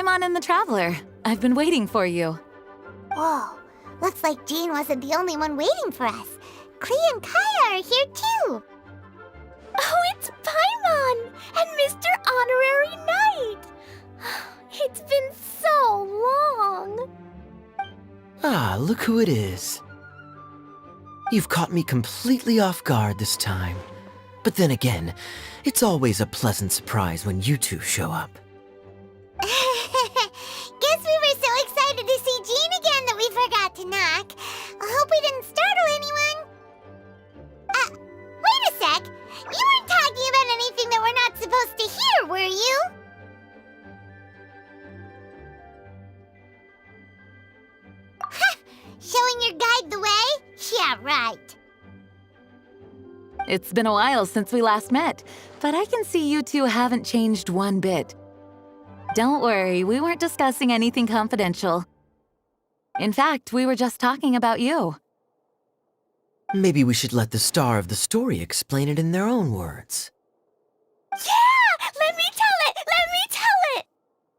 on in the Traveler. I've been waiting for you. Whoa, looks like Jean wasn't the only one waiting for us. Klee and Kaya are here too. Oh, it's Paimon and Mr. Honorary Knight. It's been so long. Ah, look who it is. You've caught me completely off guard this time. But then again, it's always a pleasant surprise when you two show up. Guess we were so excited to see Jean again that we forgot to knock. I hope we didn't startle anyone. Wait a sec. You weren't talking about anything that we're not supposed to hear, were you? Showing your guide the way? Yeah, right. It's been a while since we last met, but I can see you two haven't changed one bit. Don't worry, we weren't discussing anything confidential. In fact, we were just talking about you. Maybe we should let the star of the story explain it in their own words. Yeah! Let me tell it!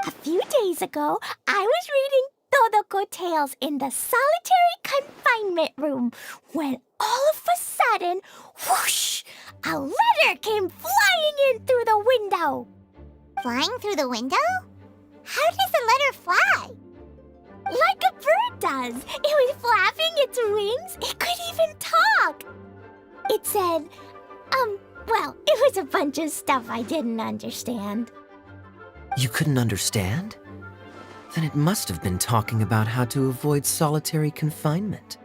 A few days ago, I was reading Todoko Tales in the solitary confinement room when all of a sudden, whoosh, a letter came flying in through the window. Flying through the window? How does a letter fly? Like a bird does. It was flapping its wings. It could even talk. It said, well, it was a bunch of stuff I didn't understand. You couldn't understand? Then it must have been talking about how to avoid solitary confinement.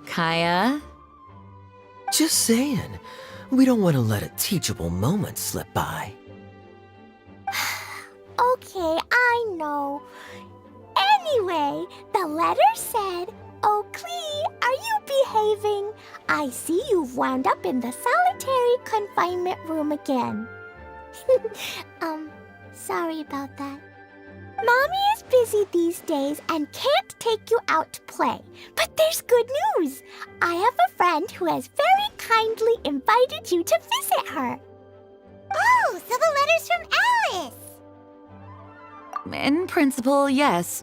Kaya? Just saying. We don't want to let a teachable moment slip by. Okay, I know. Anyway, the letter said, "Oh, Klee, are you behaving? I see you've wound up in the solitary confinement room again." Sorry about that. Mommy is busy these days and can't take you out to play. But there's good news. I have a friend who has very kindly invited you to visit her. Oh, so the letter's from Alice. In principle, yes.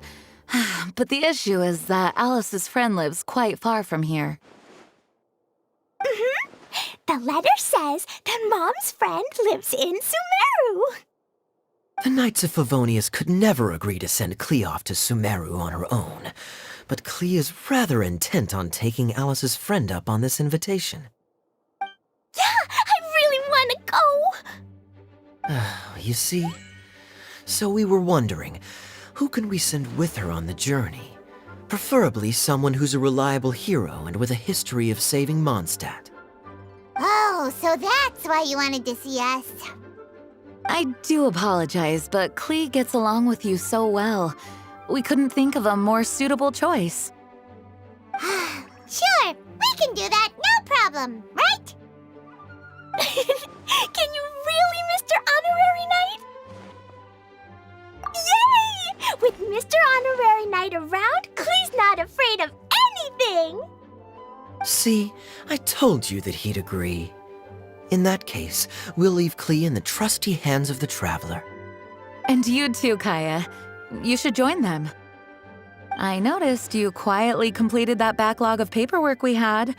But the issue is that Alice's friend lives quite far from here. The letter says that Mom's friend lives in Sumeru. The Knights of Favonius could never agree to send Klee off to Sumeru on her own, but Klee is rather intent on taking Alice's friend up on this invitation. Yeah, I really want to go. You see? So we were wondering, who can we send with her on the journey? Preferably someone who's a reliable hero and with a history of saving Mondstadt. Oh, so that's why you wanted to see us. I do apologize, but Klee gets along with you so well. We couldn't think of a more suitable choice. Sure, we can do that, no problem, right? Can you really, Mr. Honorary Knight? Yay! With Mr. Honorary Knight around, Klee's not afraid of anything! See, I told you that he'd agree. In that case, we'll leave Klee in the trusty hands of the Traveler. And you too, Kaya. You should join them. I noticed you quietly completed that backlog of paperwork we had.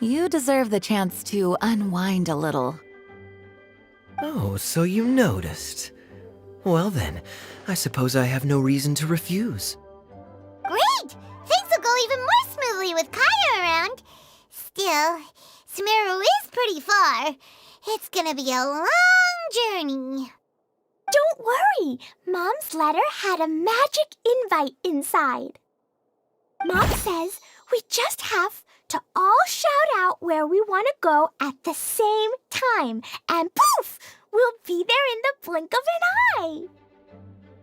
You deserve the chance to unwind a little. Oh, so you noticed. Well then, I suppose I have no reason to refuse. Great! Things will go even more smoothly with Kaya around. Still, Sumeru is pretty far. It's gonna be a long journey. Don't worry, Mom's letter had a magic invite inside. Mom says we just have to all shout out where we want to go at the same time, and poof, we'll be there in the blink of an eye.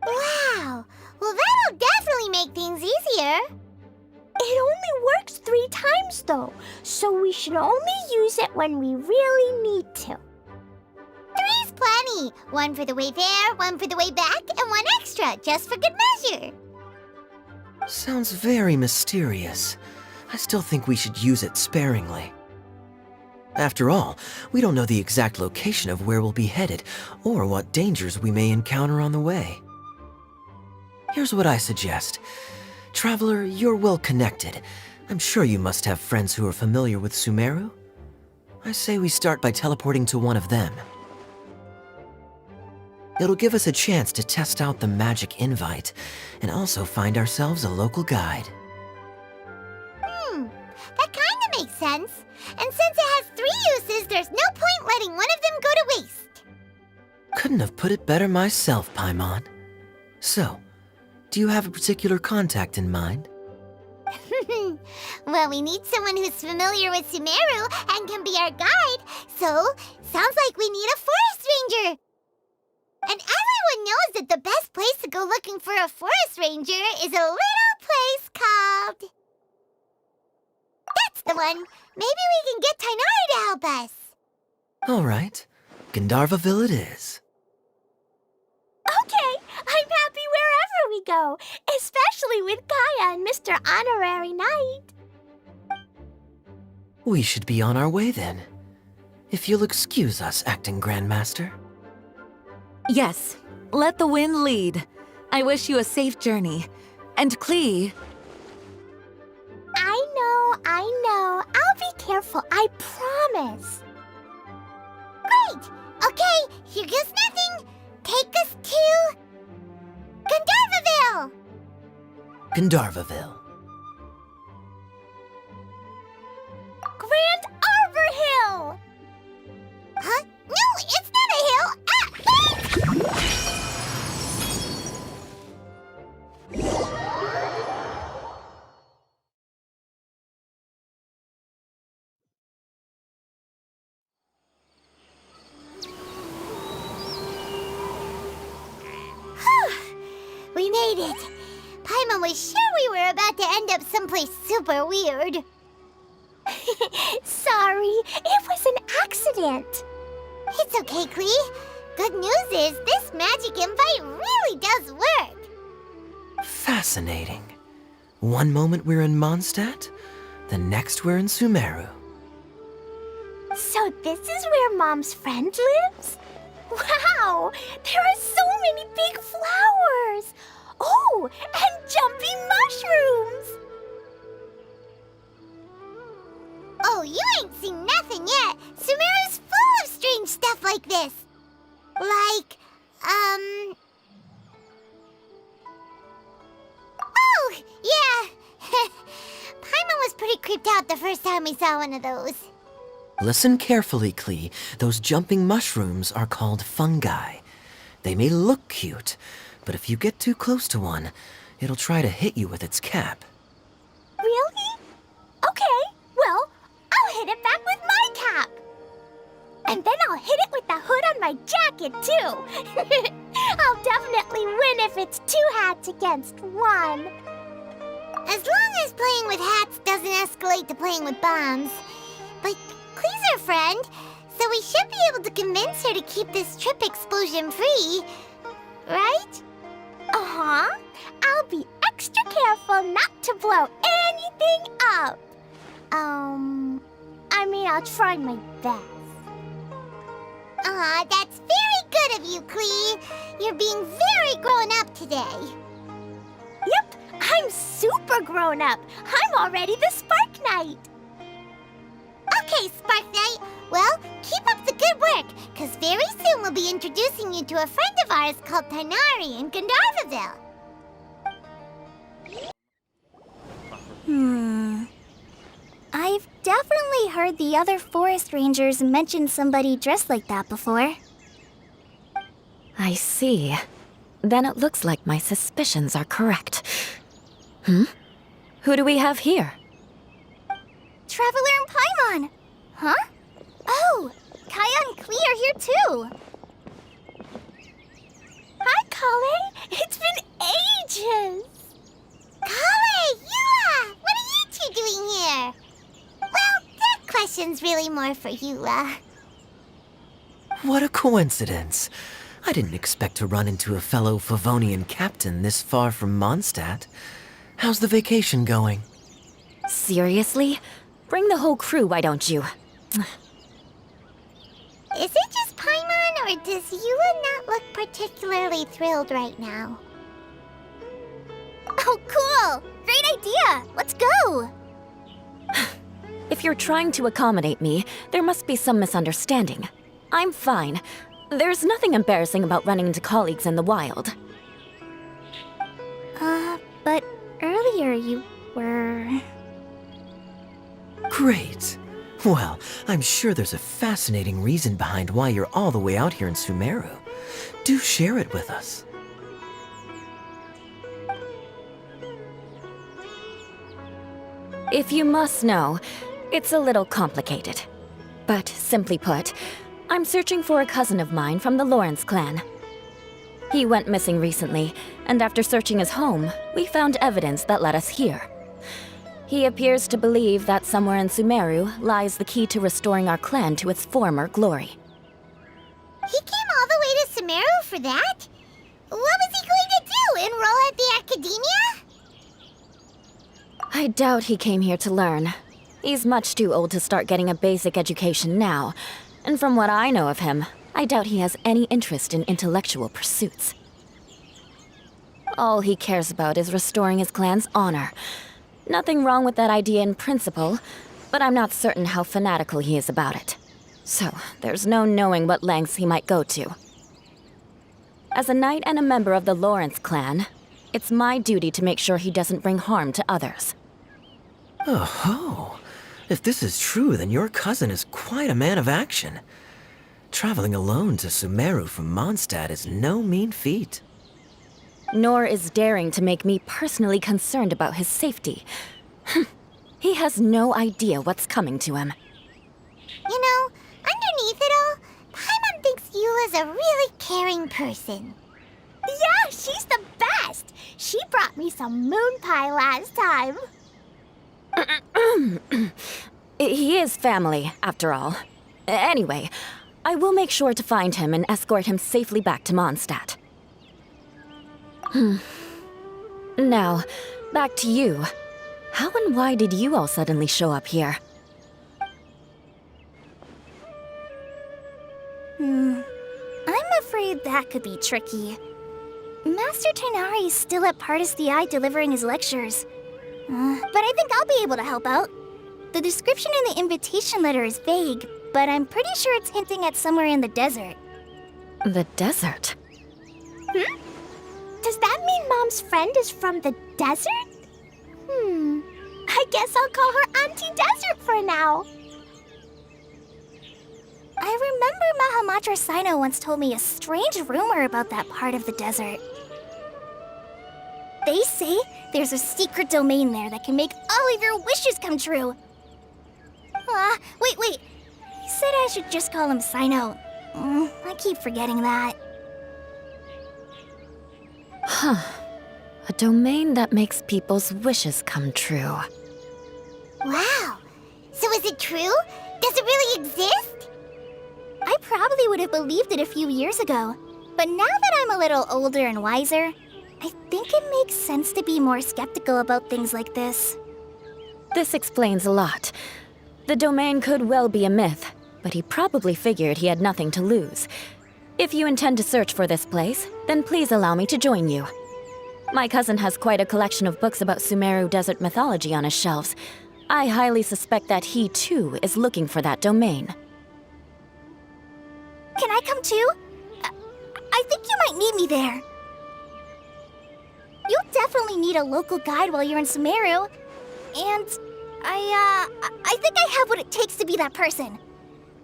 Wow! Well, that'll definitely make things easier. It only works 3 times, though, so we should only use it when we really need to. 3's plenty. 1 for the way there, 1 for the way back, and 1 extra, just for good measure. Sounds very mysterious. I still think we should use it sparingly. After all, we don't know the exact location of where we'll be headed or what dangers we may encounter on the way. Here's what I suggest. Traveler, you're well connected. I'm sure you must have friends who are familiar with Sumeru. I say we start by teleporting to one of them. It'll give us a chance to test out the magic invite and also find ourselves a local guide. That kinda makes sense. And since it has 3 uses, there's no point letting one of them go to waste. Couldn't have put it better myself, Paimon. So, do you have a particular contact in mind? Well, we need someone who's familiar with Sumeru and can be our guide, so sounds like we need a forest ranger. And everyone knows that the best place to go looking for a forest ranger is a little place called... That's the one! Maybe we can get Tainari to help us! All right, Gandharvaville it is. Okay, I'm happy wherever we go, especially with Kaya and Mr. Honorary Knight. We should be on our way then. If you'll excuse us, Acting Grandmaster. Yes, let the wind lead. I wish you a safe journey. And Klee, I know. I'll be careful, I promise. Great! Okay, here goes nothing! Take us to... Gandharvaville! Gandharvaville. Grand Arbor Hill! Huh? No, it's not a hill! We made it! Paimon was sure we were about to end up someplace super weird. Sorry, it was an accident. It's okay, Klee. Good news is this magic invite really does work. Fascinating. One moment we're in Mondstadt, the next we're in Sumeru. So this is where Mom's friend lives? Wow! There are so many big flowers! Oh, and jumping mushrooms! Oh, you ain't seen nothing yet. Sumeru's full of strange stuff like this. Like, Oh, yeah. Paimon was pretty creeped out the first time we saw one of those. Listen carefully, Klee. Those jumping mushrooms are called fungi. They may look cute, but if you get too close to one, it'll try to hit you with its cap. Really? Okay, well, I'll hit it back with my cap. And then I'll hit it with the hood on my jacket, too. I'll definitely win if it's 2 hats against 1. As long as playing with hats doesn't escalate to playing with bombs. But Klee's our friend, so we should be able to convince her to keep this trip explosion-free. Right? Uh-huh. I'll be extra careful not to blow anything up. I'll try my best. Aw, that's very good of you, Klee. You're being very grown up today. Yep, I'm super grown up. I'm already the Spark Knight. Okay, Spark Knight. Well, keep up the good work, because very soon we'll be introducing you to a friend of ours called Tainari in Gandharvaville. I've definitely heard the other forest rangers mention somebody dressed like that before. I see. Then it looks like my suspicions are correct. Who do we have here? Traveler and Paimon! Huh? Oh, Kaya and Klee are here too! Hi, Kale. It's been ages. Kale, Yula! What are you two doing here? Well, that question's really more for Yula. What a coincidence. I didn't expect to run into a fellow Favonian captain this far from Mondstadt. How's the vacation going? Seriously? Bring the whole crew, why don't you? Is it just Paimon, or does Eula not look particularly thrilled right now? Oh, cool! Great idea! Let's go! If you're trying to accommodate me, there must be some misunderstanding. I'm fine. There's nothing embarrassing about running into colleagues in the wild. But earlier you were... Great. Well, I'm sure there's a fascinating reason behind why you're all the way out here in Sumeru. Do share it with us. If you must know, it's a little complicated. But simply put, I'm searching for a cousin of mine from the Lawrence clan. He went missing recently, and after searching his home, we found evidence that led us here. He appears to believe that somewhere in Sumeru lies the key to restoring our clan to its former glory. He came all the way to Sumeru for that? What was he going to do, enroll at the academia? I doubt he came here to learn. He's much too old to start getting a basic education now, and from what I know of him, I doubt he has any interest in intellectual pursuits. All he cares about is restoring his clan's honor. Nothing wrong with that idea in principle, but I'm not certain how fanatical he is about it. So, there's no knowing what lengths he might go to. As a knight and a member of the Lawrence clan, it's my duty to make sure he doesn't bring harm to others. Oh-ho! If this is true, then your cousin is quite a man of action. Traveling alone to Sumeru from Mondstadt is no mean feat. Nor is daring to make me personally concerned about his safety. He has no idea what's coming to him. You know, underneath it all, Paimon thinks Eula's a really caring person. Yeah, she's the best! She brought me some moon pie last time. He is family, after all. Anyway, I will make sure to find him and escort him safely back to Mondstadt. Now, back to you. How and why did you all suddenly show up here? I'm afraid that could be tricky. Master Tighnari is still at Partis the Eye delivering his lectures. But I think I'll be able to help out. The description in the invitation letter is vague, but I'm pretty sure it's hinting at somewhere in the desert. The desert? Does that mean Mom's friend is from the desert? I guess I'll call her Auntie Desert for now. I remember Mahamatra Sino once told me a strange rumor about that part of the desert. They say there's a secret domain there that can make all of your wishes come true. Wait. He said I should just call him Sino. I keep forgetting that. A domain that makes people's wishes come true. Wow. So is it true? Does it really exist? I probably would have believed it a few years ago. But now that I'm a little older and wiser, I think it makes sense to be more skeptical about things like this. This explains a lot. The domain could well be a myth, but he probably figured he had nothing to lose. If you intend to search for this place, then please allow me to join you. My cousin has quite a collection of books about Sumeru desert mythology on his shelves. I highly suspect that he, too, is looking for that domain. Can I come too? I think you might need me there. You'll definitely need a local guide while you're in Sumeru. And I think I have what it takes to be that person.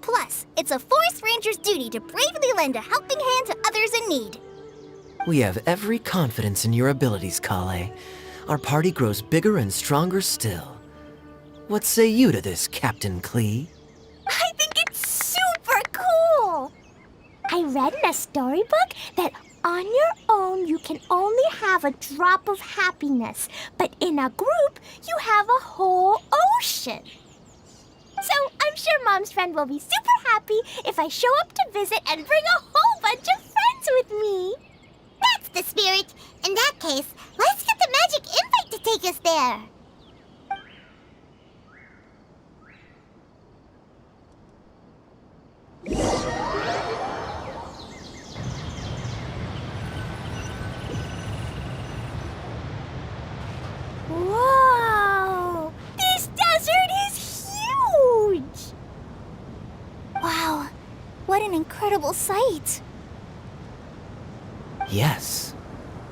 Plus, it's a forest ranger's duty to bravely lend a helping hand to others in need. We have every confidence in your abilities, Kale. Our party grows bigger and stronger still. What say you to this, Captain Klee? I think it's super cool! I read in a storybook that on your own you can only have a drop of happiness, but in a group you have a whole ocean. So I'm sure Mom's friend will be super happy if I show up to visit and bring a whole bunch of friends with me. That's the spirit. In that case, let's get the magic invite to take us there. sight. Yes,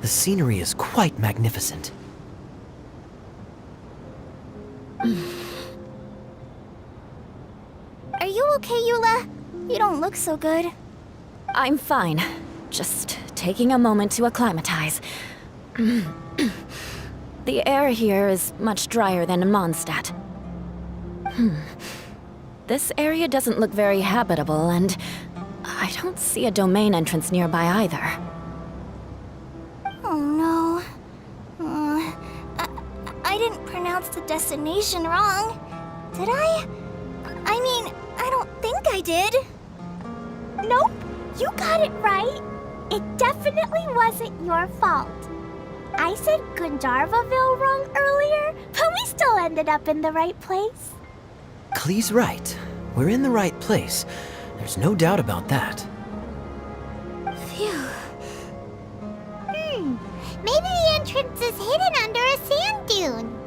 the scenery is quite magnificent. Are you okay, Eula? You don't look so good. I'm fine. Just taking a moment to acclimatize. The air here is much drier than in Mondstadt. This area doesn't look very habitable, and I don't see a domain entrance nearby either. Oh no. I didn't pronounce the destination wrong, did I? I mean, I don't think I did. Nope, you got it right. It definitely wasn't your fault. I said Gundarvaville wrong earlier, but we still ended up in the right place. Klee's right. We're in the right place. There's no doubt about that. Phew. Maybe the entrance is hidden under a sand dune.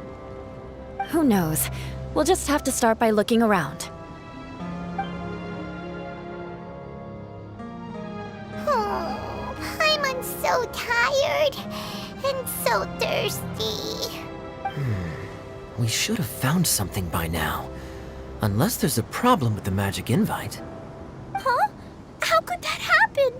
Who knows? We'll just have to start by looking around. Oh, Paimon's so tired and so thirsty. We should have found something by now. Unless there's a problem with the magic invite. Huh? How could that happen?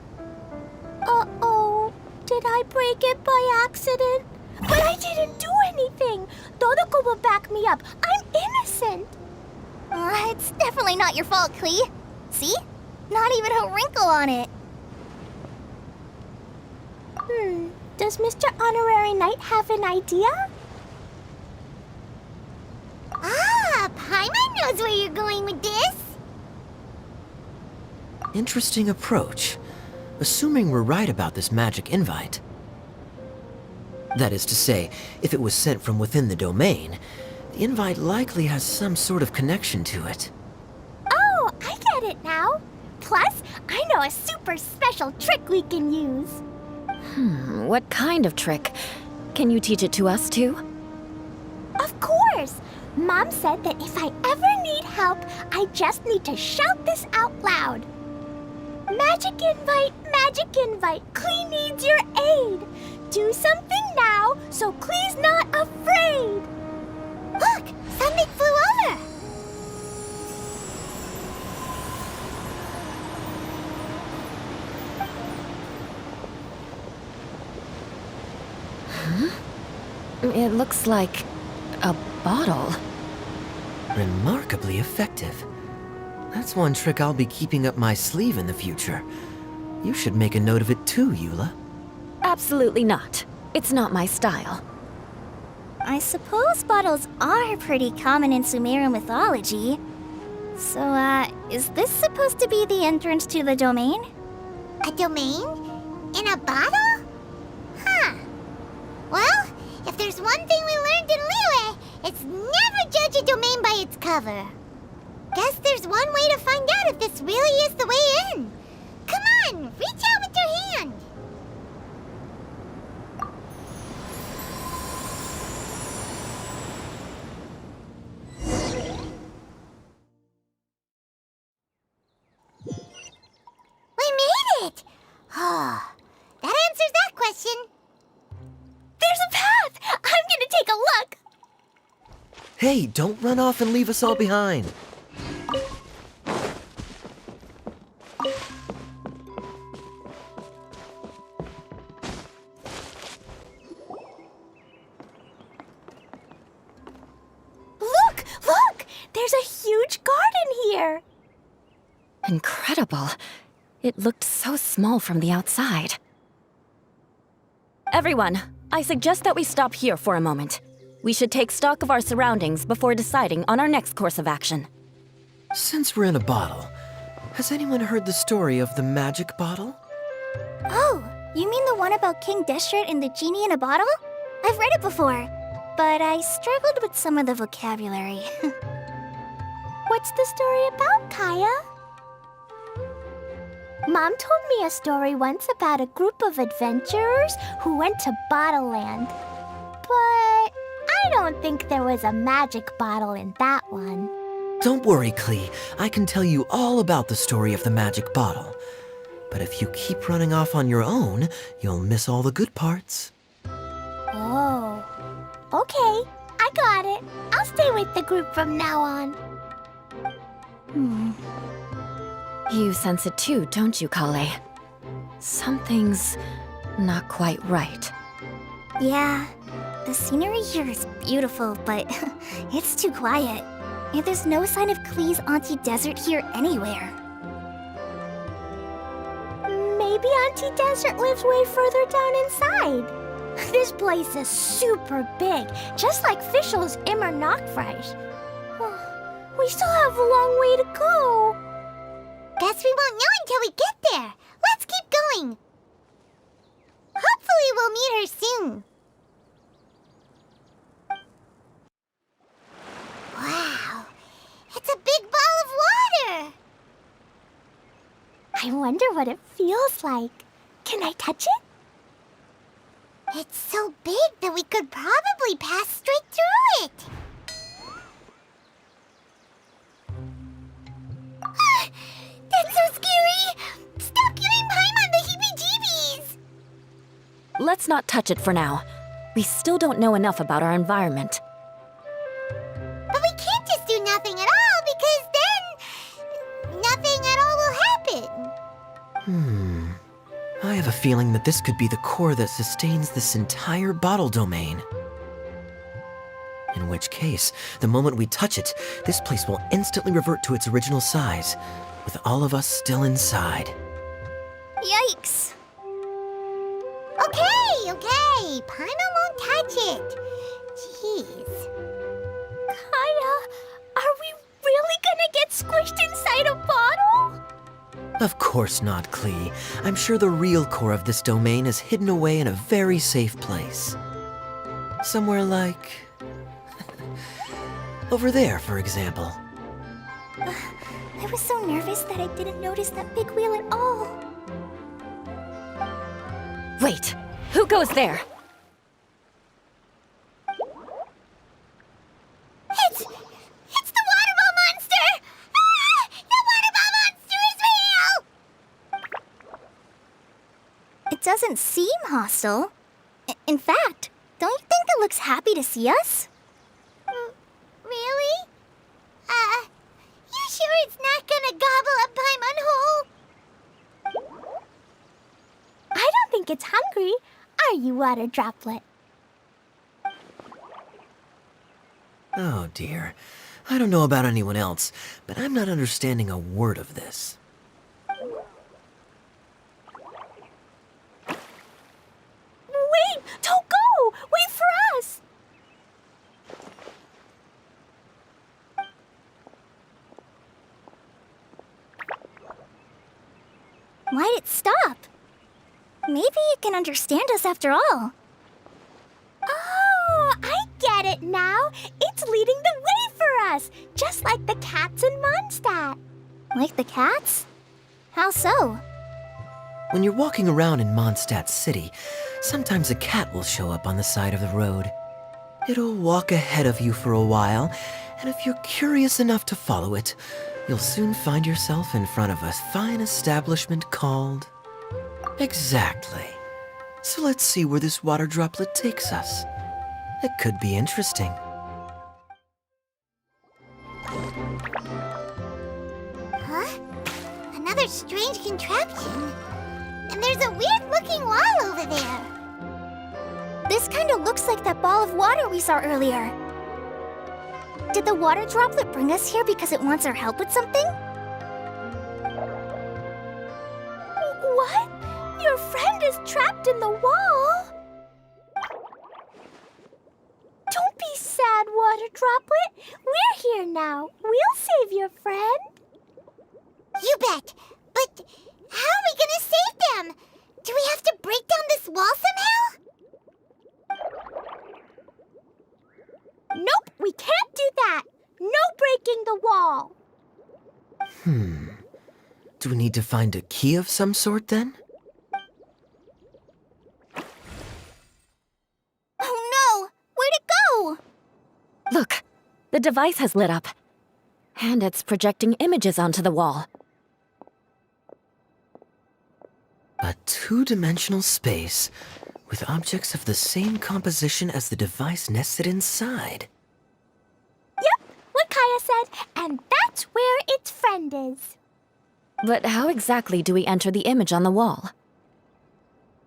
Uh-oh. Did I break it by accident? But I didn't do anything. Todoko will back me up. I'm innocent. It's definitely not your fault, Klee. See? Not even a wrinkle on it. Does Mr. Honorary Knight have an idea? Ah, Paimon knows where you're going with this. Interesting approach. Assuming we're right about this magic invite. That is to say, if it was sent from within the domain, the invite likely has some sort of connection to it. Oh, I get it now. Plus, I know a super special trick we can use. What kind of trick? Can you teach it to us too? Of course. Mom said that if I ever need help, I just need to shout this out loud. Magic invite, Klee needs your aid. Do something now so Klee's not afraid. Look, something flew over. It looks like a bottle. Remarkably effective. That's one trick I'll be keeping up my sleeve in the future. You should make a note of it too, Eula. Absolutely not. It's not my style. I suppose bottles are pretty common in Sumeru mythology. So, is this supposed to be the entrance to the domain? A domain? In a bottle? Huh. Well, if there's one thing we learned in Liyue, it's never judge a domain by its cover. Guess there's one way to find out if this really is the way in. Come on, reach out with your hand. We made it! Oh, that answers that question. There's a path. I'm gonna take a look. Hey, don't run off and leave us all behind. Look! There's a huge garden here. Incredible. It looked so small from the outside. Everyone, I suggest that we stop here for a moment. We should take stock of our surroundings before deciding on our next course of action. Since we're in a bottle, has anyone heard the story of the magic bottle? Oh, you mean the one about King Deshret and the genie in a bottle? I've read it before, but I struggled with some of the vocabulary. What's the story about, Kaya? Mom told me a story once about a group of adventurers who went to Bottle Land. But I don't think there was a magic bottle in that one. Don't worry, Klee. I can tell you all about the story of the magic bottle. But if you keep running off on your own, you'll miss all the good parts. Oh. Okay, I got it. I'll stay with the group from now on. You sense it too, don't you, Kale? Something's not quite right. Yeah, the scenery here is beautiful, but it's too quiet. And there's no sign of Klee's Auntie Desert here anywhere. Maybe Auntie Desert lives way further down inside. This place is super big, just like Fischl's Immer Nachfresh. We still have a long way to go. Guess we won't know until we get there. Let's keep going. Hopefully we'll meet her soon. Wow, it's a big ball of water. I wonder what it feels like. Can I touch it? It's so big that we could probably pass straight through it. That's so scary! Stop giving Paimon the heebie-jeebies! Let's not touch it for now. We still don't know enough about our environment. But we can't just do nothing at all, because then nothing at all will happen. I have a feeling that this could be the core that sustains this entire bottle domain. In which case, the moment we touch it, this place will instantly revert to its original size, with all of us still inside. Yikes! Okay. Paimon won't touch it. Jeez. Kaya, are we really gonna get squished inside a bottle? Of course not, Klee. I'm sure the real core of this domain is hidden away in a very safe place. Somewhere like... over there, for example. I was so nervous that I didn't notice that big wheel at all. Wait, who goes there? It's the water ball monster! Ah! The water ball monster is real! It doesn't seem hostile. In fact, don't you think it looks happy to see us? Really? You sure it's not gonna gobble up Paimon whole? I don't think it's hungry. Are you, Water Droplet? Oh dear. I don't know about anyone else, but I'm not understanding a word of this. Wait! Don't go! Wait for us! Why'd it stop? Maybe it can understand us after all. Oh, I get it now. It's leading the way for us, just like the cats in Mondstadt. Like the cats? How so? When you're walking around in Mondstadt City, sometimes a cat will show up on the side of the road. It'll walk ahead of you for a while, and if you're curious enough to follow it, you'll soon find yourself in front of a fine establishment called... Exactly. So let's see where this water droplet takes us. It could be interesting. Huh? Another strange contraption. And there's a weird-looking wall over there. This kind of looks like that ball of water we saw earlier. Did the water droplet bring us here because it wants our help with something? What? Your friend is trapped in the wall? Don't be sad, Water Droplet. We're here now. We'll save your friend. You bet. But how are we gonna save them? Do we have to break down this wall somehow? Nope, we can't do that. No breaking the wall. Do we need to find a key of some sort then? Oh no! Where'd it go? Look, the device has lit up. And it's projecting images onto the wall. A two-dimensional space with objects of the same composition as the device nested inside. Yep, what Kaya said, and that's where its friend is. But how exactly do we enter the image on the wall?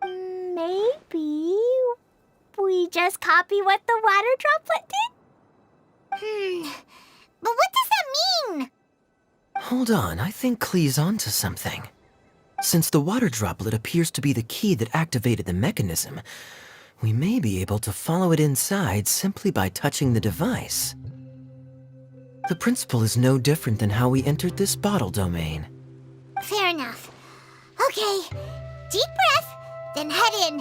Maybe we just copy what the water droplet did? But what does that mean? Hold on, I think Klee's onto something. Since the water droplet appears to be the key that activated the mechanism, we may be able to follow it inside simply by touching the device. The principle is no different than how we entered this bottle domain. Fair enough. Okay, deep breath, then head in.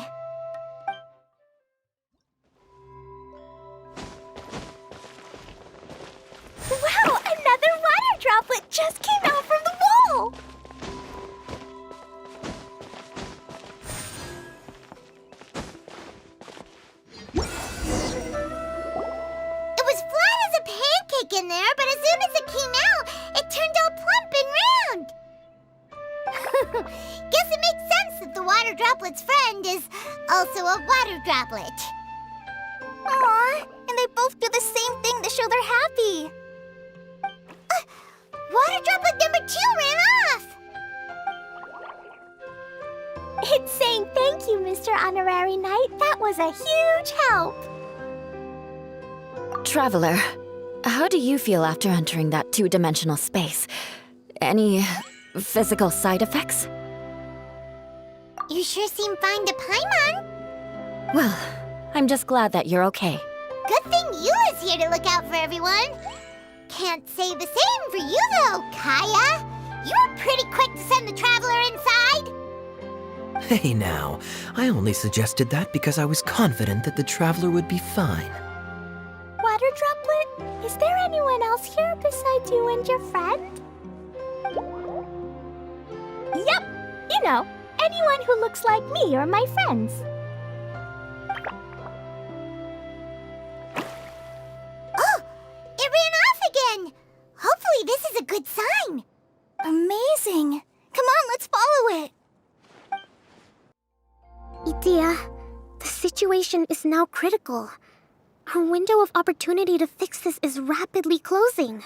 Wow, another water droplet just came out from the wall! It was flat as a pancake in there, but as soon as it came out, it turned all plump and round. Guess it makes sense that the water droplet's friend is also a water droplet. Aw, and they both do the same thing to show they're happy. Water droplet number 2 ran off! It's saying thank you, Mr. Honorary Knight. That was a huge help. Traveler, how do you feel after entering that two-dimensional space? Any physical side effects? You sure seem fine to Paimon. Well, I'm just glad that you're okay. Good thing Eula's here to look out for everyone. Can't say the same for you, though, Kaya. You were pretty quick to send the traveler inside. Hey now, I only suggested that because I was confident that the traveler would be fine. Water droplet, is there anyone else here besides you and your friend? Yep, you know, anyone who looks like me or my friends. Oh, it ran off again. Hopefully this is a good sign. Amazing. Come on, let's follow it. Itia, the situation is now critical. Our window of opportunity to fix this is rapidly closing.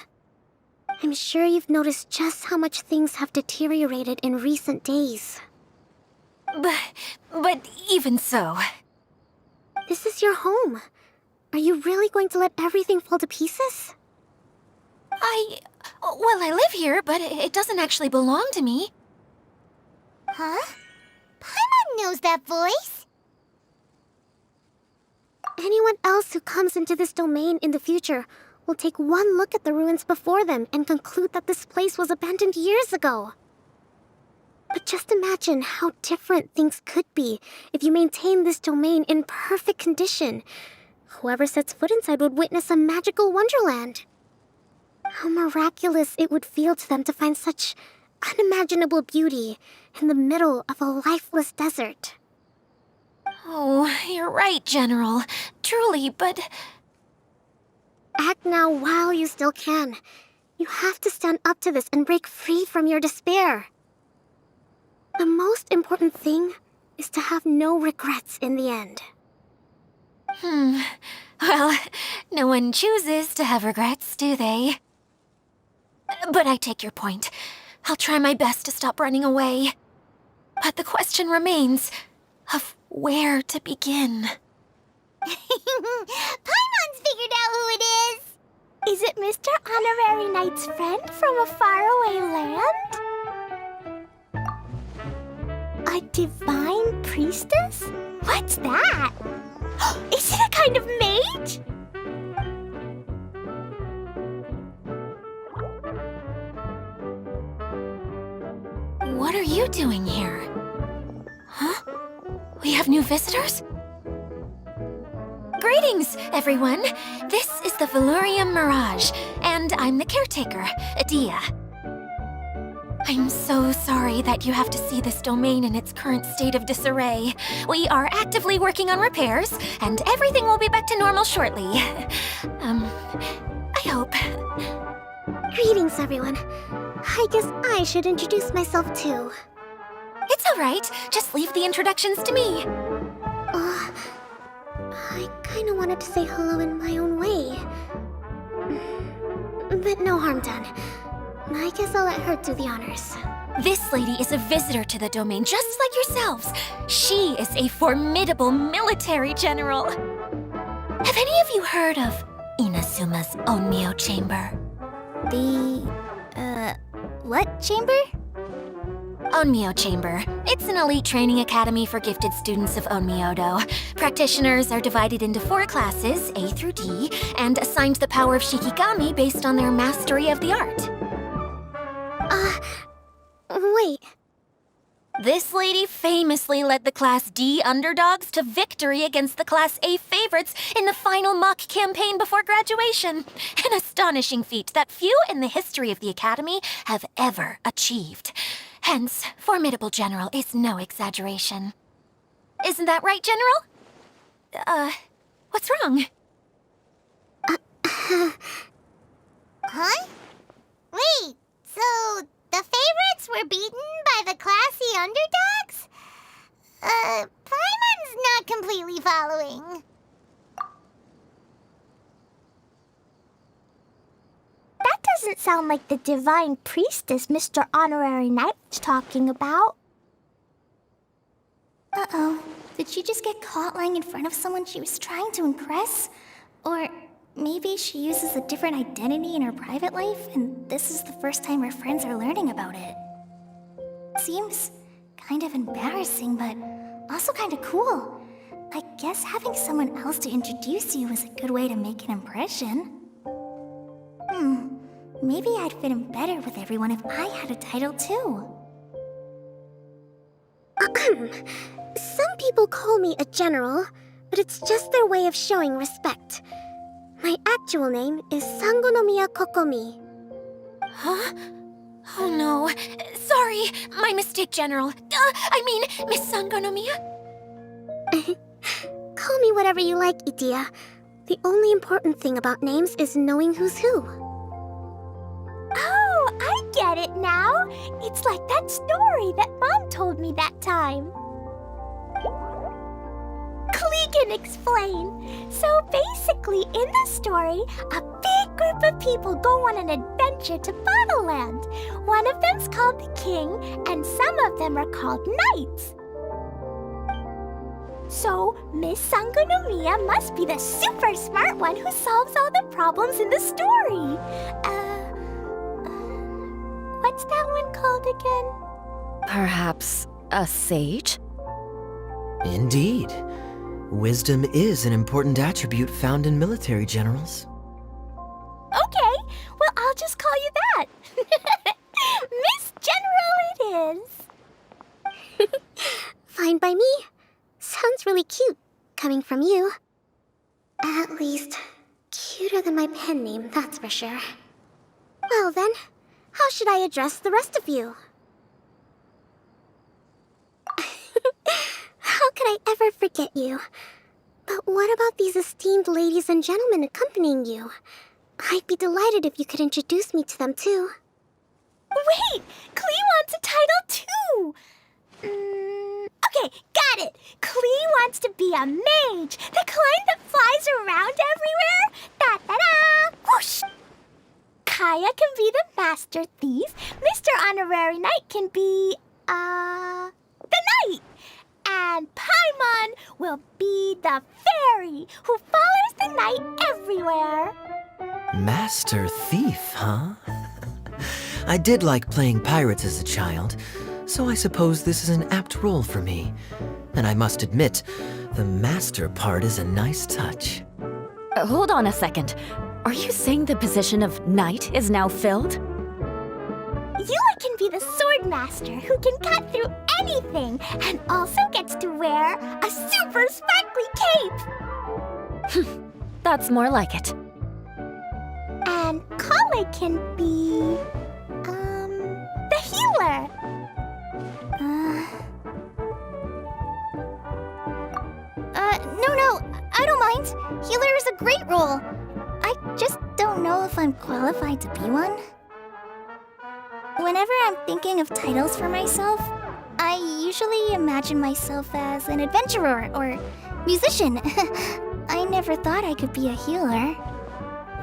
I'm sure you've noticed just how much things have deteriorated in recent days. But even so... This is your home. Are you really going to let everything fall to pieces? Well, I live here, but it doesn't actually belong to me. Huh? Paimon knows that voice. Anyone else who comes into this domain in the future will take one look at the ruins before them and conclude that this place was abandoned years ago. But just imagine how different things could be if you maintain this domain in perfect condition. Whoever sets foot inside would witness a magical wonderland. How miraculous it would feel to them to find such unimaginable beauty in the middle of a lifeless desert. Oh, you're right, General. Truly, but... Act now while you still can. You have to stand up to this and break free from your despair. The most important thing is to have no regrets in the end. Well, no one chooses to have regrets, do they? But I take your point. I'll try my best to stop running away. But the question remains of where to begin. Paimon's figured out who it is. Is it Mr. Honorary Knight's friend from a faraway land? A divine priestess? What's that? Is it a kind of mage? What are you doing here? Huh? We have new visitors? Greetings, everyone! This is the Valurium Mirage, and I'm the caretaker, Adia. I'm so sorry that you have to see this domain in its current state of disarray. We are actively working on repairs, and everything will be back to normal shortly. I hope. Greetings, everyone. I guess I should introduce myself too. It's It's all right. Just leave the introductions to me. I kinda wanted to say hello in my own way. But no harm done. I guess I'll let her do the honors. This lady is a visitor to the domain, just like yourselves. She is a formidable military general. Have any of you heard of Inazuma's Onmyo Chamber? What chamber? Onmyo Chamber. It's an elite training academy for gifted students of Onmyodo. Practitioners are divided into 4 classes, A through D, and assigned the power of Shikigami based on their mastery of the art. Wait. This lady famously led the Class D underdogs to victory against the Class A favorites in the final mock campaign before graduation. An astonishing feat that few in the history of the Academy have ever achieved. Hence, formidable general is no exaggeration. Isn't that right, General? What's wrong? Huh? Wait, so the favorites were beaten by the classy underdogs? Paimon's not completely following. That doesn't sound like the divine priestess Mr. Honorary Knight's talking about. Uh-oh. Did she just get caught lying in front of someone she was trying to impress? Or maybe she uses a different identity in her private life, and this is the first time her friends are learning about it. Seems kind of embarrassing, but also kind of cool. I guess having someone else to introduce you is a good way to make an impression. Maybe I'd fit in better with everyone if I had a title too. Some people call me a general, but it's just their way of showing respect. My actual name is Sangonomiya Kokomi. Huh? Oh no. Sorry, my mistake, General. Miss Sangonomiya. Call me whatever you like, Itia. The only important thing about names is knowing who's who. Oh, I get it now. It's like that story that Mom told me that time. Klee can explain. So basically, in the story, a big group of people go on an adventure to Bottleland. One of them's called the King, and some of them are called Knights. So, Miss Sangonomiya must be the super smart one who solves all the problems in the story. What's that one called again? Perhaps a sage? Indeed. Wisdom is an important attribute found in military generals. Okay, well, I'll just call you that. Miss General it is. Fine by me. Sounds really cute, coming from you. At least, cuter than my pen name, that's for sure. Well then, how should I address the rest of you? How could I ever forget you? But what about these esteemed ladies and gentlemen accompanying you? I'd be delighted if you could introduce me to them too. Wait! Klee wants a title too! Okay, got it! Klee wants to be a mage! The kind that flies around everywhere! Da-da-da! Whoosh! Kaya can be the master thief. Mr. Honorary Knight can be, the knight. And Paimon will be the fairy who follows the knight everywhere. Master Thief, huh? I did like playing pirates as a child, so I suppose this is an apt role for me. And I must admit, the master part is a nice touch. Hold on a second. Are you saying the position of knight is now filled? Yula can be the sword master who can cut through anything and also gets to wear a super sparkly cape. That's more like it. And Kale can be, the healer. No, I don't mind. Healer is a great role. I just don't know if I'm qualified to be one. Whenever I'm thinking of titles for myself, I usually imagine myself as an adventurer or musician. I never thought I could be a healer.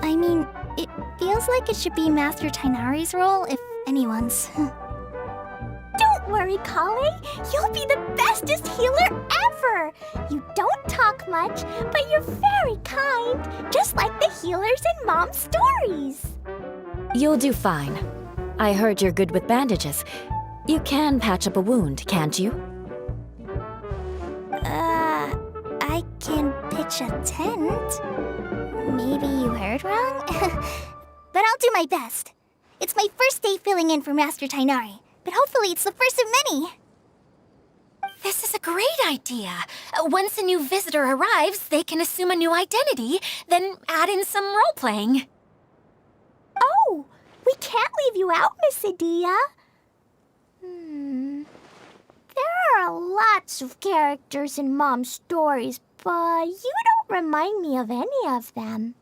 I mean, it feels like it should be Master Tainari's role, if anyone's. Don't worry, Kale. You'll be the bestest healer ever. You don't talk much, but you're very kind, just like the healers in Mom's stories. You'll do fine. I heard you're good with bandages. You can patch up a wound, can't you? I can pitch a tent. Maybe you heard wrong? But I'll do my best. It's my first day filling in for Master Tainari, but hopefully it's the first of many. This is a great idea. Once a new visitor arrives, they can assume a new identity, then add in some role-playing. Oh, we can't leave you out, Miss Adia. There are lots of characters in Mom's stories, but you don't remind me of any of them.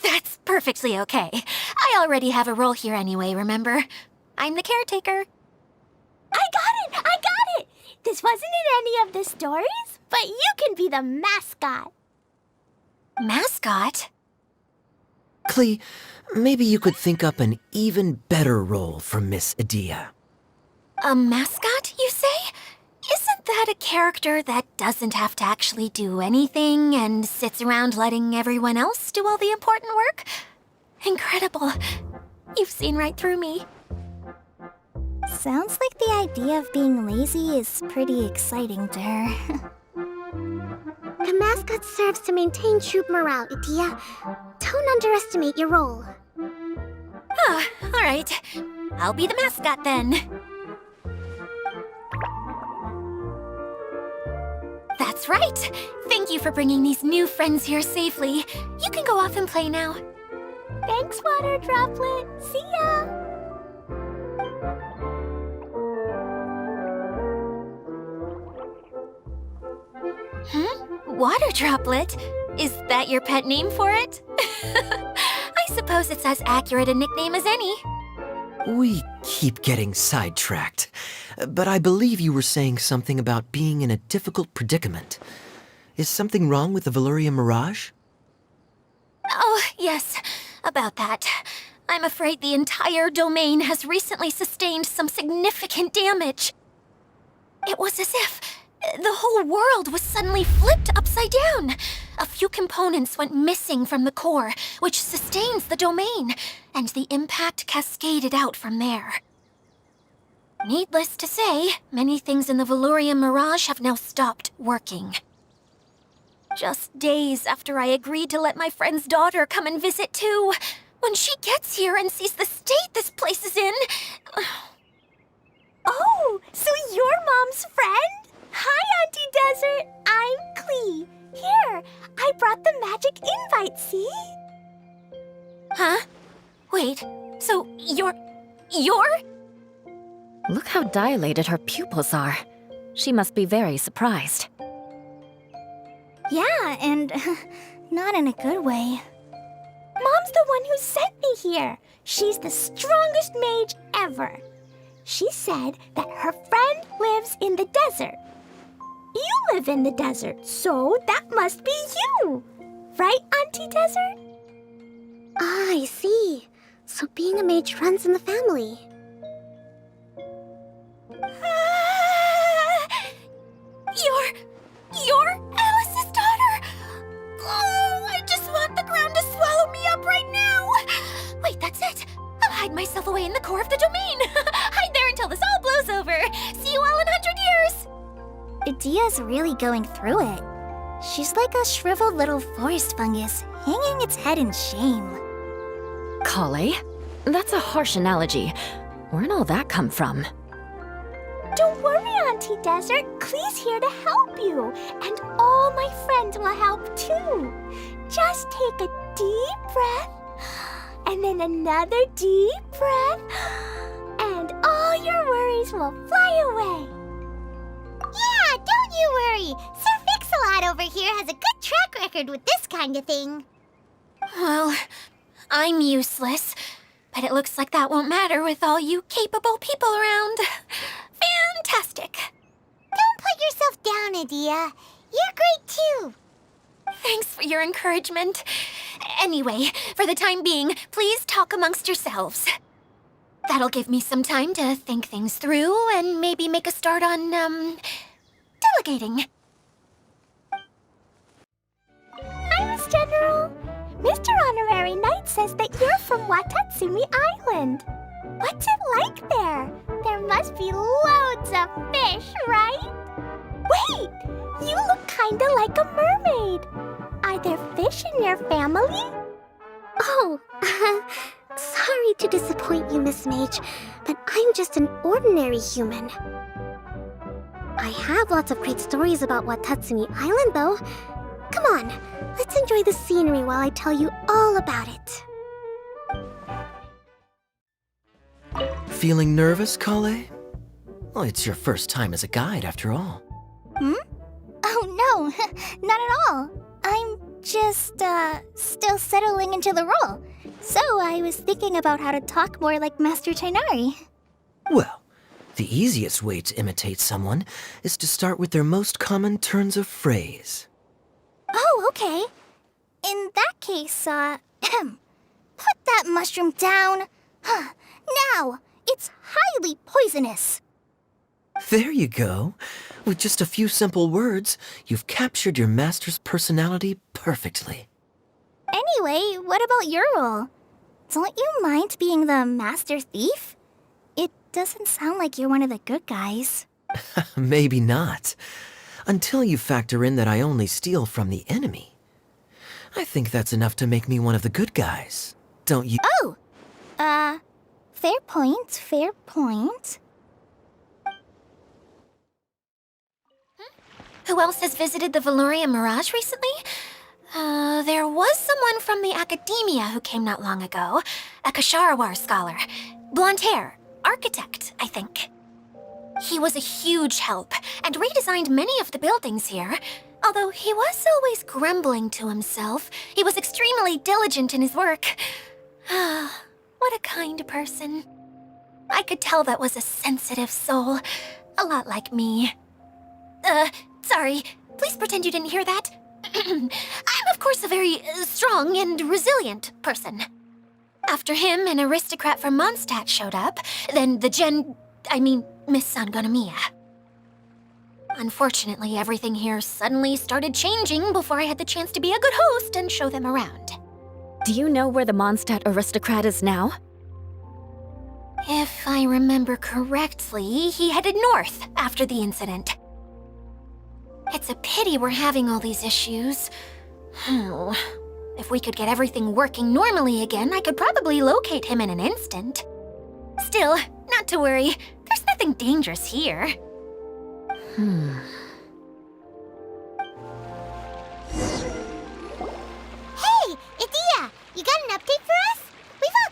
That's perfectly okay. I already have a role here anyway, remember? I'm the caretaker. I got it! This wasn't in any of the stories, but you can be the mascot. Mascot? Klee, maybe you could think up an even better role for Miss Adia. A mascot, you say? Isn't that a character that doesn't have to actually do anything and sits around letting everyone else do all the important work? Incredible. You've seen right through me. Sounds like the idea of being lazy is pretty exciting to her. The mascot serves to maintain troop morale, Adia. Don't underestimate your role. Ah, all right. I'll be the mascot then. That's right. Thank you for bringing these new friends here safely. You can go off and play now. Thanks, Water Droplet. See ya! Water Droplet? Is that your pet name for it? I suppose it's as accurate a nickname as any. We keep getting sidetracked, but I believe you were saying something about being in a difficult predicament. Is something wrong with the Valyria Mirage? Oh, yes, about that. I'm afraid the entire domain has recently sustained some significant damage. It was as if the whole world was suddenly flipped upside down. A few components went missing from the core, which sustains the domain, and the impact cascaded out from there. Needless to say, many things in the Valyria Mirage have now stopped working. Just days after I agreed to let my friend's daughter come and visit too, when she gets here and sees the state this place is in... Oh, so you're Mom's friend? Hi, Auntie Desert. I'm Klee. Here, I brought the magic invite, see? Huh? Wait, so you're... Look how dilated her pupils are. She must be very surprised. Yeah, and not in a good way. Mom's the one who sent me here. She's the strongest mage ever. She said that her friend lives in the desert. You live in the desert, so that must be you. Right, Auntie Desert? Ah, I see. So being a mage runs in the family. You're Alice's daughter! Oh, I just want the ground to swallow me up right now! Wait, that's it! I'll hide myself away in the core of the domain! Hide there until this all blows over! See you all in 100 years! Adia's really going through it. She's like a shriveled little forest fungus, hanging its head in shame. Kale? That's a harsh analogy. Where'd all that come from? Don't worry, Auntie Desert. Klee's here to help you. And all my friends will help too. Just take a deep breath, and then another deep breath, and all your worries will fly away. Yeah, don't you worry. Sir Fix-a-Lot over here has a good track record with this kind of thing. Well, I'm useless, but it looks like that won't matter with all you capable people around. fantastic. Don't put yourself down, Adia. You're great too. Thanks for your encouragement. Anyway, for the time being, please talk amongst yourselves. That'll give me some time to think things through and maybe make a start on, delegating. Hi, Miss General. Mr. Honorary Knight says that you're from Watatsumi Island. What's it like there? There must be loads of fish, right? Wait! You look kinda like a mermaid. Are there fish in your family? Oh, sorry to disappoint you, Miss Mage, but I'm just an ordinary human. I have lots of great stories about Watatsumi Island, though. Come on, let's enjoy the scenery while I tell you all about it. Feeling nervous, Kale? Well, it's your first time as a guide, after all. Oh no, not at all. I'm just, still settling into the role. So I was thinking about how to talk more like Master Tainari. Well, the easiest way to imitate someone is to start with their most common turns of phrase. Oh, okay. In that case, put that mushroom down. Now, it's highly poisonous. There you go. With just a few simple words, you've captured your master's personality perfectly. Anyway, what about your role? Don't you mind being the master thief? It doesn't sound like you're one of the good guys. Maybe not. Until you factor in that I only steal from the enemy. I think that's enough to make me one of the good guys. Don't you? Oh! Fair point, fair point. Who else has visited the Valoria Mirage recently? There was someone from the academia who came not long ago. A Kasharawar scholar. Blonde hair. Architect, I think. He was a huge help and redesigned many of the buildings here. Although he was always grumbling to himself, he was extremely diligent in his work. What a kind person. I could tell that was a sensitive soul. A lot like me. Sorry. Please pretend you didn't hear that. I'm, of course, a very strong and resilient person. After him, an aristocrat from Mondstadt showed up. Then Miss Sangonomiya. Unfortunately, everything here suddenly started changing before I had the chance to be a good host and show them around. Do you know where the Mondstadt aristocrat is now? If I remember correctly, he headed north after the incident. It's a pity we're having all these issues. If we could get everything working normally again, I could probably locate him in an instant. Still, not to worry. There's nothing dangerous here. Hey, Adia, you got an update for us?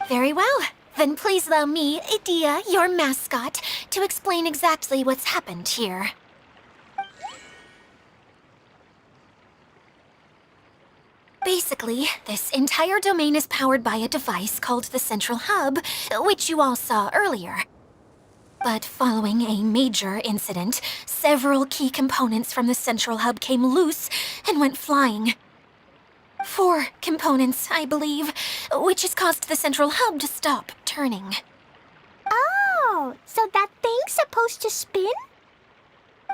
Very well. Then please allow me, Idia, your mascot, to explain exactly what's happened here. Basically, this entire domain is powered by a device called the Central Hub, which you all saw earlier. But following a major incident, several key components from the Central Hub came loose and went flying. 4 components, I believe, which has caused the Central Hub to stop turning. Oh, so that thing's supposed to spin?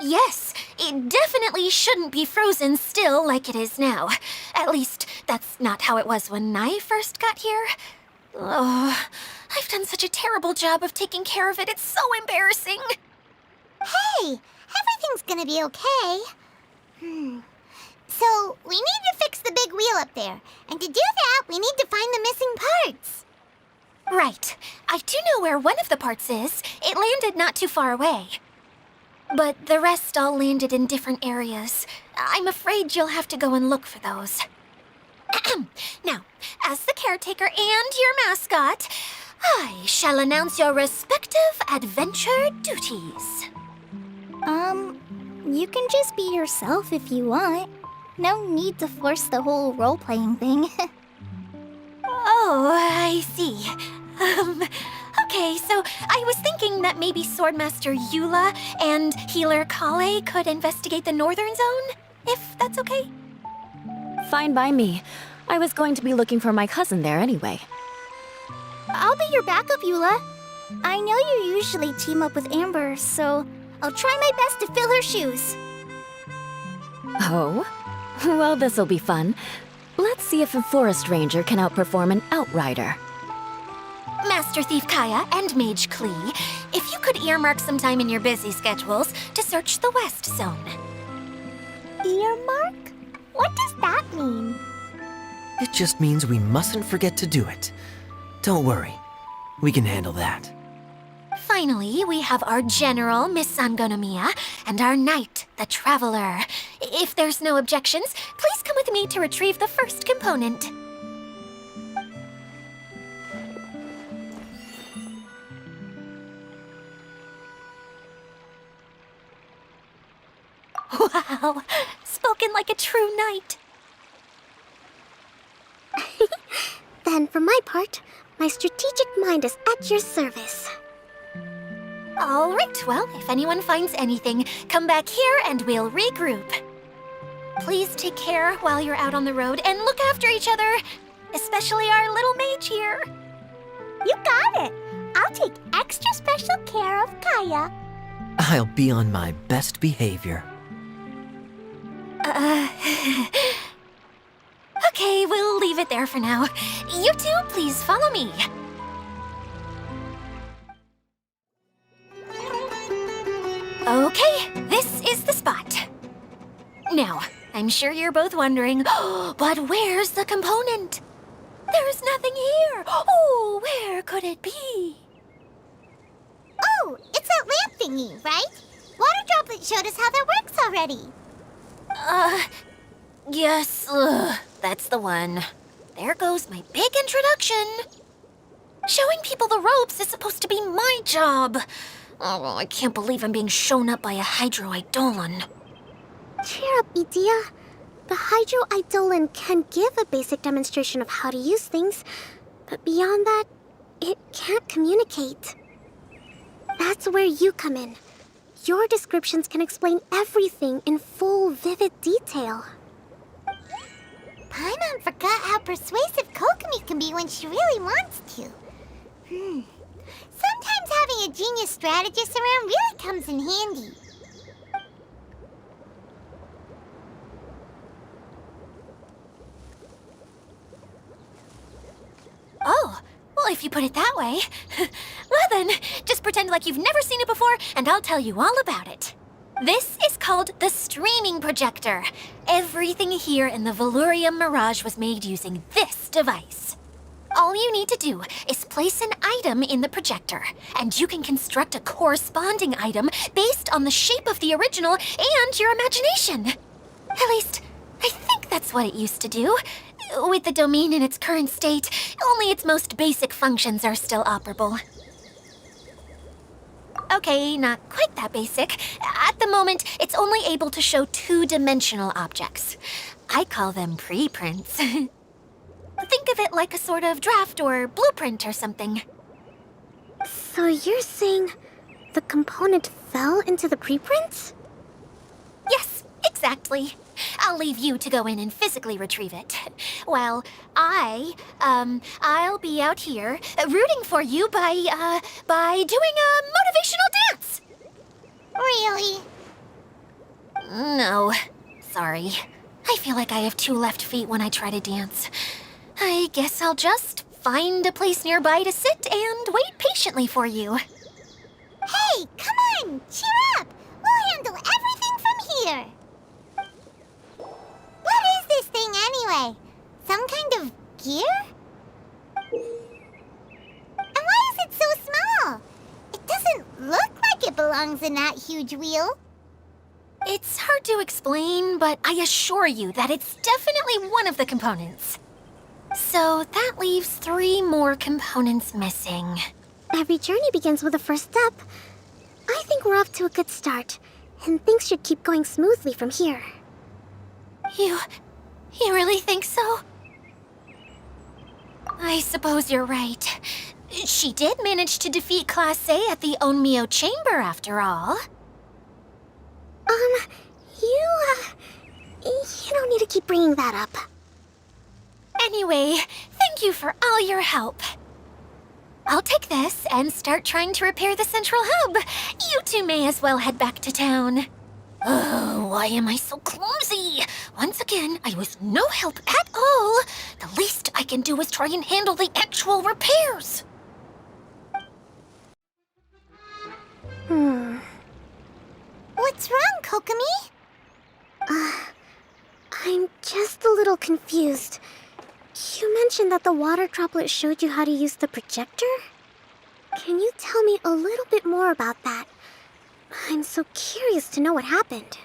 Yes, it definitely shouldn't be frozen still like it is now. At least, that's not how it was when I first got here. Oh, I've done such a terrible job of taking care of it. It's so embarrassing. Hey, everything's gonna be okay. So, we need to fix the big wheel up there. And to do that, we need to find the missing parts. Right. I do know where one of the parts is. It landed not too far away. But the rest all landed in different areas. I'm afraid you'll have to go and look for those. Now, as the caretaker and your mascot, I shall announce your respective adventure duties. You can just be yourself if you want. No need to force the whole role-playing thing. Oh, I see. Okay, so I was thinking that maybe Swordmaster Eula and Healer Kale could investigate the Northern Zone, if that's okay? Fine by me. I was going to be looking for my cousin there anyway. I'll be your backup, Eula. I know you usually team up with Amber, so I'll try my best to fill her shoes. Oh? Well, this'll be fun. Let's see if a forest ranger can outperform an outrider. Master Thief Kaya and Mage Klee, if you could earmark some time in your busy schedules to search the West Zone. Earmark? What does that mean? It just means we mustn't forget to do it. Don't worry. We can handle that. Finally, we have our General, Miss Sangonomiya, and our Knight, the Traveler. If there's no objections, please come with me to retrieve the first component. Wow, spoken like a true knight. Then, for my part, my strategic mind is at your service. All right, well, if anyone finds anything, come back here and we'll regroup. Please take care while you're out on the road and look after each other, especially our little mage here. You got it. I'll take extra special care of Kaya. I'll be on my best behavior. Okay, we'll leave it there for now. You two, please follow me. Okay, this is the spot. Now, I'm sure you're both wondering, but where's the component? There's nothing here. Oh, where could it be? Oh, it's that lamp thingy, right? Water Droplet showed us how that works already. Yes, that's the one. There goes my big introduction. Showing people the ropes is supposed to be my job. Oh, I can't believe I'm being shown up by a Hydro Eidolon. Cheer up, Edea. The Hydro Eidolon can give a basic demonstration of how to use things, but beyond that, it can't communicate. That's where you come in. Your descriptions can explain everything in full, vivid detail. Paimon forgot how persuasive Kokomi can be when she really wants to. Sometimes having a genius strategist around really comes in handy. Oh, well, if you put it that way. Well then, just pretend like you've never seen it before, and I'll tell you all about it. This is called the streaming projector. Everything here in the Velurium Mirage was made using this device. All you need to do is place an item in the projector, and you can construct a corresponding item based on the shape of the original and your imagination. At least, I think that's what it used to do. With the domain in its current state, only its most basic functions are still operable. Okay, not quite that basic. At the moment, it's only able to show two-dimensional objects. I call them preprints. Think of it like a sort of draft or blueprint or something. So you're saying the component fell into the preprints? Yes, exactly. I'll leave you to go in and physically retrieve it. Well, I'll be out here rooting for you by doing a motivational dance. Really? No, sorry. I feel like I have two left feet when I try to dance. I guess I'll just find a place nearby to sit and wait patiently for you. Hey, come on! Cheer up! We'll handle everything from here! What is this thing anyway? Some kind of gear? And why is it so small? It doesn't look like it belongs in that huge wheel. It's hard to explain, but I assure you that it's definitely one of the components. So that leaves 3 more components missing. Every journey begins with a first step. I think we're off to a good start, and things should keep going smoothly from here. You really think so? I suppose you're right. She did manage to defeat Class A at the Onmyo Chamber, after all. You don't need to keep bringing that up. Anyway, thank you for all your help. I'll take this and start trying to repair the central hub. You two may as well head back to town. Oh, why am I so clumsy? Once again, I was no help at all. The least I can do is try and handle the actual repairs. What's wrong, Kokomi? I'm just a little confused. You mentioned that the water droplet showed you how to use the projector? Can you tell me a little bit more about that? I'm so curious to know what happened.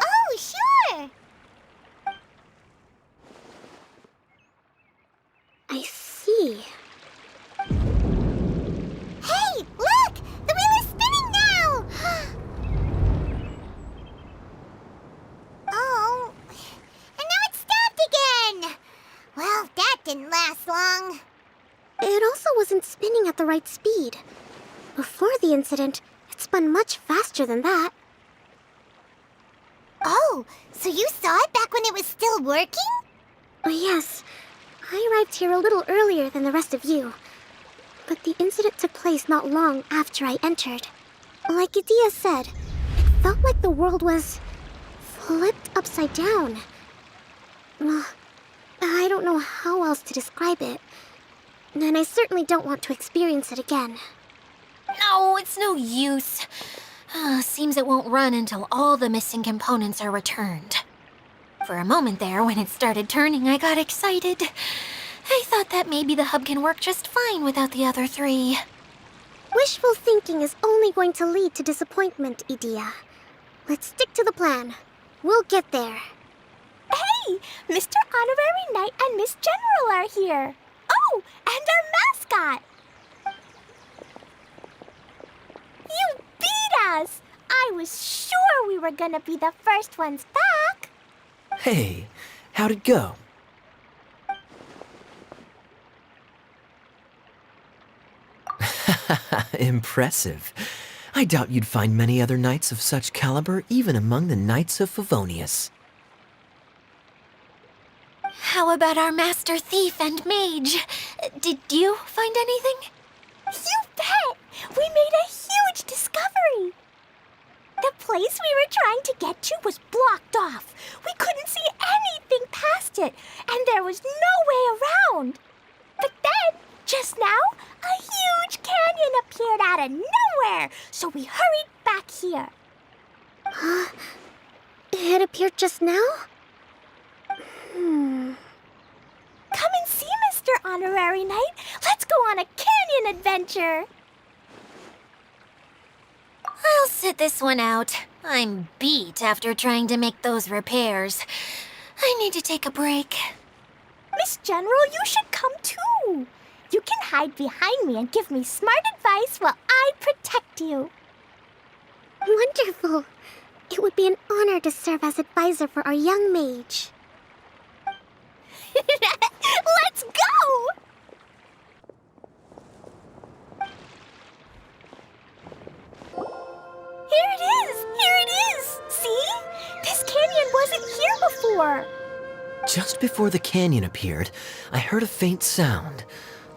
Oh, sure! I see. Hey, look! The wheel is spinning now! Oh, and now it's stopped again! Well, that didn't last long. It also wasn't spinning at the right speed. Before the incident, it spun much faster than that. Oh, so you saw it back when it was still working? Oh, yes. I arrived here a little earlier than the rest of you. But the incident took place not long after I entered. Like Idia said, it felt like the world was flipped upside down. I don't know how else to describe it. And I certainly don't want to experience it again. No, it's no use. Seems it won't run until all the missing components are returned. For a moment there, when it started turning, I got excited. I thought that maybe the hub can work just fine without the other three. Wishful thinking is only going to lead to disappointment, Idia. Let's stick to the plan. We'll get there. Hey, Mr. Honorary Knight and Miss General are here. Oh, and our mascot. You beat us! I was sure we were gonna be the first ones back. Hey, how'd it go? Impressive. I doubt you'd find many other knights of such caliber even among the Knights of Favonius. How about our master thief and mage? Did you find anything? You bet! We made a huge discovery. The place we were trying to get to was blocked off. We couldn't see anything past it, and there was no way around. But then, just now, a huge canyon appeared out of nowhere, so we hurried back here. It appeared just now? Come and see, Mr. Honorary Knight. Let's go on a canyon adventure. I'll sit this one out. I'm beat after trying to make those repairs. I need to take a break. Miss General, you should come too. You can hide behind me and give me smart advice while I protect you. Wonderful. It would be an honor to serve as advisor for our young mage. Let's go! Here it is! Here it is! See? This canyon wasn't here before. Just before the canyon appeared, I heard a faint sound,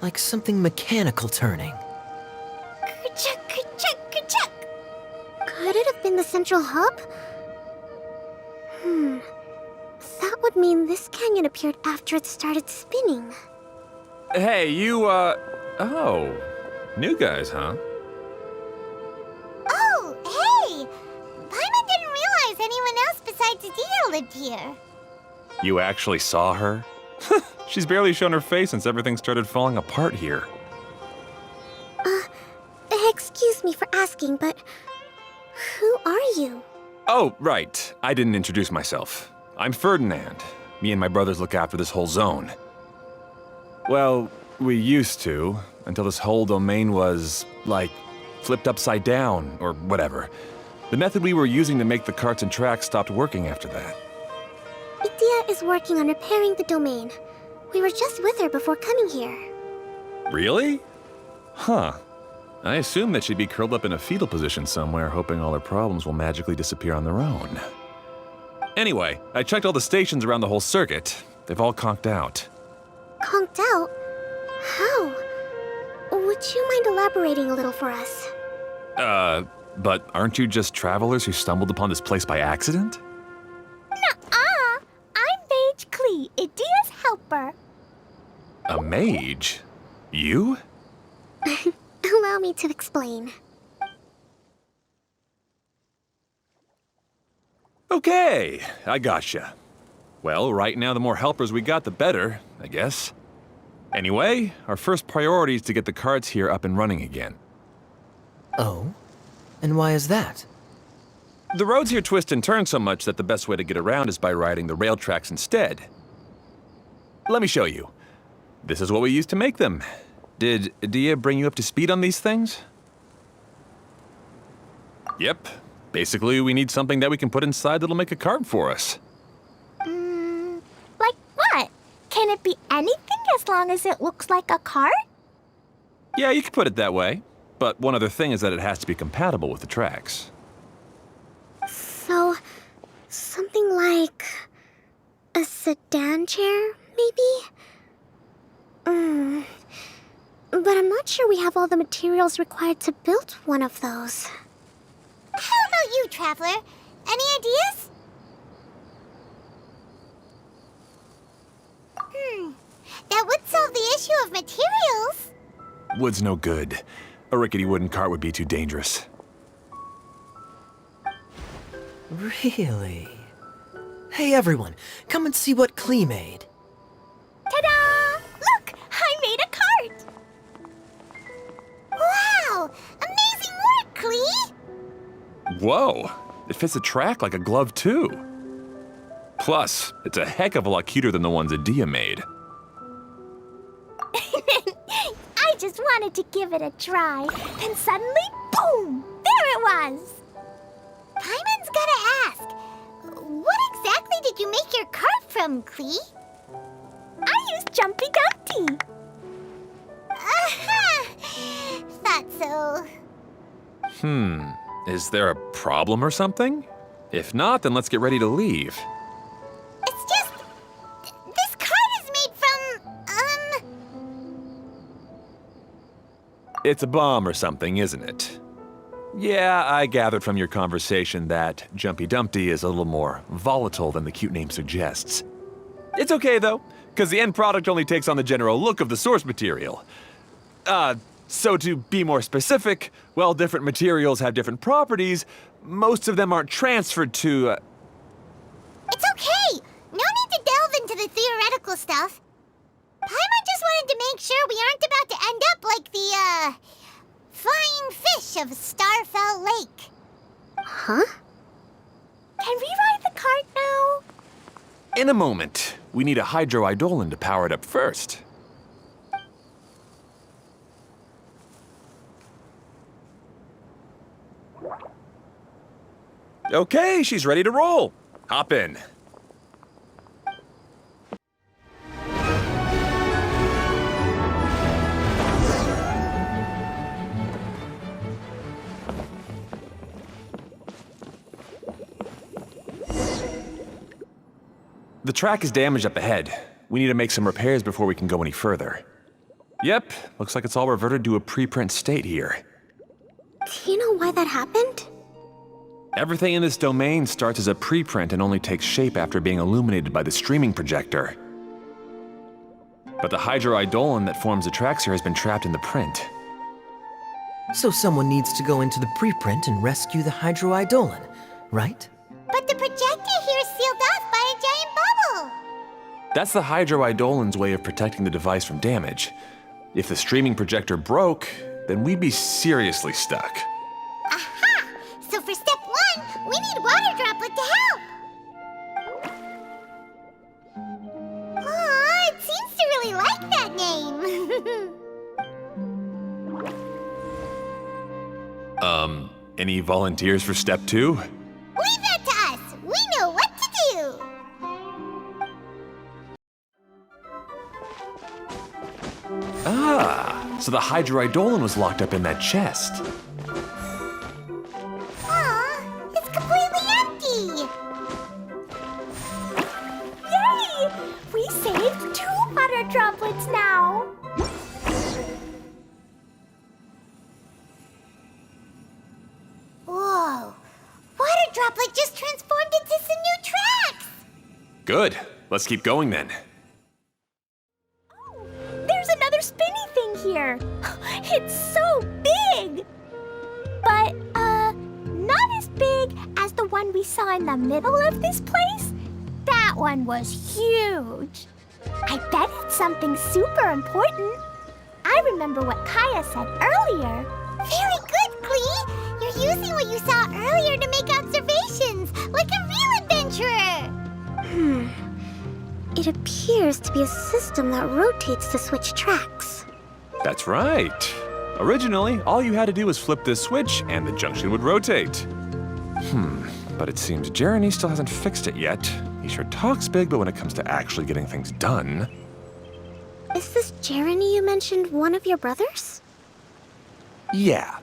like something mechanical turning. Ka-chuck, ka-chuck, ka-chuck. Could it have been the central hub? That would mean this canyon appeared after it started spinning. Hey, you, oh. New guys, huh? Oh, hey! Paimon didn't realize anyone else besides Adia lived here. You actually saw her? She's barely shown her face since everything started falling apart here. Excuse me for asking, but who are you? Oh, right. I didn't introduce myself. I'm Ferdinand. Me and my brothers look after this whole zone. Well, we used to, until this whole domain was, like, flipped upside down, or whatever. The method we were using to make the carts and tracks stopped working after that. Idia is working on repairing the domain. We were just with her before coming here. Really? Huh. I assume that she'd be curled up in a fetal position somewhere, hoping all her problems will magically disappear on their own. Anyway, I checked all the stations around the whole circuit. They've all conked out. Conked out? How? Would you mind elaborating a little for us? But aren't you just travelers who stumbled upon this place by accident? Nuh-uh. I'm Mage Klee, Idia's helper. A mage? You? Allow me to explain. Okay, I gotcha. Well, right now the more helpers we got, the better, I guess. Anyway, our first priority is to get the carts here up and running again. Oh? And why is that? The roads here twist and turn so much that the best way to get around is by riding the rail tracks instead. Let me show you. This is what we used to make them. Did Dia bring you up to speed on these things? Yep. Basically, we need something that we can put inside that'll make a cart for us. Like what? Can it be anything as long as it looks like a cart? Yeah, you could put it that way. But one other thing is that it has to be compatible with the tracks. So, something like a sedan chair, maybe? But I'm not sure we have all the materials required to build one of those. How about you, Traveler? Any ideas? That would solve the issue of materials. Wood's no good. A rickety wooden cart would be too dangerous. Really? Hey everyone, come and see what Klee made. Ta-da! Look, I made a cart. Wow! Amazing work, Klee! Whoa! It fits the track like a glove, too. Plus, it's a heck of a lot cuter than the ones that Dia made. I just wanted to give it a try. Then suddenly, boom! There it was! Paimon's gotta ask, what exactly did you make your cart from, Klee? I used Jumpy Dumpty. Aha! Thought so. Is there a problem or something? If not, then let's get ready to leave. It's just... this cart is made from, It's a bomb or something, isn't it? Yeah, I gathered from your conversation that Jumpy Dumpty is a little more volatile than the cute name suggests. It's okay, though, because the end product only takes on the general look of the source material. So to be more specific, while different materials have different properties, most of them aren't transferred to, It's okay! No need to delve into the theoretical stuff. Paimon just wanted to make sure we aren't about to end up like the, flying fish of Starfell Lake. Huh? Can we ride the cart now? In a moment. We need a hydroidolin to power it up first. Okay, she's ready to roll. Hop in. The track is damaged up ahead. We need to make some repairs before we can go any further. Yep, looks like it's all reverted to a preprint state here. Do you know why that happened? Everything in this domain starts as a preprint and only takes shape after being illuminated by the streaming projector. But the hydroidolin that forms the tracks here has been trapped in the print. So someone needs to go into the preprint and rescue the hydroidolin, right? But the projector here is sealed off by a giant bubble. That's the hydroidolin's way of protecting the device from damage. If the streaming projector broke, then we'd be seriously stuck. Aha! So for step one, we need water droplet to help. Aw, it seems to really like that name. Any volunteers for step two? Leave that to us. We know what to do. Ah, So the hydroidolin was locked up in that chest. Aw, it's completely empty! Yay! We saved 2 water droplets now. Whoa! Water droplet just transformed into some new tracks! Good. Let's keep going then. There's another spinny thing here. It's so big. But, not as big as the one we saw in the middle of this place. That one was huge. I bet it's something super important. I remember what Kaya said earlier. Very good, Klee! You're using what you saw earlier to make observations, like a real adventurer! It appears to be a system that rotates to switch tracks. That's right. Originally, all you had to do was flip this switch and the junction would rotate. But it seems Jeremy still hasn't fixed it yet. He sure talks big, but when it comes to actually getting things done... Is this Jeremy you mentioned one of your brothers? Yeah.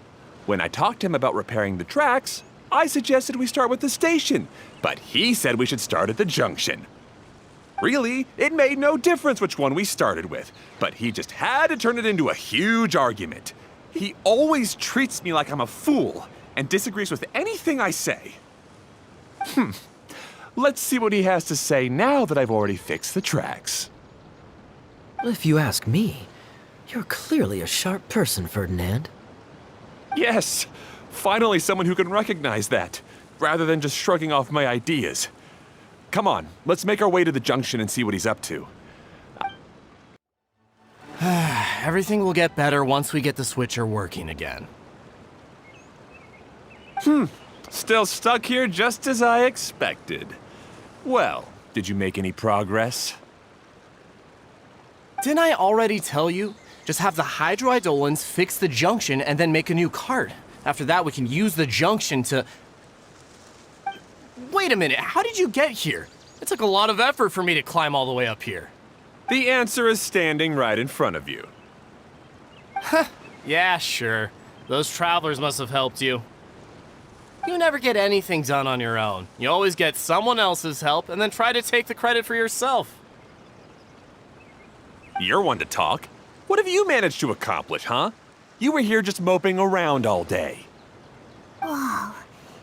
When I talked to him about repairing the tracks, I suggested we start with the station, but he said we should start at the junction. Really, it made no difference which one we started with, but he just had to turn it into a huge argument. He always treats me like I'm a fool and disagrees with anything I say. Let's see what he has to say now that I've already fixed the tracks. If you ask me, you're clearly a sharp person, Ferdinand. Yes, finally someone who can recognize that, rather than just shrugging off my ideas. Come on, let's make our way to the junction and see what he's up to. Everything will get better once we get the switcher working again. Still stuck here just as I expected. Well, did you make any progress? Didn't I already tell you? Just have the hydroidolins fix the junction and then make a new cart. After that, we can use the junction to... Wait a minute, how did you get here? It took a lot of effort for me to climb all the way up here. The answer is standing right in front of you. Yeah, sure. Those travelers must have helped you. You never get anything done on your own. You always get someone else's help and then try to take the credit for yourself. You're one to talk. What have you managed to accomplish, huh? You were here just moping around all day. Whoa.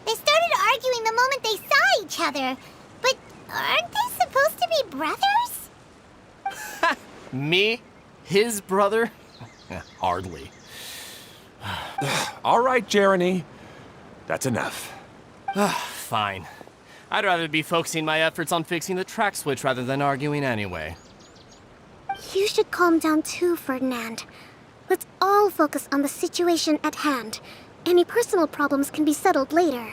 They started arguing the moment they saw each other. But aren't they supposed to be brothers? Me? His brother? Hardly. All right, Jeremy. That's enough. Fine. I'd rather be focusing my efforts on fixing the track switch rather than arguing anyway. You should calm down too, Ferdinand. Let's all focus on the situation at hand. Any personal problems can be settled later.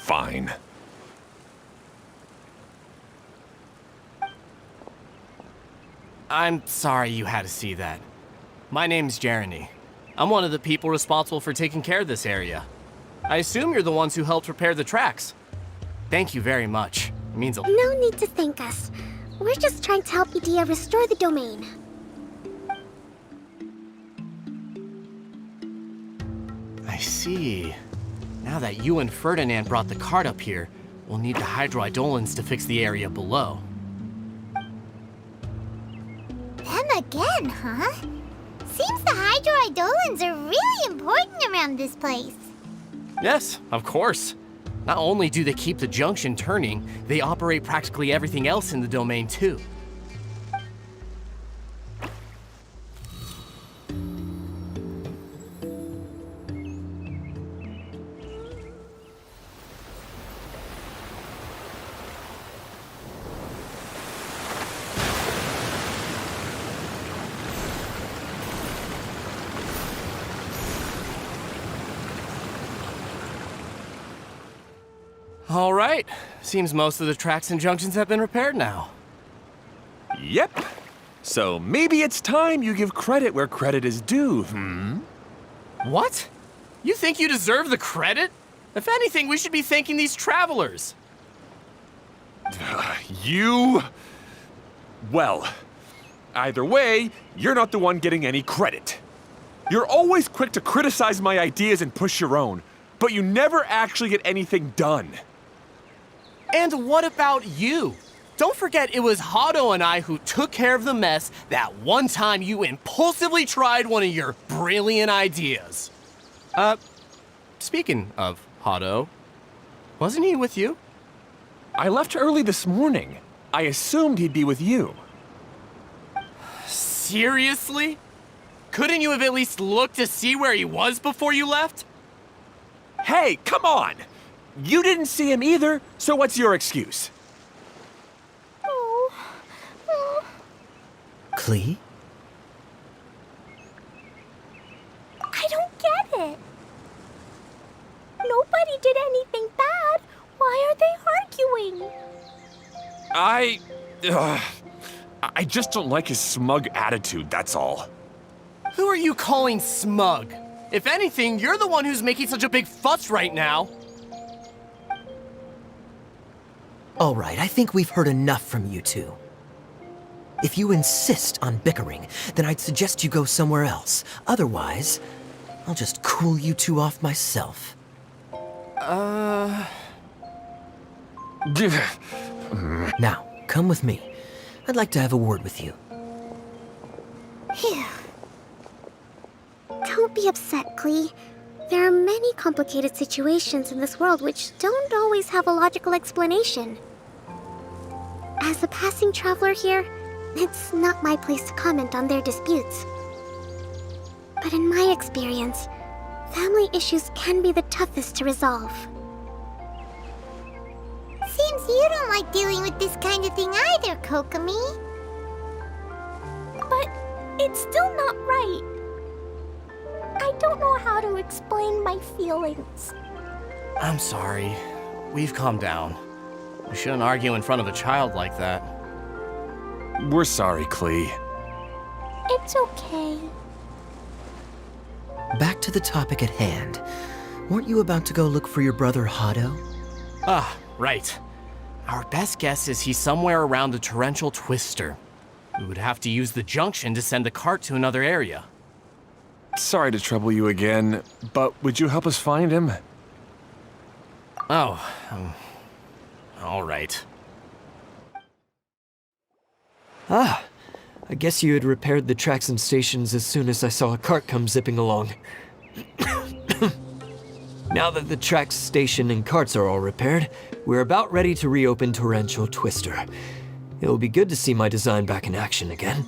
Fine. I'm sorry you had to see that. My name's Jeremy. I'm one of the people responsible for taking care of this area. I assume you're the ones who helped repair the tracks. Thank you very much. It means a... No need to thank us. We're just trying to help Edea restore the domain. I see. Now that you and Ferdinand brought the cart up here, we'll need the hydroidolins to fix the area below. Them again, huh? Seems the hydroidolins are really important around this place. Yes, of course. Not only do they keep the junction turning, they operate practically everything else in the domain too. All right. Seems most of the tracks and junctions have been repaired now. Yep. So maybe it's time you give credit where credit is due, What? You think you deserve the credit? If anything, we should be thanking these travelers. You... Well, either way, you're not the one getting any credit. You're always quick to criticize my ideas and push your own, but you never actually get anything done. And what about you? Don't forget it was Hado and I who took care of the mess that one time you impulsively tried one of your brilliant ideas. Speaking of Hado, wasn't he with you? I left early this morning. I assumed he'd be with you. Seriously? Couldn't you have at least looked to see where he was before you left? Hey, come on! You didn't see him either, so what's your excuse? Klee? I don't get it. Nobody did anything bad. Why are they arguing? I just don't like his smug attitude, that's all. Who are you calling smug? If anything, you're the one who's making such a big fuss right now. All right, I think we've heard enough from you two. If you insist on bickering, then I'd suggest you go somewhere else. Otherwise, I'll just cool you two off myself. Now, come with me. I'd like to have a word with you. Phew. Don't be upset, Klee. There are many complicated situations in this world which don't always have a logical explanation. As a passing traveler here, it's not my place to comment on their disputes. But in my experience, family issues can be the toughest to resolve. Seems you don't like dealing with this kind of thing either, Kokomi. But it's still not right. I don't know how to explain my feelings. I'm sorry. We've calmed down. We shouldn't argue in front of a child like that. We're sorry, Klee. It's okay. Back to the topic at hand. Weren't you about to go look for your brother Hado? Ah, right. Our best guess is he's somewhere around the torrential twister. We would have to use the junction to send the cart to another area. Sorry to trouble you again, but would you help us find him? Oh, all right. Ah, I guess you had repaired the tracks and stations as soon as I saw a cart come zipping along. Now that the tracks, station, and carts are all repaired, we're about ready to reopen Torrential Twister. It'll be good to see my design back in action again.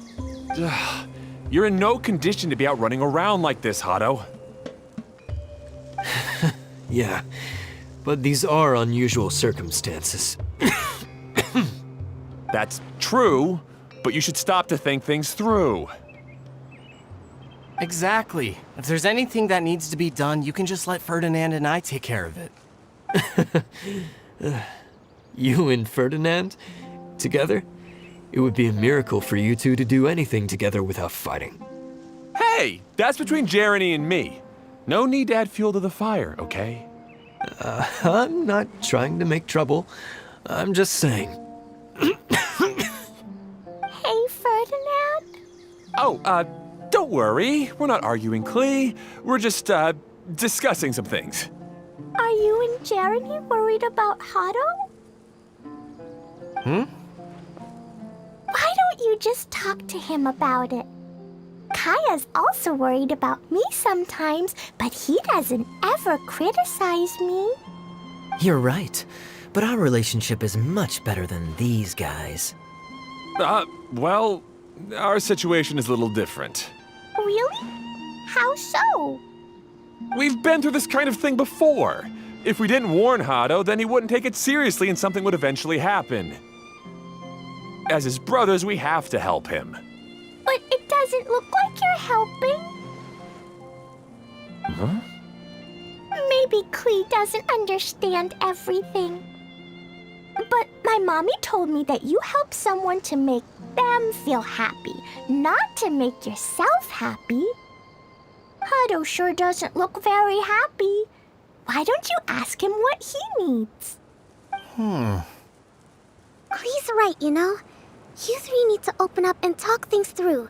You're in no condition to be out running around like this, Hado. Yeah, but these are unusual circumstances. That's true, but you should stop to think things through. Exactly. If there's anything that needs to be done, you can just let Ferdinand and I take care of it. You and Ferdinand? Together? It would be a miracle for you two to do anything together without fighting. Hey, that's between Jeremy and me. No need to add fuel to the fire, okay? I'm not trying to make trouble. I'm just saying. Hey, Ferdinand? Oh, don't worry. We're not arguing, Klee. We're just, discussing some things. Are you and Jeremy worried about Hado? Why don't you just talk to him about it? Kaya's also worried about me sometimes, but he doesn't ever criticize me. You're right, but our relationship is much better than these guys. Well, our situation is a little different. Really? How so? We've been through this kind of thing before. If we didn't warn Hado, then he wouldn't take it seriously and something would eventually happen. As his brothers, we have to help him. But it doesn't look like you're helping. Huh? Maybe Klee doesn't understand everything. But my mommy told me that you help someone to make them feel happy, not to make yourself happy. Hado sure doesn't look very happy. Why don't you ask him what he needs? Klee's right, you know. You three need to open up and talk things through.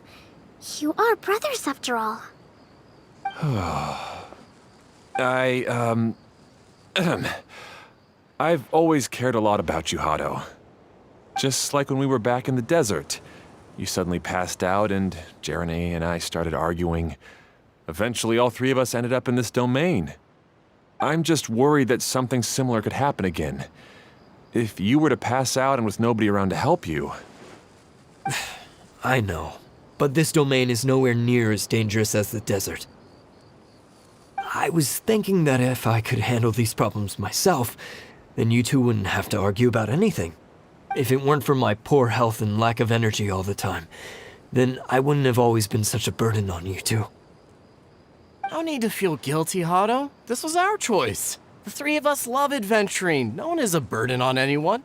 You are brothers, after all. I've always cared a lot about you, Hado. Just like when we were back in the desert. You suddenly passed out and Jeremy and I started arguing. Eventually, all three of us ended up in this domain. I'm just worried that something similar could happen again. If you were to pass out and with nobody around to help you... I know, but this domain is nowhere near as dangerous as the desert. I was thinking that if I could handle these problems myself, then you two wouldn't have to argue about anything. If it weren't for my poor health and lack of energy all the time, then I wouldn't have always been such a burden on you two. No need to feel guilty, Hado. This was our choice. The three of us love adventuring. No one is a burden on anyone.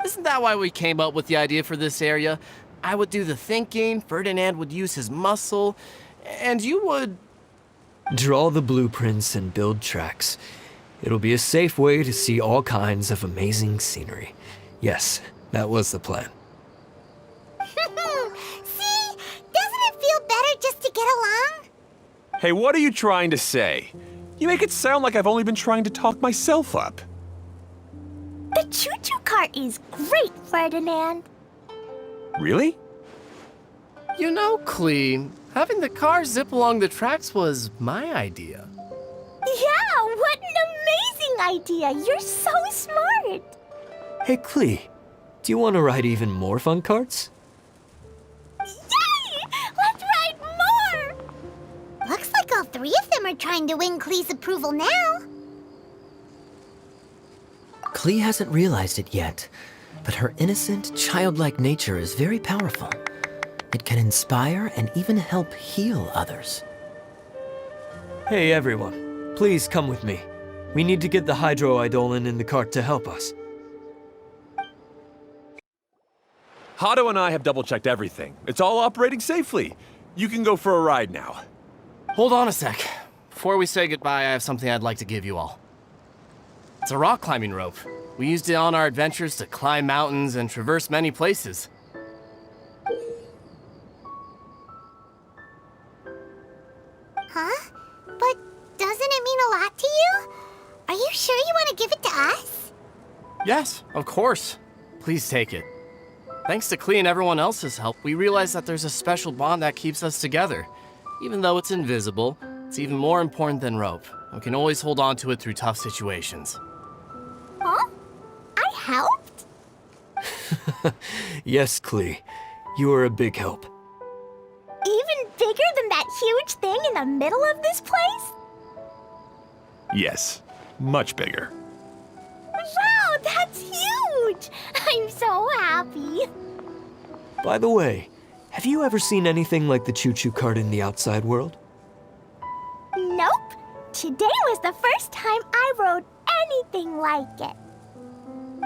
Isn't that why we came up with the idea for this area? I would do the thinking, Ferdinand would use his muscle, and you would... Draw the blueprints and build tracks. It'll be a safe way to see all kinds of amazing scenery. Yes, that was the plan. See? Doesn't it feel better just to get along? Hey, what are you trying to say? You make it sound like I've only been trying to talk myself up. The choo-choo cart is great, Ferdinand. Really? You know, Klee, having the car zip along the tracks was my idea. Yeah, what an amazing idea! You're so smart! Hey, Klee, do you want to ride even more fun carts? Yay! Let's ride more! Looks like all three of them are trying to win Klee's approval now. Klee hasn't realized it yet, but her innocent, childlike nature is very powerful. It can inspire and even help heal others. Hey, everyone, please come with me. We need to get the hydroidolin in the cart to help us. Hado and I have double-checked everything. It's all operating safely. You can go for a ride now. Hold on a sec. Before we say goodbye, I have something I'd like to give you all. It's a rock climbing rope. We used it on our adventures to climb mountains and traverse many places. Huh? But doesn't it mean a lot to you? Are you sure you want to give it to us? Yes, of course. Please take it. Thanks to Klee and everyone else's help, we realized that there's a special bond that keeps us together. Even though it's invisible, it's even more important than rope. We can always hold on to it through tough situations. Huh? I helped? Yes, Klee, you are a big help. Even bigger than that huge thing in the middle of this place? Yes, much bigger. Wow, that's huge! I'm so happy. By the way, have you ever seen anything like the choo-choo cart in the outside world? Nope. Today was the first time I rode anything like it.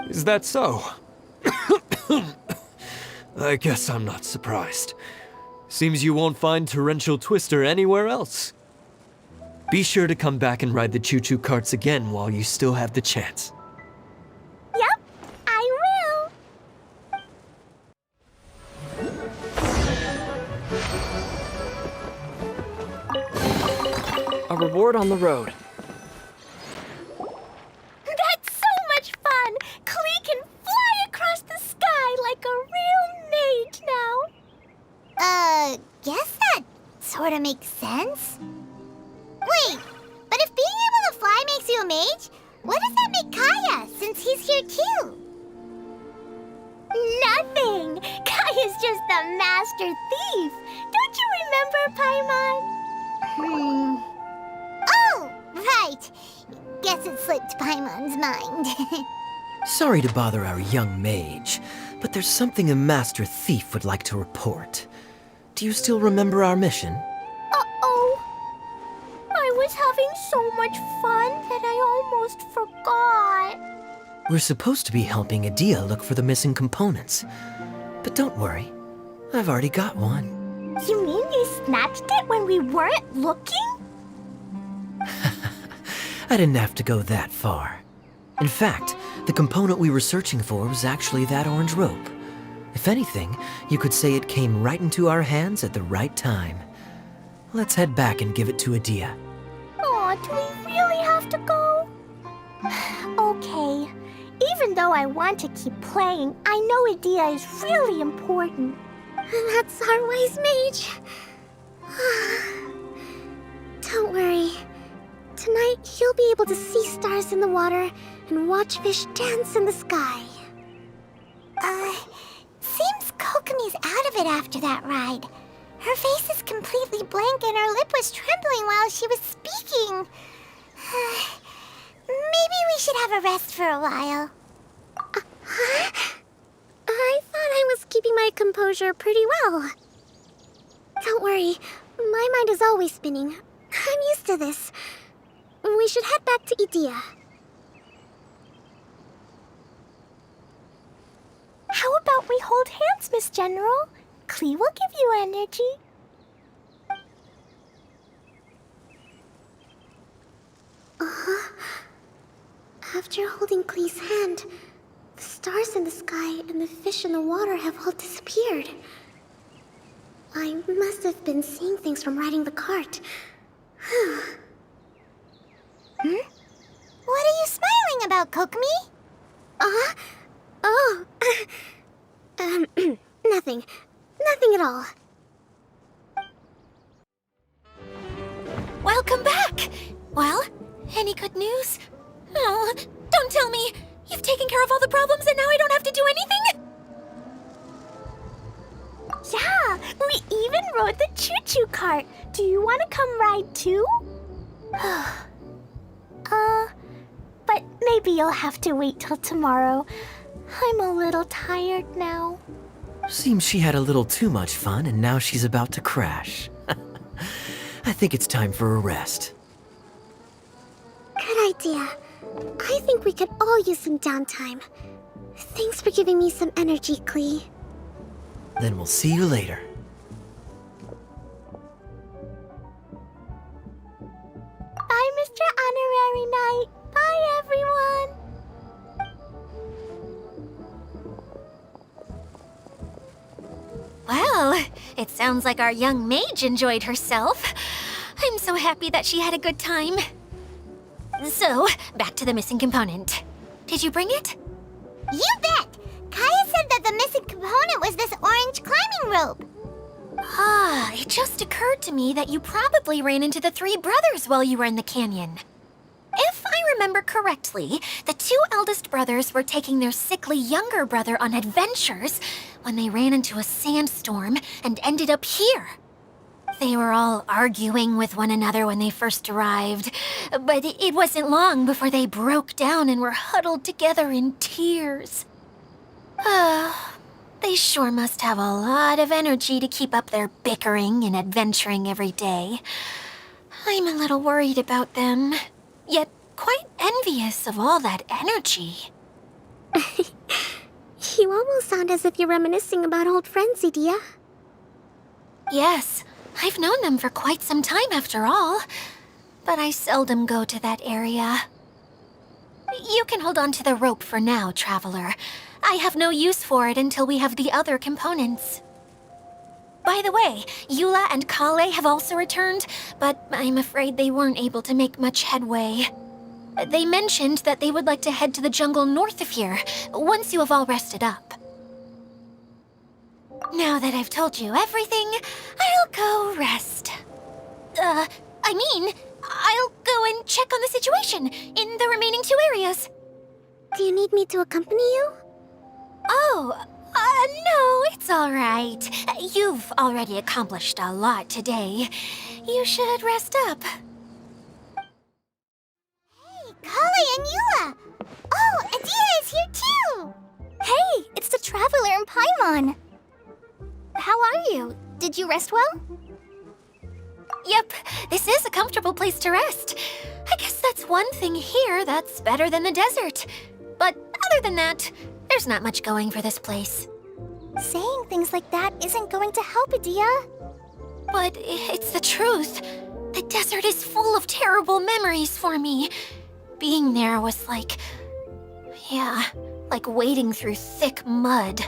Is that so? I guess I'm not surprised. Seems you won't find Torrential Twister anywhere else. Be sure to come back and ride the choo-choo carts again while you still have the chance. Yep, I will. A reward on the road. That's so much fun! Klee can fly across the sky like a real mage now. Guess that sort of makes sense. Wait, but if being able to fly makes you a mage, what does that make Kaya, since he's here too? Nothing! Kaya's just the master thief. Don't you remember, Paimon? Oh, right. Guess it slipped Paimon's mind. Sorry to bother our young mage, but there's something a master thief would like to report. Do you still remember our mission? Uh-oh. I was having so much fun that I almost forgot. We're supposed to be helping Adia look for the missing components. But don't worry, I've already got one. You mean you snatched it when we weren't looking? I didn't have to go that far. In fact, the component we were searching for was actually that orange rope. If anything, you could say it came right into our hands at the right time. Let's head back and give it to Adia. Aw, do we really have to go? Okay. Even though I want to keep playing, I know Adia is really important. That's our wise mage. Don't worry. Tonight, you'll be able to see stars in the water and watch fish dance in the sky. Seems Kokomi's out of it after that ride. Her face is completely blank and her lip was trembling while she was speaking. Maybe we should have a rest for a while. I thought I was keeping my composure pretty well. Don't worry, my mind is always spinning. I'm used to this. We should head back to Idia. How about we hold hands, Miss General? Klee will give you energy. After holding Klee's hand, the stars in the sky and the fish in the water have all disappeared. I must have been seeing things from riding the cart. What are you smiling about, Kokomi? Oh. Nothing. Nothing at all. Welcome back! Well, any good news? Oh, don't tell me! You've taken care of all the problems and now I don't have to do anything? Yeah, we even rode the choo-choo cart. Do you want to come ride too? But maybe you'll have to wait till tomorrow. I'm a little tired now. Seems she had a little too much fun and now she's about to crash. I think it's time for a rest. Good idea. I think we could all use some downtime. Thanks for giving me some energy, Klee. Then we'll see you later. Bye, Mr. Honorary Knight. Bye, everyone. Well, it sounds like our young mage enjoyed herself. I'm so happy that she had a good time. So, back to the missing component. Did you bring it? You bet! Kaya said that the missing component was this orange climbing rope. Ah, it just occurred to me that you probably ran into the three brothers while you were in the canyon. If I remember correctly, the two eldest brothers were taking their sickly younger brother on adventures when they ran into a sandstorm and ended up here. They were all arguing with one another when they first arrived, but it wasn't long before they broke down and were huddled together in tears. They sure must have a lot of energy to keep up their bickering and adventuring every day. I'm a little worried about them, yet quite envious of all that energy. You almost sound as if you're reminiscing about old friends, Idia. Yes, I've known them for quite some time after all, but I seldom go to that area. You can hold on to the rope for now, Traveler. I have no use for it until we have the other components. By the way, Eula and Kale have also returned, but I'm afraid they weren't able to make much headway. They mentioned that they would like to head to the jungle north of here, once you have all rested up. Now that I've told you everything, I'll go rest. I'll go and check on the situation in the remaining two areas. Do you need me to accompany you? Oh, no, it's all right. You've already accomplished a lot today. You should rest up. Hey, Kale and Eula! Oh, Adia is here too! Hey, it's the Traveler and Paimon. How are you? Did you rest well? Yep, this is a comfortable place to rest. I guess that's one thing here that's better than the desert. But other than that, there's not much going for this place. Saying things like that isn't going to help, Adia. But it's the truth. The desert is full of terrible memories for me. Being there was like wading through thick mud.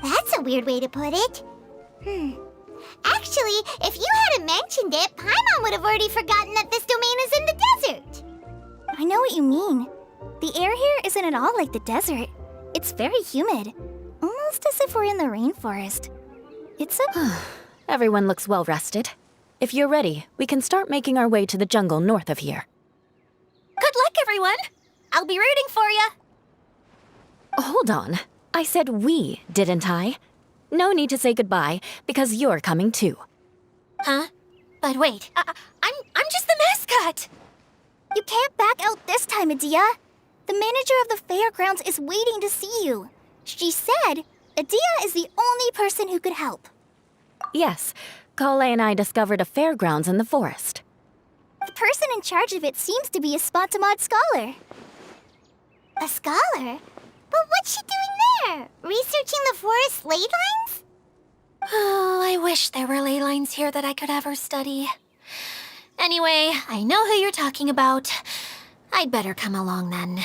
That's a weird way to put it. Actually, if you hadn't mentioned it, Paimon would have already forgotten that this domain is in the desert. I know what you mean. The air here isn't at all like the desert. It's very humid. Almost as if we're in the rainforest. It's a... Everyone looks well rested. If you're ready, we can start making our way to the jungle north of here. Good luck, everyone! I'll be rooting for you! Hold on. I said we, didn't I? No need to say goodbye, because you're coming too. Huh? But wait, I'm just the mascot! You can't back out this time, Adia. The manager of the fairgrounds is waiting to see you. She said Adia is the only person who could help. Yes, Kale and I discovered a fairgrounds in the forest. The person in charge of it seems to be a Spontamod scholar. A scholar? But what's she doing there? Researching the forest ley lines? Oh, I wish there were ley lines here that I could ever study. Anyway, I know who you're talking about. I'd better come along then.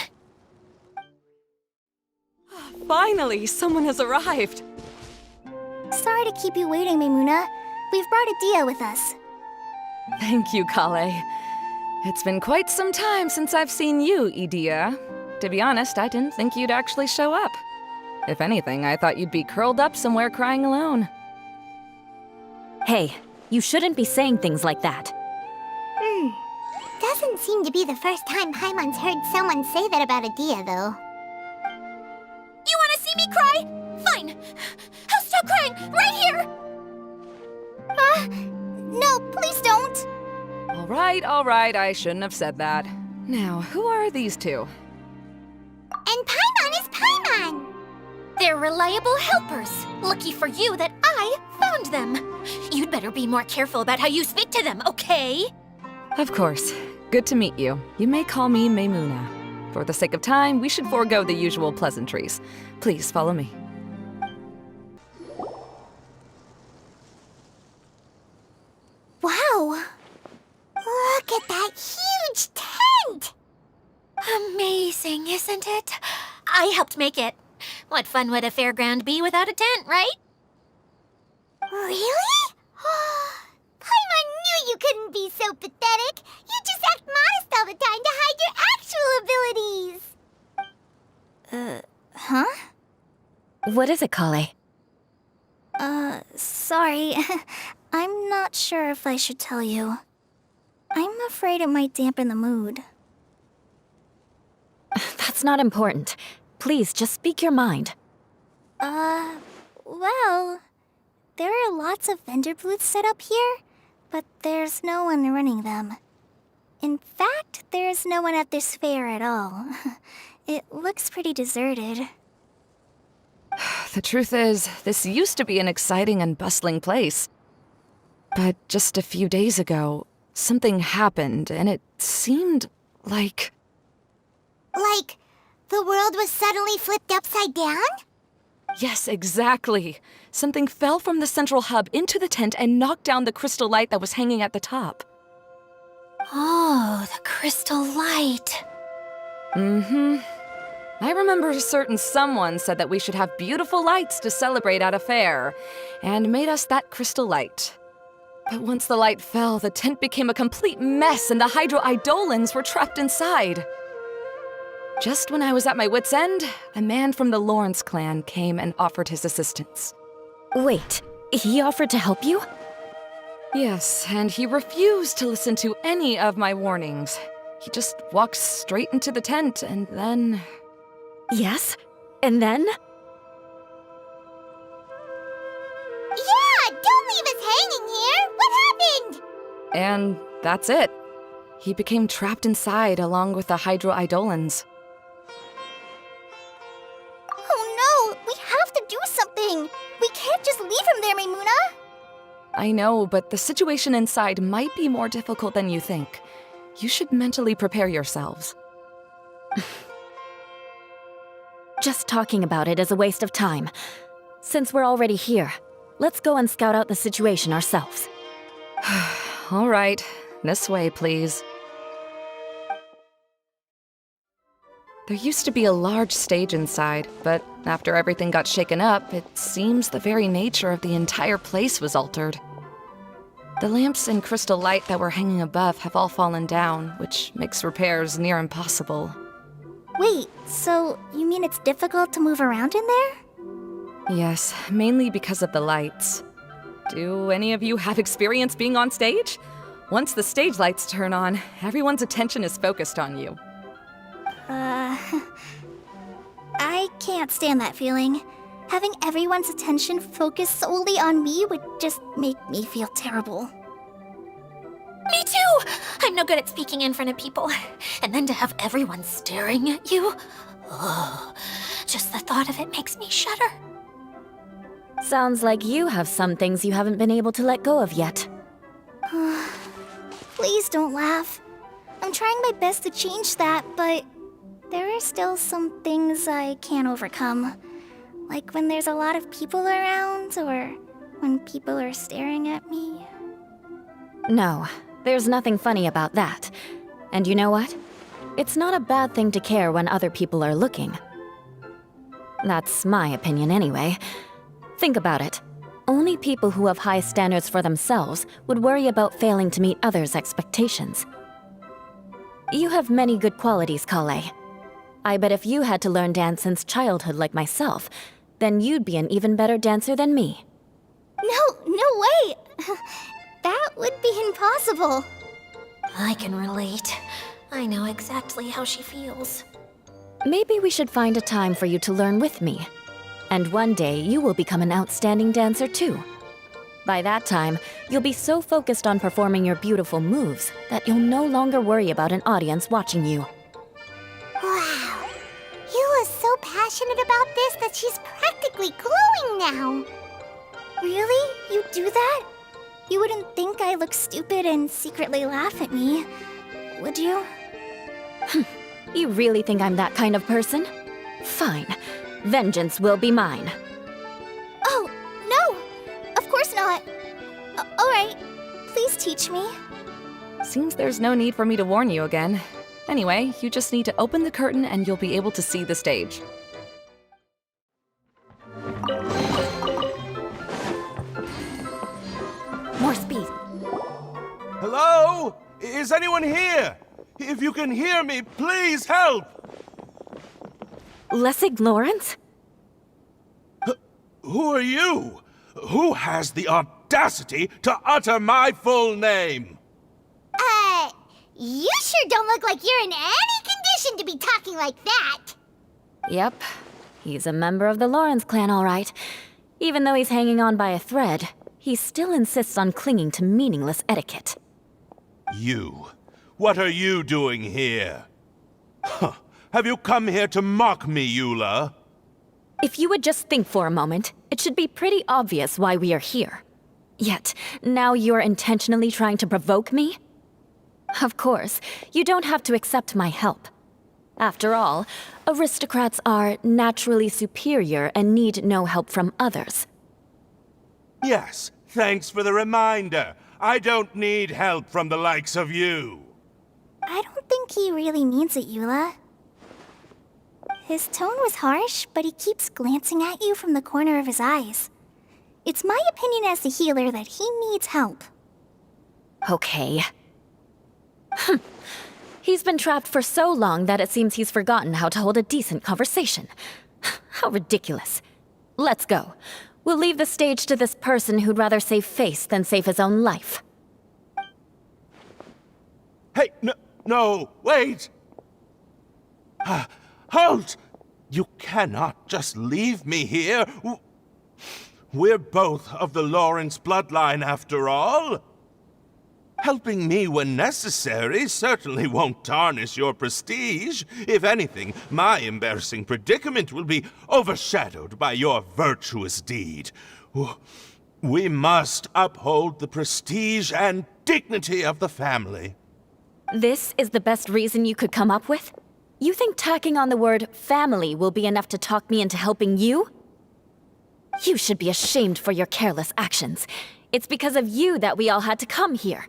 Finally, someone has arrived. Sorry to keep you waiting, Maimuna. We've brought Adia with us. Thank you, Kale. It's been quite some time since I've seen you, Idia. To be honest, I didn't think you'd actually show up. If anything, I thought you'd be curled up somewhere crying alone. Hey, you shouldn't be saying things like that. Doesn't seem to be the first time Paimon's heard someone say that about Adia, though. You wanna see me cry? Fine! I'll stop crying right here! No, please don't. All right, I shouldn't have said that. Now, who are these two? And Paimon is Paimon! They're reliable helpers. Lucky for you that I found them. You'd better be more careful about how you speak to them, okay? Of course. Good to meet you. You may call me Maimuna. For the sake of time, we should forego the usual pleasantries. Please follow me. Wow! Look at that huge tent! Amazing, isn't it? I helped make it. What fun would a fairground be without a tent, right? Really? Paimon knew you couldn't be so pathetic. You just act modest all the time to hide your actual abilities. Huh? What is it, Kale? Sorry. I'm not sure if I should tell you. I'm afraid it might dampen the mood. That's not important. Please, just speak your mind. Well, there are lots of vendor booths set up here, but there's no one running them. In fact, there's no one at this fair at all. It looks pretty deserted. The truth is, this used to be an exciting and bustling place. But just a few days ago, something happened, and it seemed like... Like, the world was suddenly flipped upside down? Yes, exactly. Something fell from the central hub into the tent and knocked down the crystal light that was hanging at the top. Oh, the crystal light. Mm-hmm. I remember a certain someone said that we should have beautiful lights to celebrate at a fair, and made us that crystal light. But once the light fell, the tent became a complete mess and the hydro-eidolons were trapped inside. Just when I was at my wit's end, a man from the Lawrence clan came and offered his assistance. Wait, he offered to help you? Yes, and he refused to listen to any of my warnings. He just walked straight into the tent, and then... Yes? And then? Yeah, don't leave us hanging here! What happened? And that's it. He became trapped inside along with the hydro-eidolons. Oh no! We have to do something! We can't just leave him there, Maimuna! I know, but the situation inside might be more difficult than you think. You should mentally prepare yourselves. Just talking about it is a waste of time. Since we're already here, let's go and scout out the situation ourselves. All right, this way, please. There used to be a large stage inside, but after everything got shaken up, it seems the very nature of the entire place was altered. The lamps and crystal light that were hanging above have all fallen down, which makes repairs near impossible. Wait, so you mean it's difficult to move around in there? Yes, mainly because of the lights. Do any of you have experience being on stage? Once the stage lights turn on, everyone's attention is focused on you. I can't stand that feeling. Having everyone's attention focused solely on me would just make me feel terrible. Me too! I'm no good at speaking in front of people. And then to have everyone staring at you. Oh, just the thought of it makes me shudder. Sounds like you have some things you haven't been able to let go of yet. Please don't laugh. I'm trying my best to change that, but there are still some things I can't overcome. Like when there's a lot of people around, or when people are staring at me. No, there's nothing funny about that. And you know what? It's not a bad thing to care when other people are looking. That's my opinion anyway. Think about it. Only people who have high standards for themselves would worry about failing to meet others' expectations. You have many good qualities, Kale. I bet if you had to learn dance since childhood like myself, then you'd be an even better dancer than me. No way! That would be impossible. I can relate. I know exactly how she feels. Maybe we should find a time for you to learn with me. And one day, you will become an outstanding dancer too. By that time, you'll be so focused on performing your beautiful moves that you'll no longer worry about an audience watching you. Wow. Eula's so passionate about this that she's practically glowing now. Really? You do that? You wouldn't think I look stupid and secretly laugh at me, would you? You really think I'm that kind of person? Fine. Vengeance will be mine. Oh, no! Of course not. Alright, please teach me. Seems there's no need for me to warn you again. Anyway, you just need to open the curtain and you'll be able to see the stage. More speed. Hello? Is anyone here? If you can hear me, please help! Lessig Lawrence? Who are you? Who has the audacity to utter my full name? You sure don't look like you're in any condition to be talking like that. Yep. He's a member of the Lawrence clan, all right. Even though he's hanging on by a thread, he still insists on clinging to meaningless etiquette. You. What are you doing here? Huh. Have you come here to mock me, Eula? If you would just think for a moment, it should be pretty obvious why we are here. Yet, now you're intentionally trying to provoke me? Of course, you don't have to accept my help. After all, aristocrats are naturally superior and need no help from others. Yes, thanks for the reminder. I don't need help from the likes of you. I don't think he really means it, Eula. His tone was harsh, but he keeps glancing at you from the corner of his eyes. It's my opinion as the healer that he needs help. Okay. He's been trapped for so long that it seems he's forgotten how to hold a decent conversation. How ridiculous. Let's go. We'll leave the stage to this person who'd rather save face than save his own life. Hey, no, wait! Halt! You cannot just leave me here. We're both of the Lawrence bloodline, after all. Helping me when necessary certainly won't tarnish your prestige. If anything, my embarrassing predicament will be overshadowed by your virtuous deed. We must uphold the prestige and dignity of the family. This is the best reason you could come up with? You think tacking on the word family will be enough to talk me into helping you? You should be ashamed for your careless actions. It's because of you that we all had to come here.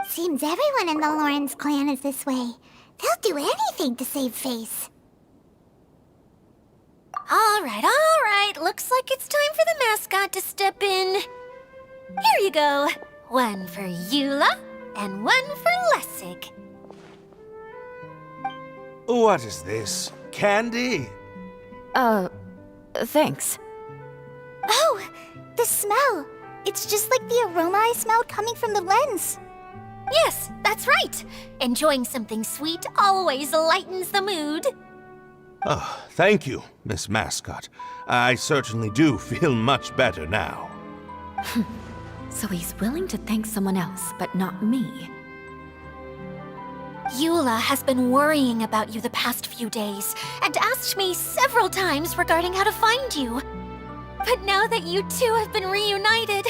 Seems everyone in the Lawrence clan is this way. They'll do anything to save face. All right. Looks like it's time for the mascot to step in. Here you go. One for Eula and one for Lessig. What is this? Candy? Thanks. Oh, the smell. It's just like the aroma I smelled coming from the lens. Yes, that's right. Enjoying something sweet always lightens the mood. Oh, thank you, Miss Mascot. I certainly do feel much better now. So he's willing to thank someone else, but not me. Eula has been worrying about you the past few days and asked me several times regarding how to find you. But now that you two have been reunited,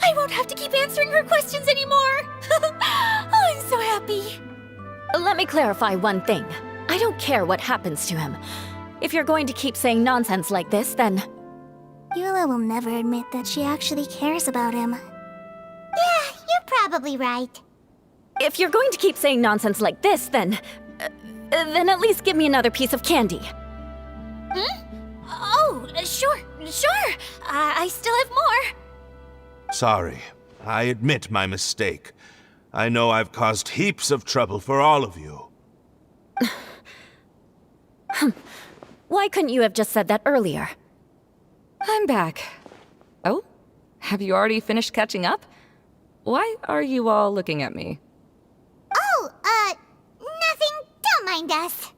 I won't have to keep answering her questions anymore. Oh, I'm so happy. Let me clarify one thing. I don't care what happens to him. If you're going to keep saying nonsense like this, then... Eula will never admit that she actually cares about him. Yeah, you're probably right. If you're going to keep saying nonsense like this, then at least give me another piece of candy. Oh, sure. I still have more. Sorry, I admit my mistake. I know I've caused heaps of trouble for all of you. Why couldn't you have just said that earlier? I'm back. Oh? Have you already finished catching up? Why are you all looking at me? Oh, nothing. Don't mind us.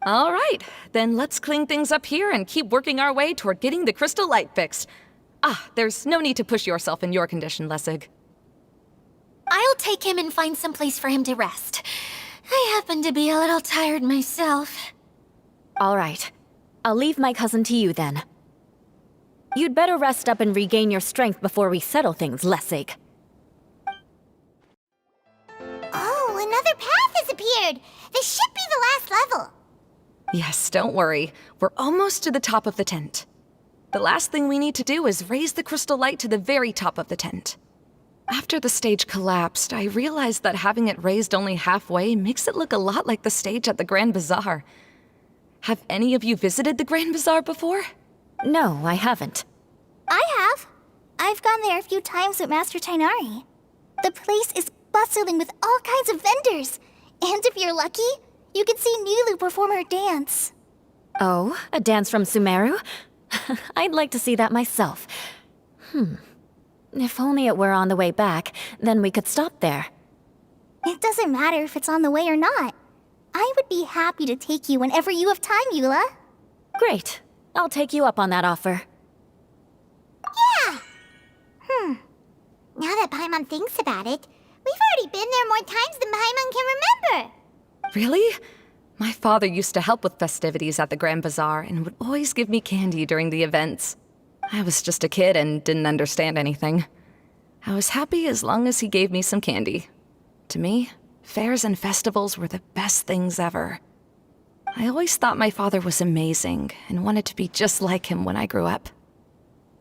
All right, then let's clean things up here and keep working our way toward getting the crystal light fixed. There's no need to push yourself in your condition, Lessig. I'll take him and find some place for him to rest. I happen to be a little tired myself. All right. I'll leave my cousin to you then. You'd better rest up and regain your strength before we settle things, Lessig. Oh, another path has appeared. This should be the last level. Yes, don't worry. We're almost to the top of the tent. The last thing we need to do is raise the crystal light to the very top of the tent. After the stage collapsed, I realized that having it raised only halfway makes it look a lot like the stage at the Grand Bazaar. Have any of you visited the Grand Bazaar before? No, I haven't. I have. I've gone there a few times with Master Tainari. The place is bustling with all kinds of vendors. And if you're lucky, you can see Nulu perform her dance. Oh, a dance from Sumeru? I'd like to see that myself. If only it were on the way back, then we could stop there. It doesn't matter if it's on the way or not. I would be happy to take you whenever you have time, Eula. Great. I'll take you up on that offer. Yeah. Now that Paimon thinks about it, we've already been there more times than Paimon can remember. Really? My father used to help with festivities at the Grand Bazaar and would always give me candy during the events. I was just a kid and didn't understand anything. I was happy as long as he gave me some candy. To me, fairs and festivals were the best things ever. I always thought my father was amazing and wanted to be just like him when I grew up.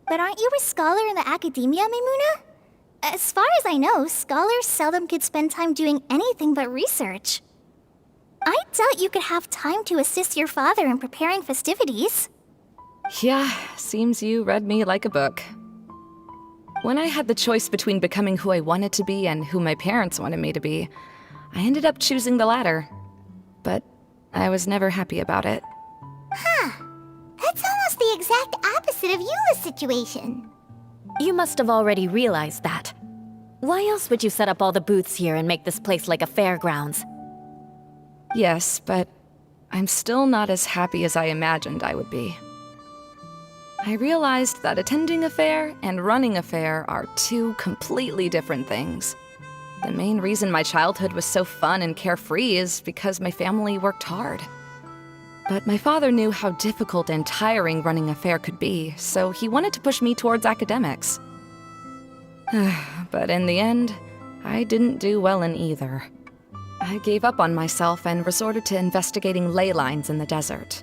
But aren't you a scholar in the academia, Maimuna? As far as I know, scholars seldom could spend time doing anything but research. I doubt you could have time to assist your father in preparing festivities. Yeah, seems you read me like a book. When I had the choice between becoming who I wanted to be and who my parents wanted me to be, I ended up choosing the latter. But I was never happy about it. That's almost the exact opposite of Eula's situation. You must have already realized that. Why else would you set up all the booths here and make this place like a fairgrounds? Yes, but I'm still not as happy as I imagined I would be. I realized that attending a fair and running a fair are two completely different things. The main reason my childhood was so fun and carefree is because my family worked hard. But my father knew how difficult and tiring running a fair could be, so he wanted to push me towards academics. But in the end, I didn't do well in either. I gave up on myself and resorted to investigating ley lines in the desert.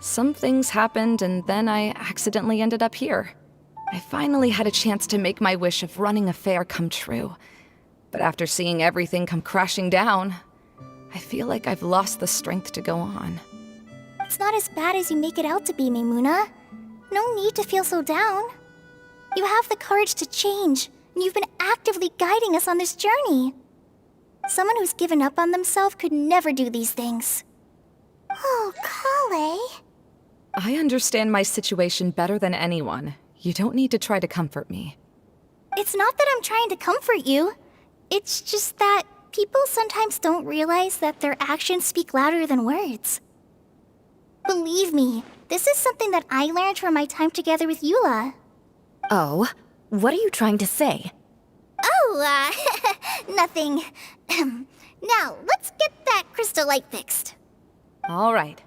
Some things happened, and then I accidentally ended up here. I finally had a chance to make my wish of running a fair come true. But after seeing everything come crashing down, I feel like I've lost the strength to go on. It's not as bad as you make it out to be, Maimuna. No need to feel so down. You have the courage to change, and you've been actively guiding us on this journey. Someone who's given up on themselves could never do these things. Oh, Kale. I understand my situation better than anyone. You don't need to try to comfort me. It's not that I'm trying to comfort you. It's just that people sometimes don't realize that their actions speak louder than words. Believe me, this is something that I learned from my time together with Eula. Oh, what are you trying to say? Oh, nothing. Now, let's get that crystal light fixed. All right.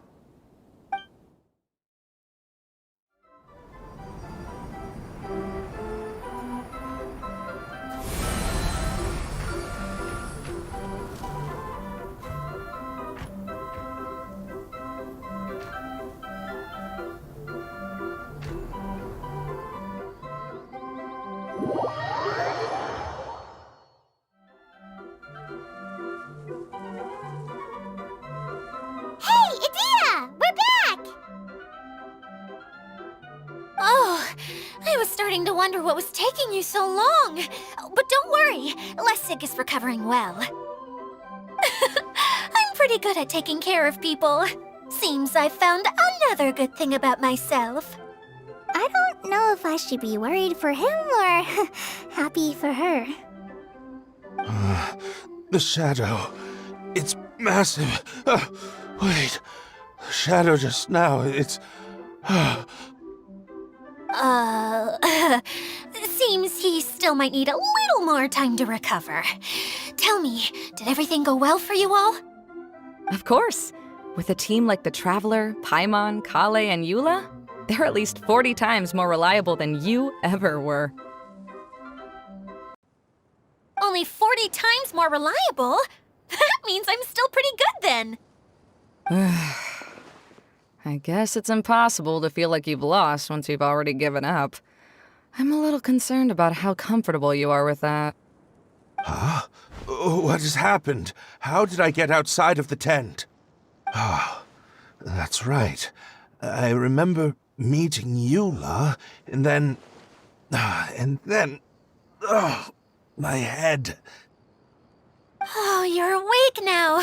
Hey, Edea! We're back! Oh, I was starting to wonder what was taking you so long. But don't worry, Lessig is recovering well. I'm pretty good at taking care of people. Seems I've found another good thing about myself. I don't know if I should be worried for him or happy for her. The shadow. It's massive. Wait. The shadow just now. It's. Seems he still might need a little more time to recover. Tell me, did everything go well for you all? Of course. With a team like the Traveler, Paimon, Kale, and Eula, they're at least 40 times more reliable than you ever were. Only 40 times more reliable? That means I'm still pretty good then. I guess it's impossible to feel like you've lost once you've already given up. I'm a little concerned about how comfortable you are with that. Huh? What has happened? How did I get outside of the tent? Ah, that's right. I remember meeting Eula, and then... my head. Oh, you're awake now.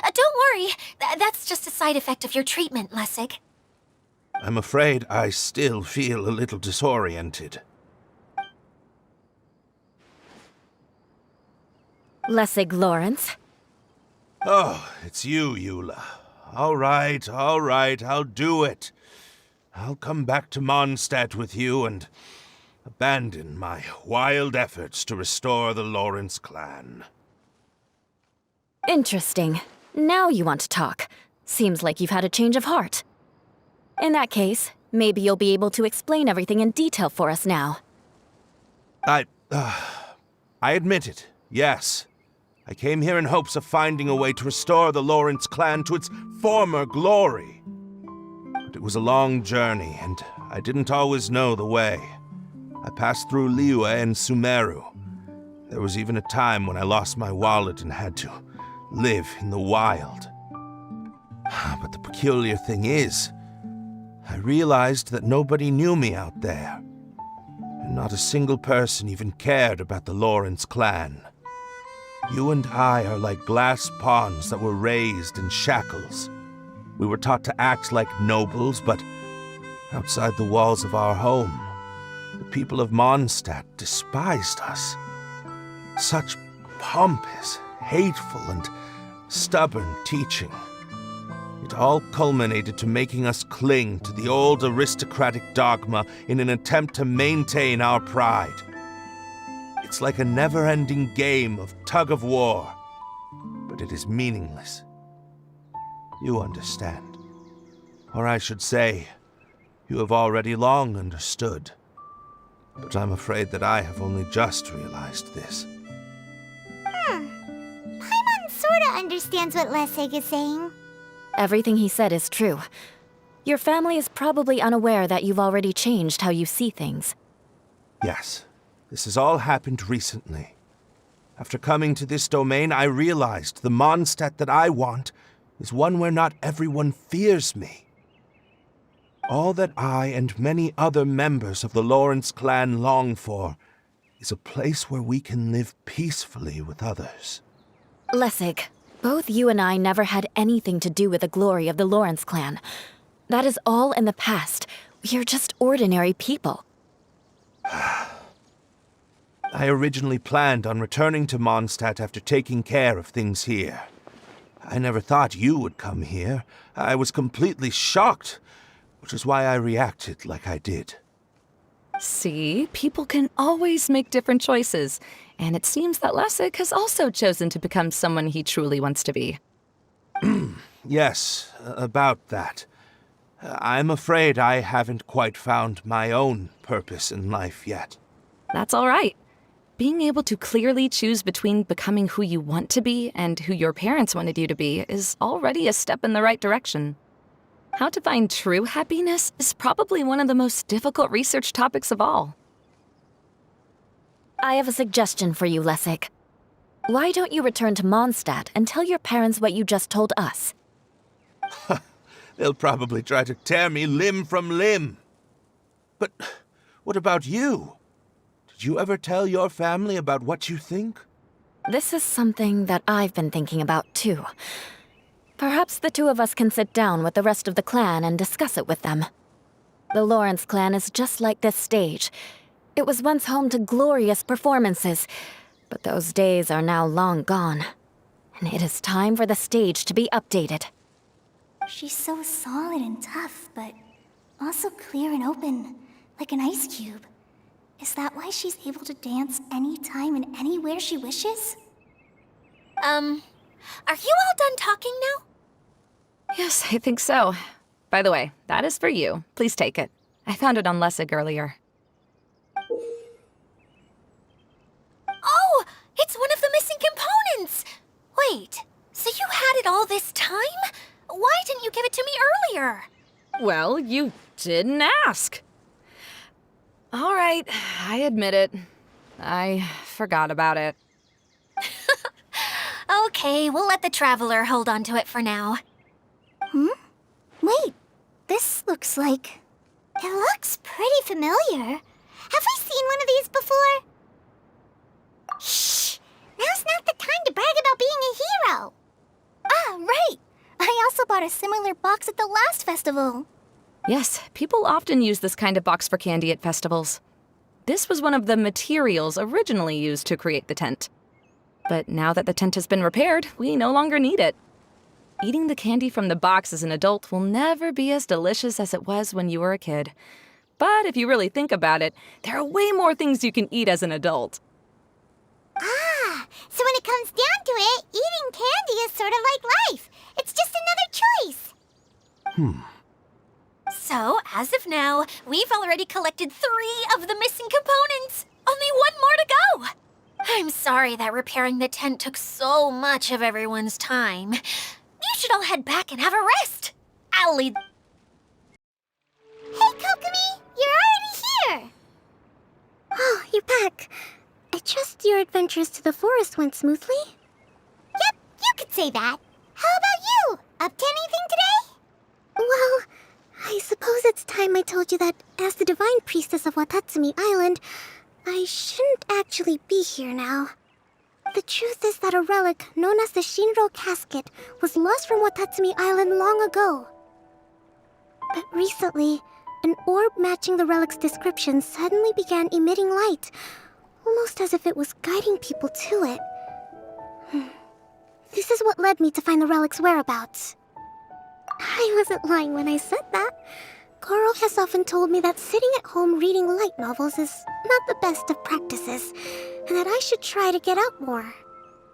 Don't worry, that's just a side effect of your treatment, Lessig. I'm afraid I still feel a little disoriented. Lessig Lawrence? Oh, it's you, Eula. All right, I'll do it. I'll come back to Mondstadt with you and abandon my wild efforts to restore the Lawrence clan. Interesting. Now you want to talk. Seems like you've had a change of heart. In that case, maybe you'll be able to explain everything in detail for us now. I admit it, yes. I came here in hopes of finding a way to restore the Lawrence clan to its former glory. But it was a long journey, and I didn't always know the way. I passed through Liyue and Sumeru. There was even a time when I lost my wallet and had to live in the wild. But the peculiar thing is, I realized that nobody knew me out there. And not a single person even cared about the Lawrence clan. You and I are like glass pawns that were raised in shackles. We were taught to act like nobles, but outside the walls of our home, the people of Mondstadt despised us. Such pompous, hateful, and stubborn teaching. It all culminated to making us cling to the old aristocratic dogma in an attempt to maintain our pride. It's like a never-ending game of tug-of-war, but it is meaningless. You understand. Or I should say, you have already long understood. But I'm afraid that I have only just realized this. Paimon sorta understands what Lessig is saying. Everything he said is true. Your family is probably unaware that you've already changed how you see things. Yes, this has all happened recently. After coming to this domain, I realized the Mondstadt that I want is one where not everyone fears me. All that I and many other members of the Lawrence clan long for is a place where we can live peacefully with others. Lessig, both you and I never had anything to do with the glory of the Lawrence clan. That is all in the past. We are just ordinary people. I originally planned on returning to Mondstadt after taking care of things here. I never thought you would come here. I was completely shocked, which is why I reacted like I did. See, people can always make different choices, and it seems that Lessig has also chosen to become someone he truly wants to be. Yes, about that. I'm afraid I haven't quite found my own purpose in life yet. That's all right. Being able to clearly choose between becoming who you want to be and who your parents wanted you to be is already a step in the right direction. How to find true happiness is probably one of the most difficult research topics of all. I have a suggestion for you, Lessig. Why don't you return to Mondstadt and tell your parents what you just told us? They'll probably try to tear me limb from limb. But what about you? Did you ever tell your family about what you think? This is something that I've been thinking about, too. Perhaps the two of us can sit down with the rest of the clan and discuss it with them. The Lawrence clan is just like this stage. It was once home to glorious performances, but those days are now long gone. And it is time for the stage to be updated. She's so solid and tough, but also clear and open, like an ice cube. Is that why she's able to dance anytime and anywhere she wishes? Are you all done talking now? Yes, I think so. By the way, that is for you. Please take it. I found it on Lessig earlier. Oh, it's one of the missing components! Wait, so you had it all this time? Why didn't you give it to me earlier? Well, you didn't ask. All right, I admit it. I forgot about it. Okay, we'll let the Traveler hold on to it for now. Wait, this looks like... It looks pretty familiar. Have we seen one of these before? Shh! Now's not the time to brag about being a hero. Ah, right! I also bought a similar box at the last festival. Yes, people often use this kind of box for candy at festivals. This was one of the materials originally used to create the tent. But now that the tent has been repaired, we no longer need it. Eating the candy from the box as an adult will never be as delicious as it was when you were a kid. But if you really think about it, there are way more things you can eat as an adult. Ah, so when it comes down to it, eating candy is sort of like life. It's just another choice. So, as of now, we've already collected 3 of the missing components. Only 1 more to go. I'm sorry that repairing the tent took so much of everyone's time. You should all head back and have a rest. I'll lead... Hey, Kokomi, you're already here. Oh, you're back. I trust your adventures to the forest went smoothly? Yep, you could say that. How about you? Up to anything today? Well, I suppose it's time I told you that as the divine priestess of Watatsumi Island, I shouldn't actually be here now. The truth is that a relic known as the Shinro casket was lost from Watatsumi Island long ago. But recently, an orb matching the relic's description suddenly began emitting light, almost as if it was guiding people to it. This is what led me to find the relic's whereabouts. I wasn't lying when I said that. Goro has often told me that sitting at home reading light novels is not the best of practices, and that I should try to get out more.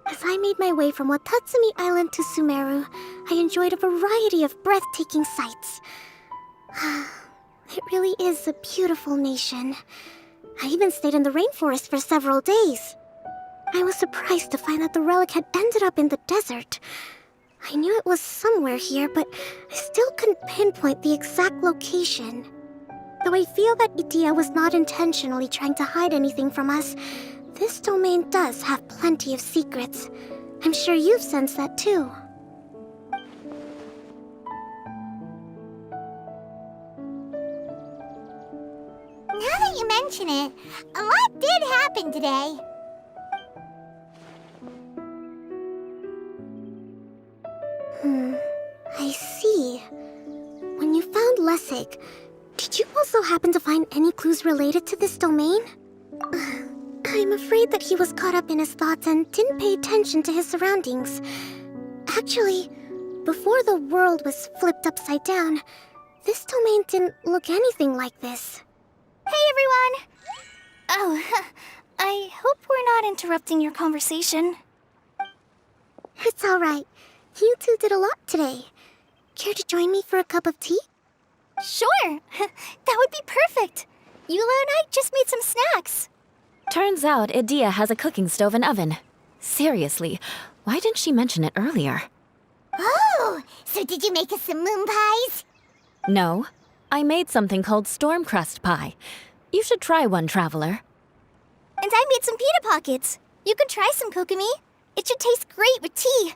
As I made my way from Watatsumi Island to Sumeru, I enjoyed a variety of breathtaking sights. It really is a beautiful nation. I even stayed in the rainforest for several days. I was surprised to find that the relic had ended up in the desert. I knew it was somewhere here, but I still couldn't pinpoint the exact location. Though I feel that Itia was not intentionally trying to hide anything from us, this domain does have plenty of secrets. I'm sure you've sensed that too. mention it, a lot did happen today. I see. When you found Lessig, did you also happen to find any clues related to this domain? I'm afraid that he was caught up in his thoughts and didn't pay attention to his surroundings. Actually, before the world was flipped upside down, this domain didn't look anything like this. Hey, everyone! Oh, I hope we're not interrupting your conversation. It's alright. You two did a lot today. Care to join me for a cup of tea? Sure! That would be perfect! Eula and I just made some snacks. Turns out Idia has a cooking stove and oven. Seriously, why didn't she mention it earlier? Oh, so did you make us some moon pies? No, I made something called storm crust pie. You should try one, traveler. And I made some pita pockets. You could try some, Kokomi. It should taste great with tea.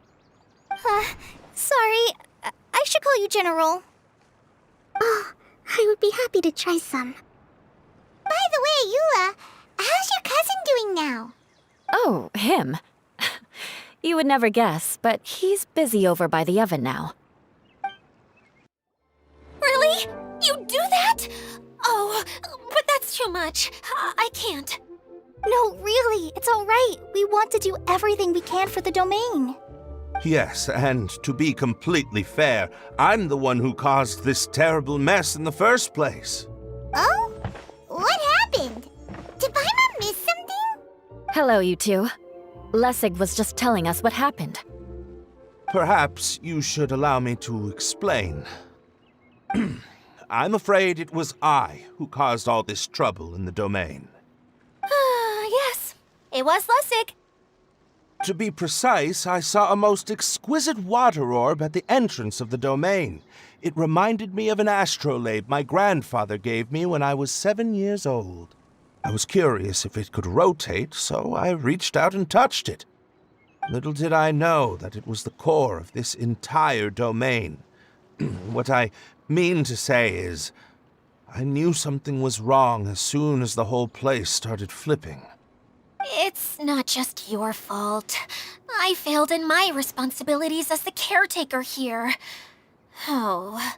Sorry, I should call you General. Oh, I would be happy to try some. By the way, Eula, how's your cousin doing now? Oh, him. You would never guess, but he's busy over by the oven now. Really? You do that? Oh, but that's too much. I can't. No, really, it's all right. We want to do everything we can for the domain. Yes, and to be completely fair, I'm the one who caused this terrible mess in the first place. Oh? What happened? Did Paimon miss something? Hello, you two. Lessig was just telling us what happened. Perhaps you should allow me to explain. I'm afraid it was I who caused all this trouble in the domain. Yes, it was Lessig. To be precise, I saw a most exquisite water orb at the entrance of the domain. It reminded me of an astrolabe my grandfather gave me when I was 7 years old. I was curious if it could rotate, so I reached out and touched it. Little did I know that it was the core of this entire domain. What I mean to say is, I knew something was wrong as soon as the whole place started flipping. It's not just your fault. I failed in my responsibilities as the caretaker here. Oh,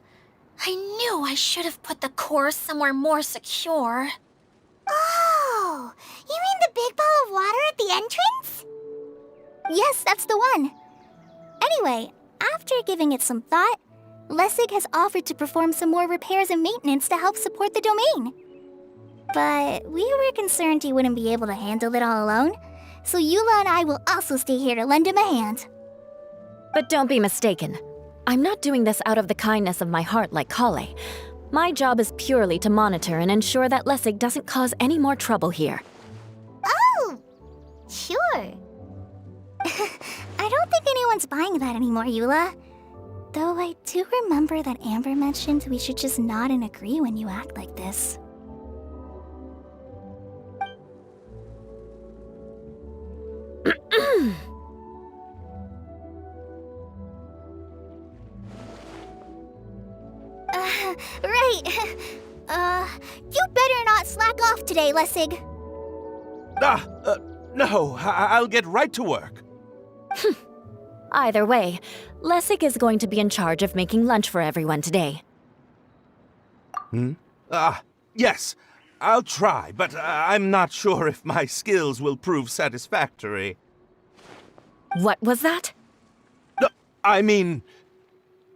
I knew I should have put the core somewhere more secure. Oh, you mean the big ball of water at the entrance? Yes, that's the one. Anyway, after giving it some thought, Lessig has offered to perform some more repairs and maintenance to help support the domain. But we were concerned he wouldn't be able to handle it all alone, so Eula and I will also stay here to lend him a hand. But don't be mistaken. I'm not doing this out of the kindness of my heart like Kale. My job is purely to monitor and ensure that Lessig doesn't cause any more trouble here. Oh, sure. I don't think anyone's buying that anymore, Eula. Though I do remember that Amber mentioned we should just nod and agree when you act like this. Right. You better not slack off today, Lessig. No, I'll get right to work. Either way, Lessig is going to be in charge of making lunch for everyone today. Yes, I'll try, but I'm not sure if my skills will prove satisfactory. What was that? No, I mean,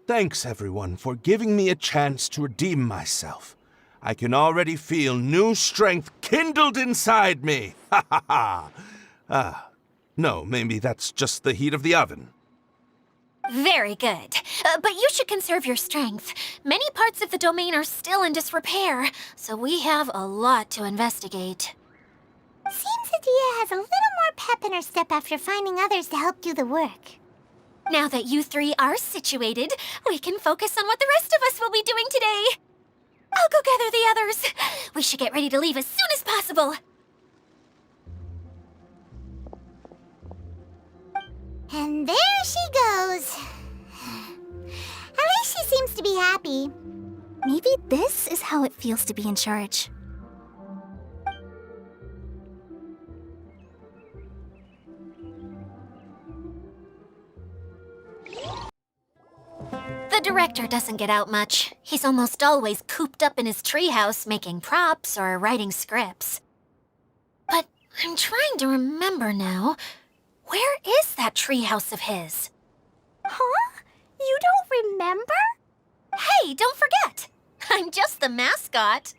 thanks everyone for giving me a chance to redeem myself. I can already feel new strength kindled inside me. Ha ha ha. No, maybe that's just the heat of the oven. Very good. But you should conserve your strength. Many parts of the domain are still in disrepair, so we have a lot to investigate. Seems Adia has a little more pep in her step after finding others to help do the work. Now that you three are situated, we can focus on what the rest of us will be doing today. I'll go gather the others. We should get ready to leave as soon as possible. And there she goes. At least she seems to be happy. Maybe this is how it feels to be in charge. director doesn't get out much. He's almost always cooped up in his treehouse making props or writing scripts. But I'm trying to remember now. Where is that treehouse of his? Huh? You don't remember? Hey, don't forget! I'm just the mascot.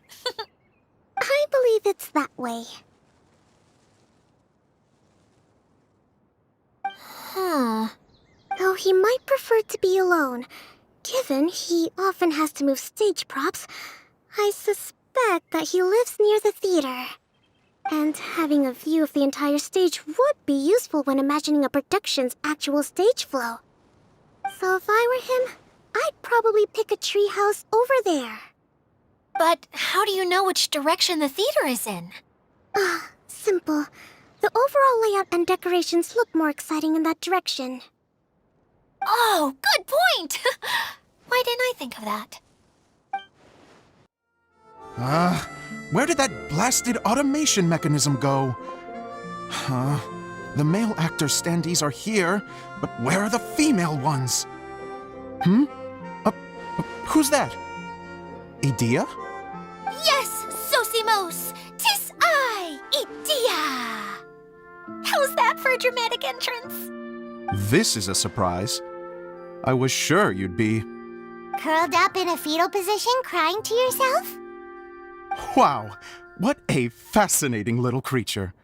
I believe it's that way. Huh. Though he might prefer to be alone. Given he often has to move stage props, I suspect that he lives near the theater. And having a view of the entire stage would be useful when imagining a production's actual stage flow. So if I were him, I'd probably pick a treehouse over there. But how do you know which direction the theater is in? Simple. The overall layout and decorations look more exciting in that direction. Oh, good point! Why didn't I think of that? Where did that blasted automation mechanism go? The male actor standees are here, but where are the female ones? Who's that? Idea? Yes, Sosimos! 'Tis I, Idea! How's that for a dramatic entrance? This is a surprise. I was sure you'd be... Curled up in a fetal position, crying to yourself? Wow, what a fascinating little creature.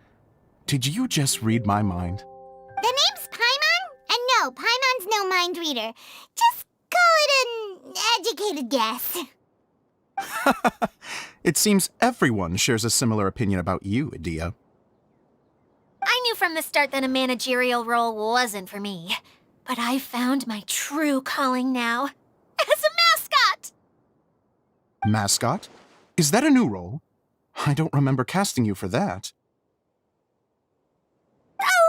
Did you just read my mind? The name's Paimon? And no, Paimon's no mind reader. Just call it an educated guess. It seems everyone shares a similar opinion about you, Idea. I knew from the start that a managerial role wasn't for me. But I found my true calling now. As a mascot! Mascot? Is that a new role? I don't remember casting you for that.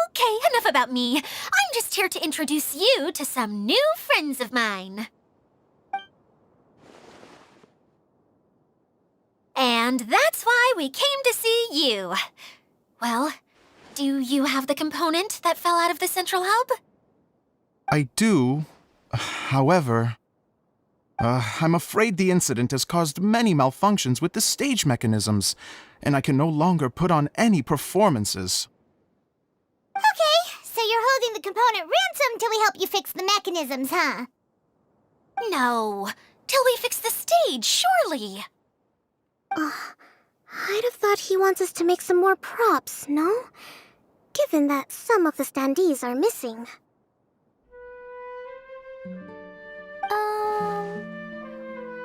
Okay, enough about me. I'm just here to introduce you to some new friends of mine. And that's why we came to see you. Well, do you have the component that fell out of the central hub? I do. However, I'm afraid the incident has caused many malfunctions with the stage mechanisms, and I can no longer put on any performances. Okay, so you're holding the component ransom till we help you fix the mechanisms, huh? No, till we fix the stage, surely. I'd have thought he wants us to make some more props, no? Given that some of the standees are missing.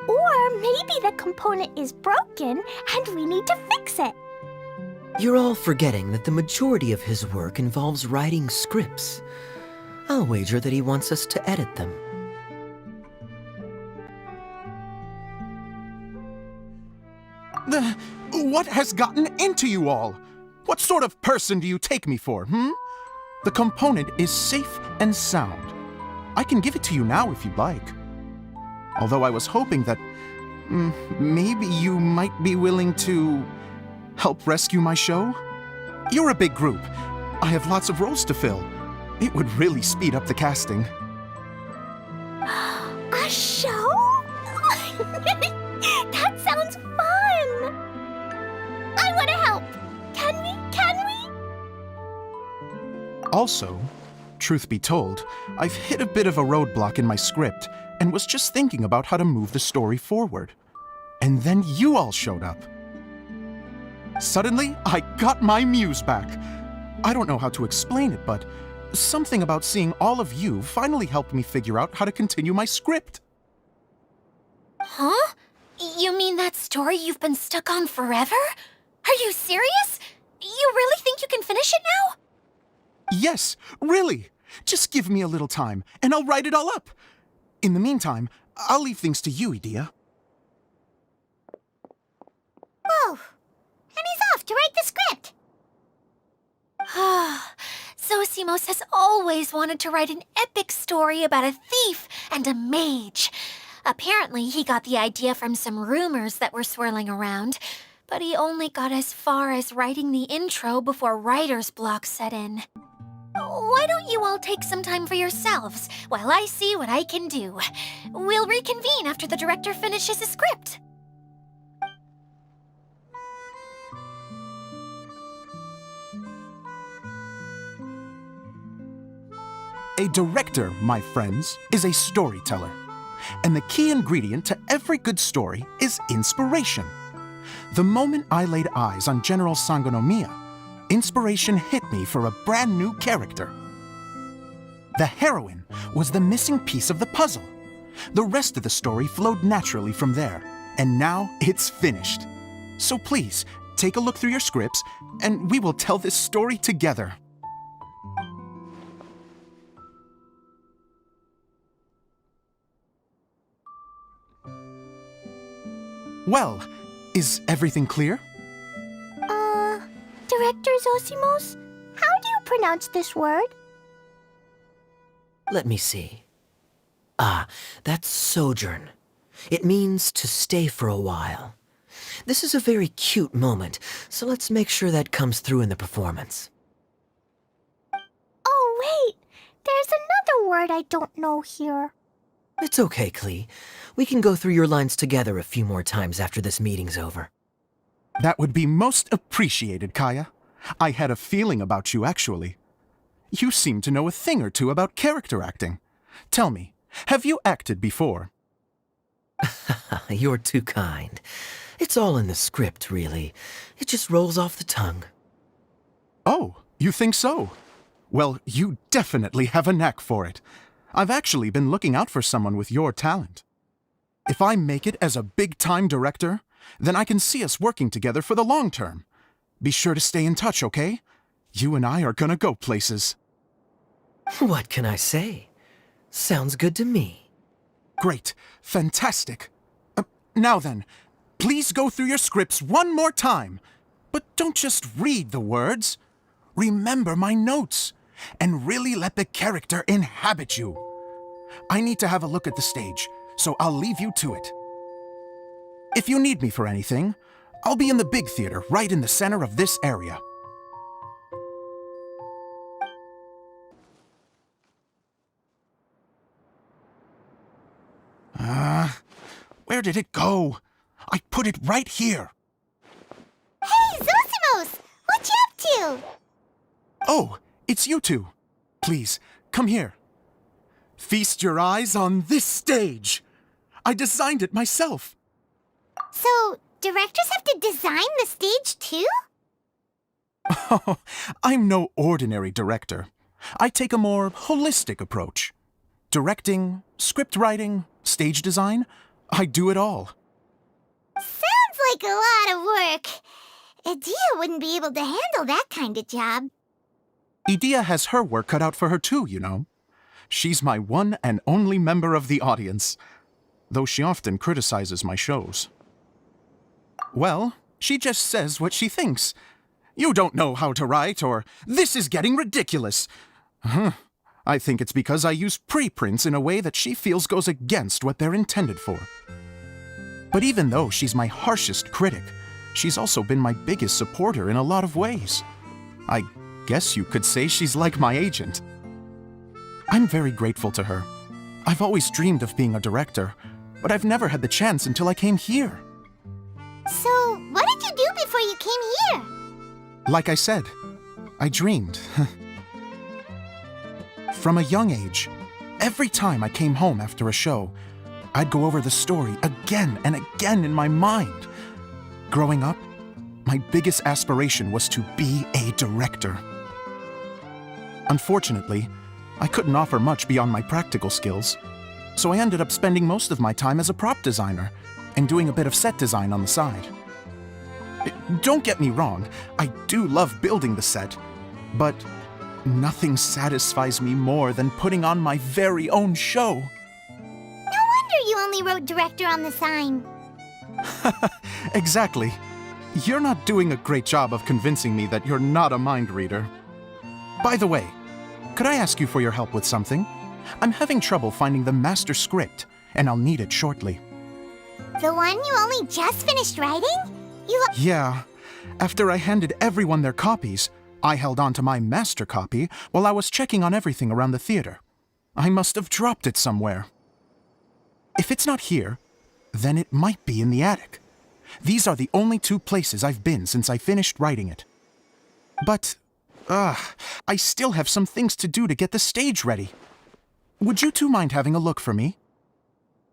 Or maybe the component is broken and we need to fix it. You're all forgetting that the majority of his work involves writing scripts. I'll wager that he wants us to edit them. What has gotten into you all? What sort of person do you take me for, The component is safe and sound. I can give it to you now if you'd like. Although I was hoping that maybe you might be willing to help rescue my show? You're a big group. I have lots of roles to fill. It would really speed up the casting. A show? That sounds fun! I want to help! Can we? Also, truth be told, I've hit a bit of a roadblock in my script and was just thinking about how to move the story forward. And then you all showed up. Suddenly, I got my muse back. I don't know how to explain it, but something about seeing all of you finally helped me figure out how to continue my script. Huh? You mean that story you've been stuck on forever? Are you serious? You really think you can finish it now? Yes, really. Just give me a little time, and I'll write it all up. In the meantime, I'll leave things to you, Idea. Whoa! And he's off to write the script! Zosimos has always wanted to write an epic story about a thief and a mage. Apparently, he got the idea from some rumors that were swirling around, but he only got as far as writing the intro before writer's block set in. Why don't you all take some time for yourselves while I see what I can do? We'll reconvene after the director finishes his script. A director, my friends, is a storyteller. And the key ingredient to every good story is inspiration. The moment I laid eyes on General Sangonomiya, inspiration hit me for a brand new character. The heroine was the missing piece of the puzzle. The rest of the story flowed naturally from there, and now it's finished. So please, take a look through your scripts, and we will tell this story together. Well, is everything clear? Director Zosimos, how do you pronounce this word? Let me see. Ah, that's sojourn. It means to stay for a while. This is a very cute moment, so let's make sure that comes through in the performance. Oh, wait. There's another word I don't know here. It's okay, Klee. We can go through your lines together a few more times after this meeting's over. That would be most appreciated, Kaya. I had a feeling about you, actually. You seem to know a thing or two about character acting. Tell me, have you acted before? You're too kind. It's all in the script, really. It just rolls off the tongue. Oh, you think so? Well, you definitely have a knack for it. I've actually been looking out for someone with your talent. If I make it as a big-time director, then I can see us working together for the long term. Be sure to stay in touch, okay? You and I are gonna go places. What can I say? Sounds good to me. Great. Fantastic. Now then, please go through your scripts one more time. But don't just read the words. Remember my notes, and really let the character inhabit you. I need to have a look at the stage, so I'll leave you to it. If you need me for anything, I'll be in the big theater right in the center of this area. Where did it go? I put it right here. Hey, Zosimos! What you up to? Oh, it's you two. Please, come here. Feast your eyes on this stage. I designed it myself. So, directors have to design the stage too? Oh, I'm no ordinary director. I take a more holistic approach. Directing, script writing, stage design, I do it all. Sounds like a lot of work. Edea wouldn't be able to handle that kind of job. Edea has her work cut out for her too, you know. She's my one and only member of the audience, though she often criticizes my shows. Well, she just says what she thinks. You don't know how to write, or this is getting ridiculous. I think it's because I use preprints in a way that she feels goes against what they're intended for. But even though she's my harshest critic, she's also been my biggest supporter in a lot of ways. I guess you could say she's like my agent. I'm very grateful to her. I've always dreamed of being a director, but I've never had the chance until I came here. So, what did you do before you came here? Like I said, I dreamed. From a young age, every time I came home after a show, I'd go over the story again and again in my mind. Growing up, my biggest aspiration was to be a director. Unfortunately, I couldn't offer much beyond my practical skills, so I ended up spending most of my time as a prop designer and doing a bit of set design on the side. Don't get me wrong, I do love building the set, but nothing satisfies me more than putting on my very own show. No wonder you only wrote director on the sign. Exactly. You're not doing a great job of convincing me that you're not a mind reader. By the way, could I ask you for your help with something? I'm having trouble finding the master script, and I'll need it shortly. The one you only just finished writing? Yeah. After I handed everyone their copies, I held on to my master copy while I was checking on everything around the theater. I must have dropped it somewhere. If it's not here, then it might be in the attic. These are the only two places I've been since I finished writing it. But, I still have some things to do to get the stage ready. Would you two mind having a look for me?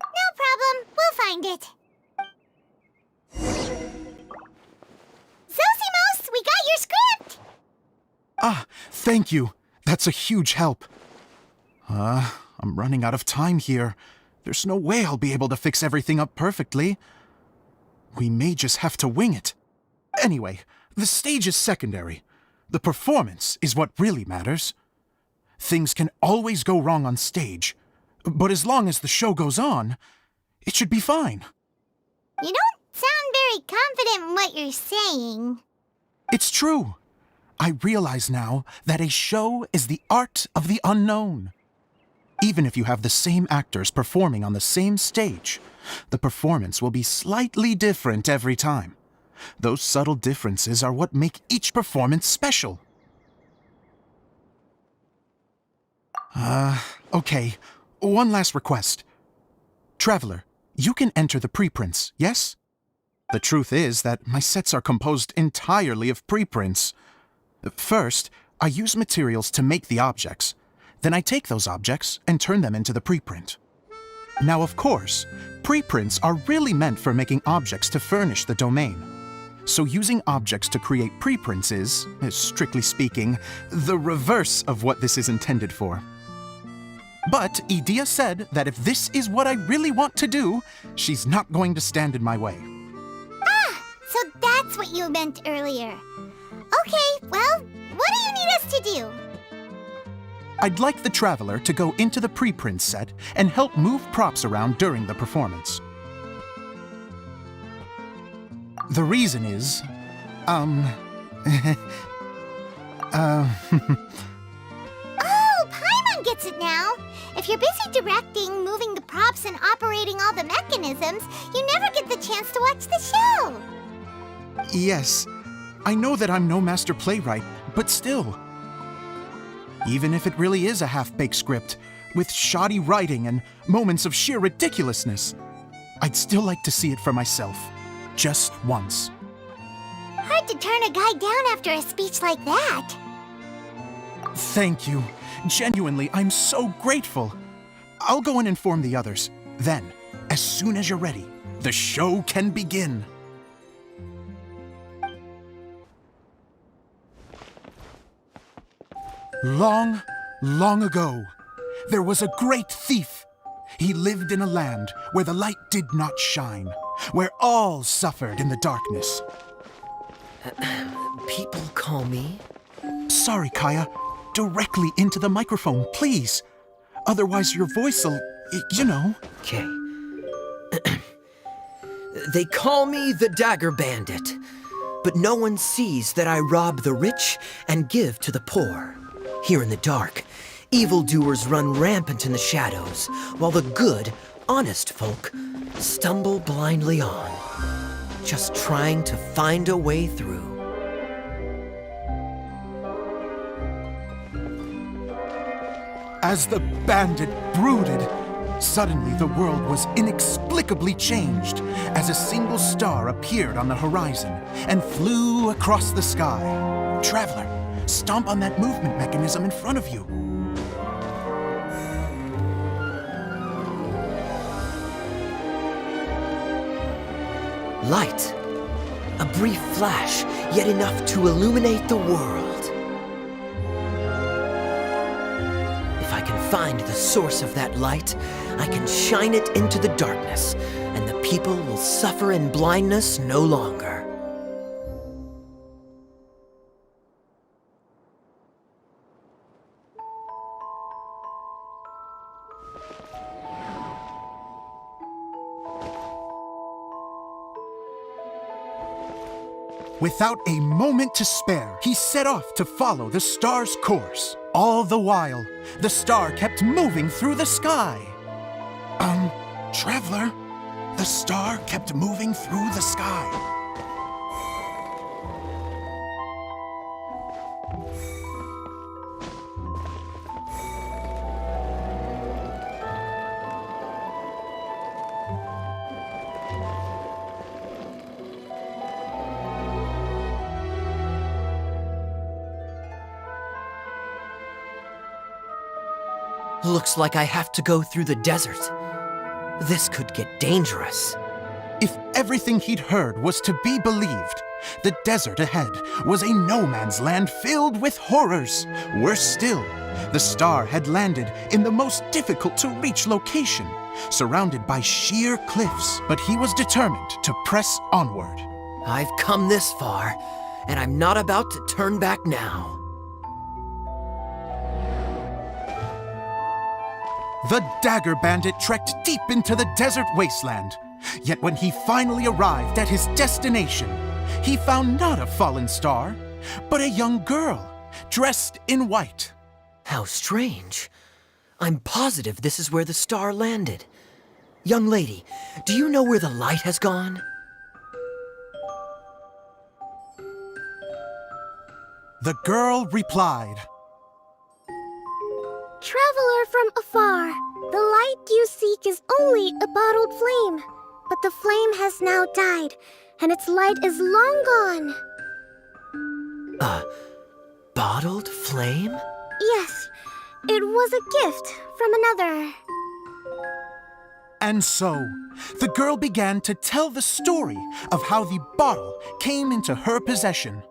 No problem. We'll find it. Zosimos, we got your script! Ah, thank you. That's a huge help. I'm running out of time here. There's no way I'll be able to fix everything up perfectly. We may just have to wing it. Anyway, the stage is secondary. The performance is what really matters. Things can always go wrong on stage, but as long as the show goes on, it should be fine. You don't sound very confident in what you're saying. It's true. I realize now that a show is the art of the unknown. Even if you have the same actors performing on the same stage, the performance will be slightly different every time. Those subtle differences are what make each performance special. Okay. One last request. Traveler, you can enter the preprints, yes? The truth is that my sets are composed entirely of preprints. First, I use materials to make the objects. Then I take those objects and turn them into the preprint. Now, of course, preprints are really meant for making objects to furnish the domain. So using objects to create preprints is, strictly speaking, the reverse of what this is intended for. But Edea said that if this is what I really want to do, she's not going to stand in my way. Ah, so that's what you meant earlier. Okay, well, what do you need us to do? I'd like the Traveler to go into the preprint set and help move props around during the performance. The reason is, Oh, Paimon gets it now. If you're busy directing, moving the props, and operating all the mechanisms, you never get the chance to watch the show. Yes, I know that I'm no master playwright, but still. Even if it really is a half-baked script, with shoddy writing and moments of sheer ridiculousness, I'd still like to see it for myself, just once. Hard to turn a guy down after a speech like that. Thank you. Genuinely, I'm so grateful. I'll go and inform the others. Then, as soon as you're ready, the show can begin. Long, long ago, there was a great thief. He lived in a land where the light did not shine, where all suffered in the darkness. People call me? Sorry, Kaya. Directly into the microphone, please. Otherwise your voice'll, you know. Okay. They call me the Dagger Bandit, but no one sees that I rob the rich and give to the poor. Here in the dark, evildoers run rampant in the shadows, while the good, honest folk stumble blindly on, just trying to find a way through. As the bandit brooded, suddenly the world was inexplicably changed as a single star appeared on the horizon and flew across the sky. Traveler, stomp on that movement mechanism in front of you. Light. A brief flash, yet enough to illuminate the world. If I can find the source of that light, I can shine it into the darkness, and the people will suffer in blindness no longer. Without a moment to spare, he set off to follow the star's course. All the while, the star kept moving through the sky. Traveler, the star kept moving through the sky. Looks like I have to go through the desert. This could get dangerous. If everything he'd heard was to be believed, the desert ahead was a no-man's land filled with horrors. Worse still, the star had landed in the most difficult-to-reach location, surrounded by sheer cliffs, but he was determined to press onward. I've come this far, and I'm not about to turn back now. The Dagger Bandit trekked deep into the desert wasteland. Yet when he finally arrived at his destination, he found not a fallen star, but a young girl, dressed in white. How strange. I'm positive this is where the star landed. Young lady, do you know where the light has gone? The girl replied, Traveler from afar, the light you seek is only a bottled flame. But the flame has now died, and its light is long gone. Bottled flame? Yes, it was a gift from another. And so, the girl began to tell the story of how the bottle came into her possession.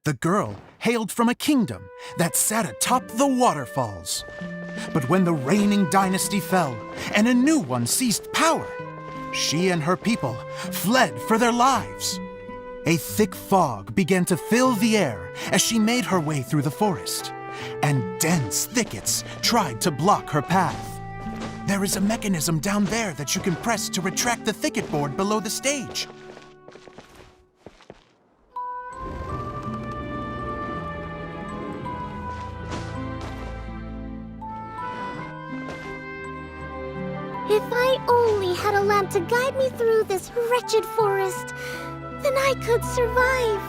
The girl hailed from a kingdom that sat atop the waterfalls. But when the reigning dynasty fell and a new one seized power, she and her people fled for their lives. A thick fog began to fill the air as she made her way through the forest, and dense thickets tried to block her path. There is a mechanism down there that you can press to retract the thicket board below the stage. If I only had a lamp to guide me through this wretched forest, then I could survive.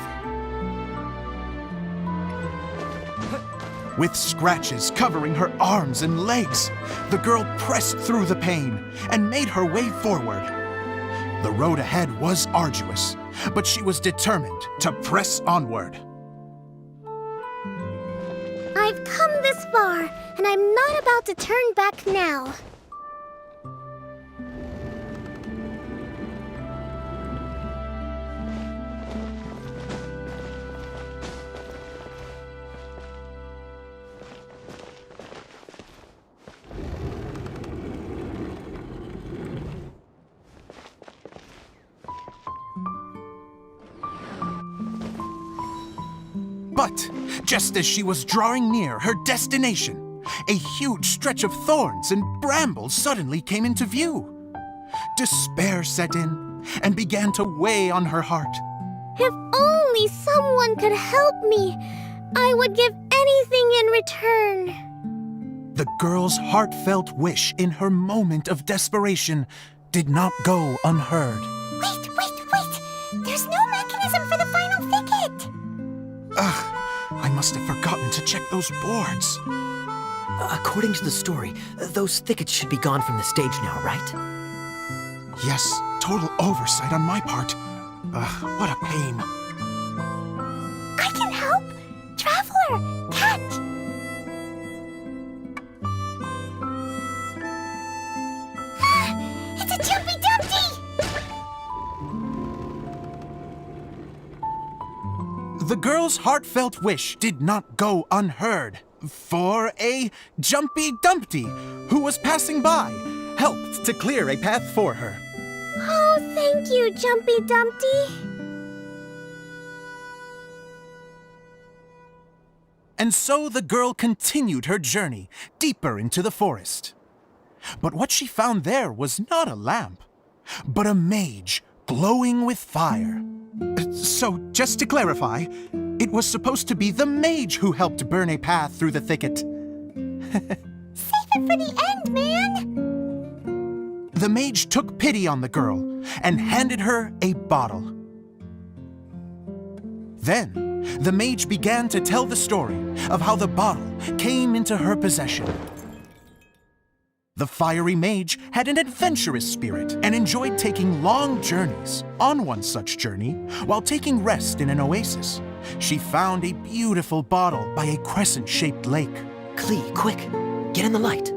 With scratches covering her arms and legs, the girl pressed through the pain and made her way forward. The road ahead was arduous, but she was determined to press onward. I've come this far, and I'm not about to turn back now. But just as she was drawing near her destination, a huge stretch of thorns and brambles suddenly came into view. Despair set in and began to weigh on her heart. If only someone could help me, I would give anything in return. The girl's heartfelt wish in her moment of desperation did not go unheard. Wait! There's no mechanism for the final thicket! Ugh, I must have forgotten to check those boards. According to the story, those thickets should be gone from the stage now, right? Yes, total oversight on my part. Ugh, what a pain. I can help! Traveler! Cat! It's a Jumpy Dumpty! The girl's heartfelt wish did not go unheard, for a Jumpy Dumpty, who was passing by, helped to clear a path for her. Oh, thank you, Jumpy Dumpty. And so the girl continued her journey deeper into the forest. But what she found there was not a lamp, but a mage glowing with fire. So, just to clarify, it was supposed to be the mage who helped burn a path through the thicket. Save it for the end, man! The mage took pity on the girl and handed her a bottle. Then, the mage began to tell the story of how the bottle came into her possession. The fiery mage had an adventurous spirit and enjoyed taking long journeys. On one such journey, while taking rest in an oasis, she found a beautiful bottle by a crescent-shaped lake. Klee, quick, get in the light.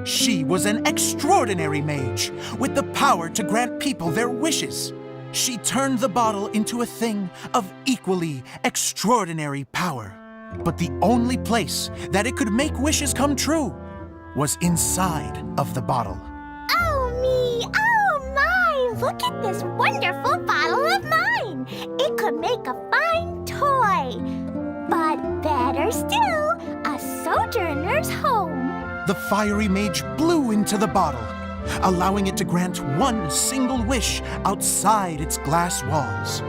She was an extraordinary mage with the power to grant people their wishes. She turned the bottle into a thing of equally extraordinary power. But the only place that it could make wishes come true was inside of the bottle. Oh me! Oh my! Look at this wonderful bottle of mine! It could make a fine toy. But better still, a sojourner's home. The fiery mage blew into the bottle, allowing it to grant one single wish outside its glass walls.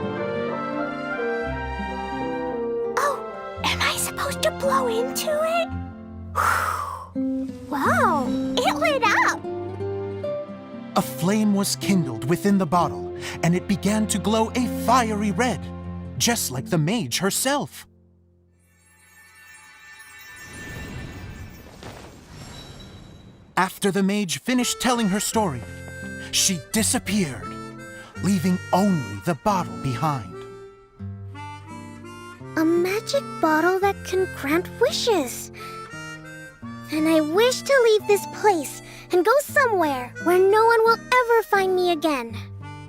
Am I supposed to blow into it? Wow, it lit up! A flame was kindled within the bottle, and it began to glow a fiery red, just like the mage herself. After the mage finished telling her story, she disappeared, leaving only the bottle behind. A magic bottle that can grant wishes. Then I wish to leave this place and go somewhere where no one will ever find me again.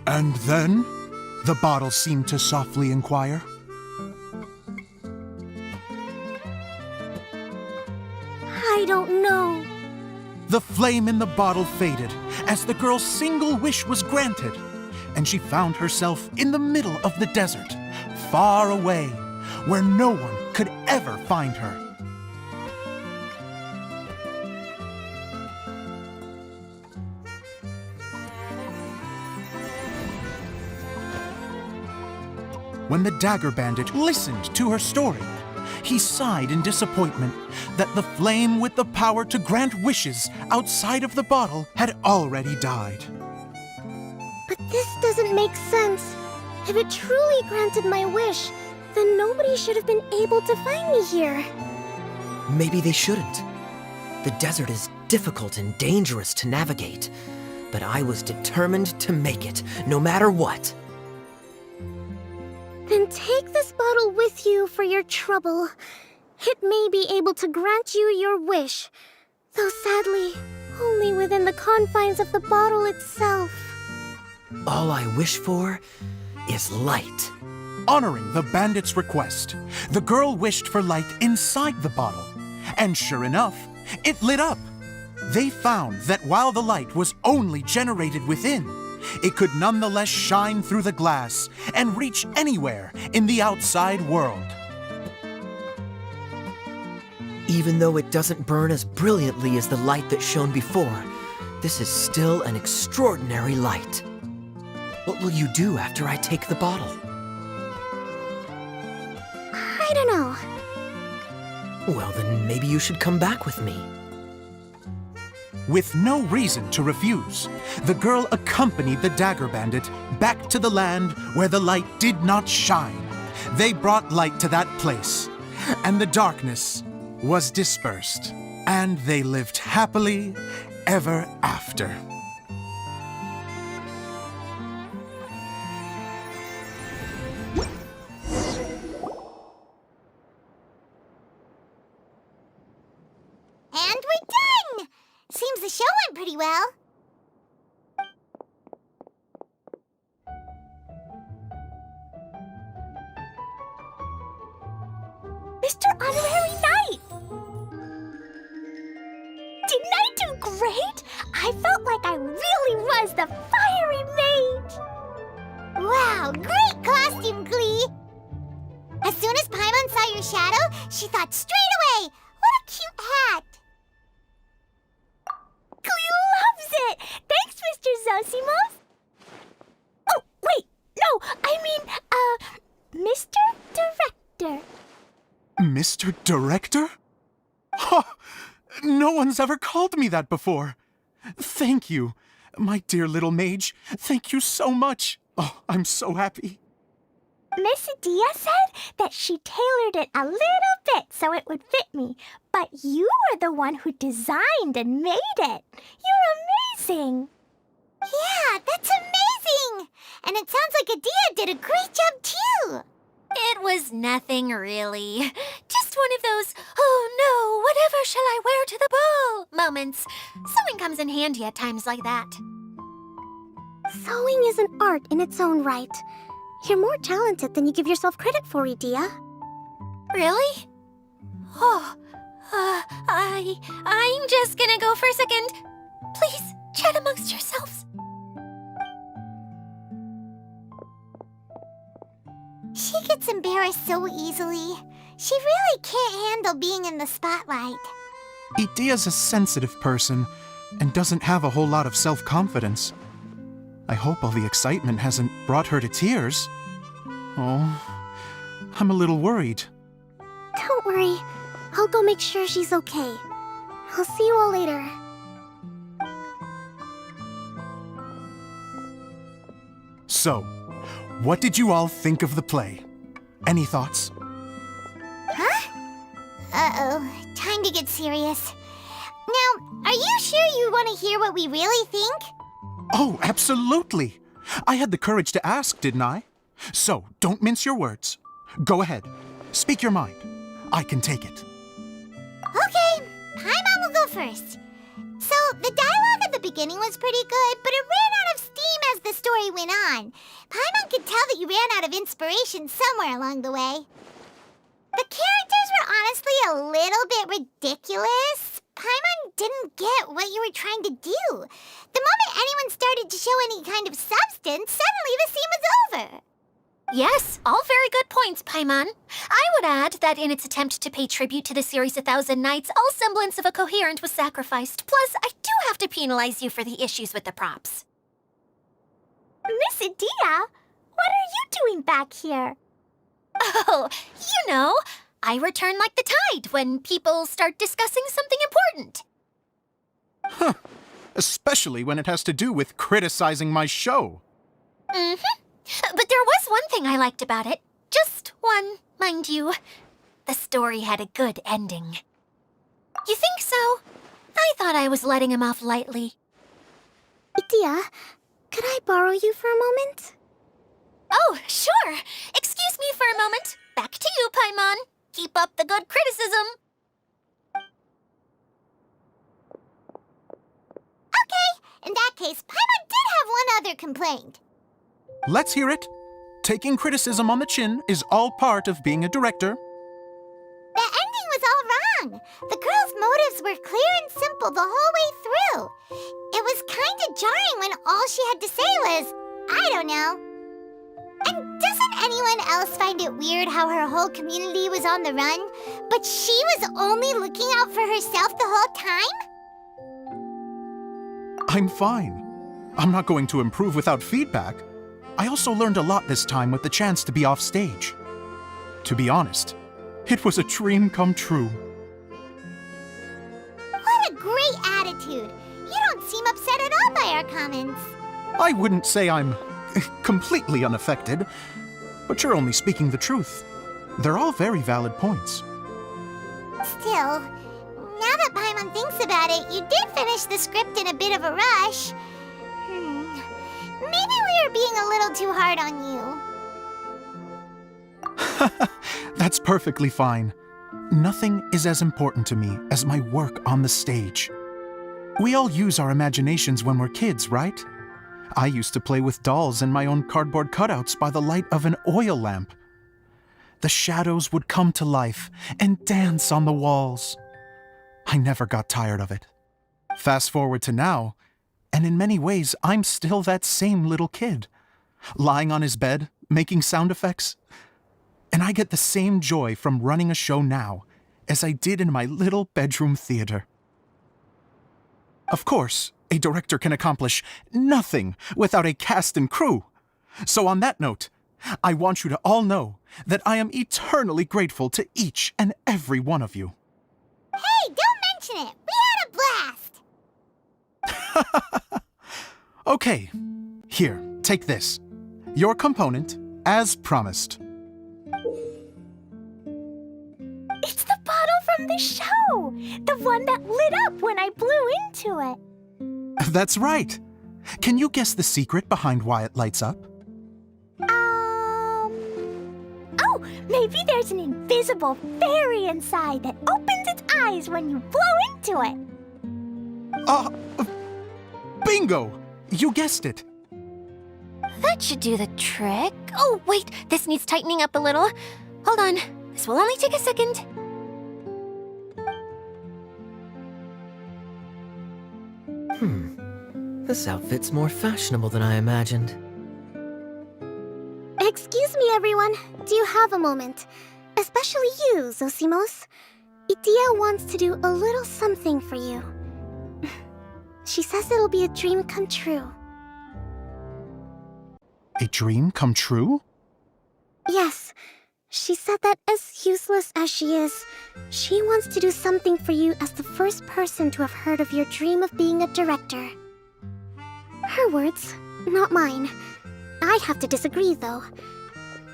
And then, the bottle seemed to softly inquire. I don't know. The flame in the bottle faded as the girl's single wish was granted, and she found herself in the middle of the desert, far away, where no one could ever find her. When the dagger bandit listened to her story, he sighed in disappointment that the flame with the power to grant wishes outside of the bottle had already died. But this doesn't make sense. If it truly granted my wish, then nobody should have been able to find me here. Maybe they shouldn't. The desert is difficult and dangerous to navigate, but I was determined to make it, no matter what. Then take this bottle with you for your trouble. It may be able to grant you your wish, though sadly, only within the confines of the bottle itself. All I wish for is light. Honoring the bandit's request, the girl wished for light inside the bottle, and sure enough, it lit up. They found that while the light was only generated within, it could nonetheless shine through the glass and reach anywhere in the outside world. Even though it doesn't burn as brilliantly as the light that shone before, this is still an extraordinary light. What will you do after I take the bottle? I don't know. Well, then maybe you should come back with me. With no reason to refuse, the girl accompanied the dagger bandit back to the land where the light did not shine. They brought light to that place, and the darkness was dispersed, and they lived happily ever after. And we're done! Seems the show went pretty well. Mr. Honorary Knight! Didn't I do great? I felt like I really was the fiery mage! Wow, great costume, Klee! As soon as Paimon saw your shadow, she thought straight away, what a cute hat! Klee loves it! Thanks, Mr. Zosimos! Oh, wait, no, I mean, Mr. Director. Mr. Director? Ha! No one's ever called me that before. Thank you. My dear little mage, thank you so much. Oh, I'm so happy. Miss Dia said that she tailored it a little bit so it would fit me, but you were the one who designed and made it. You're amazing. Yeah, that's amazing! And it sounds like Adia did a great job too! It was nothing really. Just one of those, oh no, whatever shall I wear to the ball moments. Sewing comes in handy at times like that. Sewing is an art in its own right. You're more talented than you give yourself credit for, Idia. Really? Oh, I'm just gonna go for a second. Please, chat amongst yourselves. She gets embarrassed so easily. She really can't handle being in the spotlight. Idia's a sensitive person and doesn't have a whole lot of self-confidence. I hope all the excitement hasn't brought her to tears. Oh, I'm a little worried. Don't worry. I'll go make sure she's okay. I'll see you all later. So, what did you all think of the play? Any thoughts? Uh-oh, time to get serious. Now, are you sure you want to hear what we really think? Oh, absolutely. I had the courage to ask, didn't I? So, don't mince your words. Go ahead. Speak your mind. I can take it. Okay, Paimon will go first. So, the dialogue at the beginning was pretty good, but it ran out of steam as the story went on. Paimon could tell that you ran out of inspiration somewhere along the way. The characters were honestly a little bit ridiculous. Paimon didn't get what you were trying to do. The moment anyone started to show any kind of substance, suddenly the scene was over. Yes, all very good points, Paimon. I would add that in its attempt to pay tribute to the series 1,000 Nights, all semblance of a coherent was sacrificed. Plus, I do have to penalize you for the issues with the props. Miss Dia, what are you doing back here? Oh, you know, I return like the tide when people start discussing something important. Huh. Especially when it has to do with criticizing my show. Mm-hmm. But there was one thing I liked about it. Just one, mind you. The story had a good ending. You think so? I thought I was letting him off lightly. Idia, could I borrow you for a moment? Oh, sure. Excuse me for a moment. Back to you, Paimon. Keep up the good criticism. Okay, in that case, Paimon did have one other complaint. Let's hear it. Taking criticism on the chin is all part of being a director. The ending was all wrong. The girl's motives were clear and simple the whole way through. It was kind of jarring when all she had to say was, I don't know. And doesn't anyone else find it weird how her whole community was on the run, but she was only looking out for herself the whole time? I'm fine. I'm not going to improve without feedback. I also learned a lot this time with the chance to be off stage. To be honest, it was a dream come true. What a great attitude. You don't seem upset at all by our comments. I wouldn't say I'm completely unaffected, but you're only speaking the truth. They're all very valid points. Still, now that Paimon thinks about it, you did finish the script in a bit of a rush. Maybe we were being a little too hard on you. That's perfectly fine. Nothing is as important to me as my work on the stage. We all use our imaginations when we're kids, right? I used to play with dolls and my own cardboard cutouts by the light of an oil lamp. The shadows would come to life and dance on the walls. I never got tired of it. Fast forward to now, and in many ways, I'm still that same little kid, lying on his bed, making sound effects. And I get the same joy from running a show now as I did in my little bedroom theater. Of course, a director can accomplish nothing without a cast and crew. So on that note, I want you to all know that I am eternally grateful to each and every one of you. Hey, don't mention it. We had a blast. Okay, here, take this. Your component, as promised. It's the bottle from the show! The one that lit up when I blew into it. That's right. Can you guess the secret behind why it lights up? Oh, maybe there's an invisible fairy inside that opens its eyes when you blow into it. Bingo! You guessed it. That should do the trick. Oh, wait, this needs tightening up a little. Hold on, this will only take a second. This outfit's more fashionable than I imagined. Excuse me, everyone. Do you have a moment? Especially you, Zosimos. Idia wants to do a little something for you. She says it'll be a dream come true. A dream come true? Yes. She said that as useless as she is, she wants to do something for you as the first person to have heard of your dream of being a director. Her words, not mine. I'd have to disagree, though.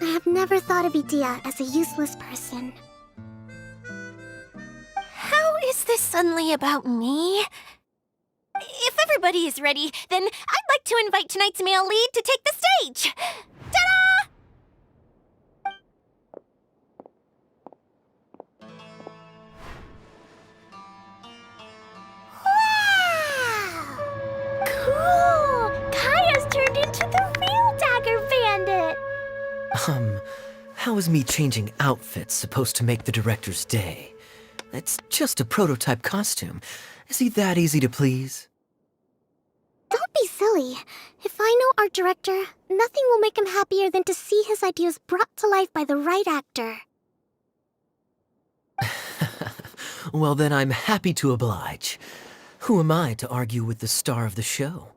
I have never thought of Idia as a useless person. How is this suddenly about me? If everybody is ready, then I'd like to invite tonight's male lead to take the stage. Ta-da! Cool! Kaya's turned into the real Dagger Bandit! How is me changing outfits supposed to make the director's day? It's just a prototype costume. Is he that easy to please? Don't be silly. If I know our director, nothing will make him happier than to see his ideas brought to life by the right actor. Well, then I'm happy to oblige. Who am I to argue with the star of the show?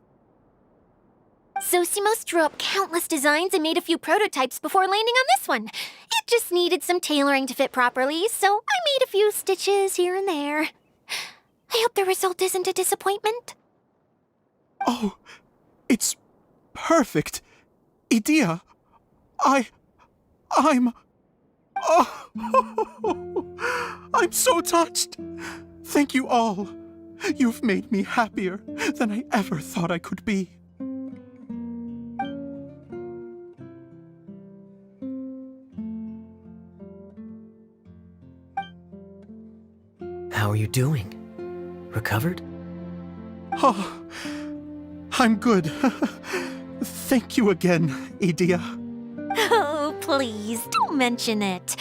Zosimos drew up countless designs and made a few prototypes before landing on this one. It just needed some tailoring to fit properly, so I made a few stitches here and there. I hope the result isn't a disappointment. Oh, it's perfect. Idia, I'm... Oh, I'm so touched. Thank you all. You've made me happier than I ever thought I could be. How are you doing? Recovered? Oh, I'm good. Thank you again, Idia. Oh, please, don't mention it.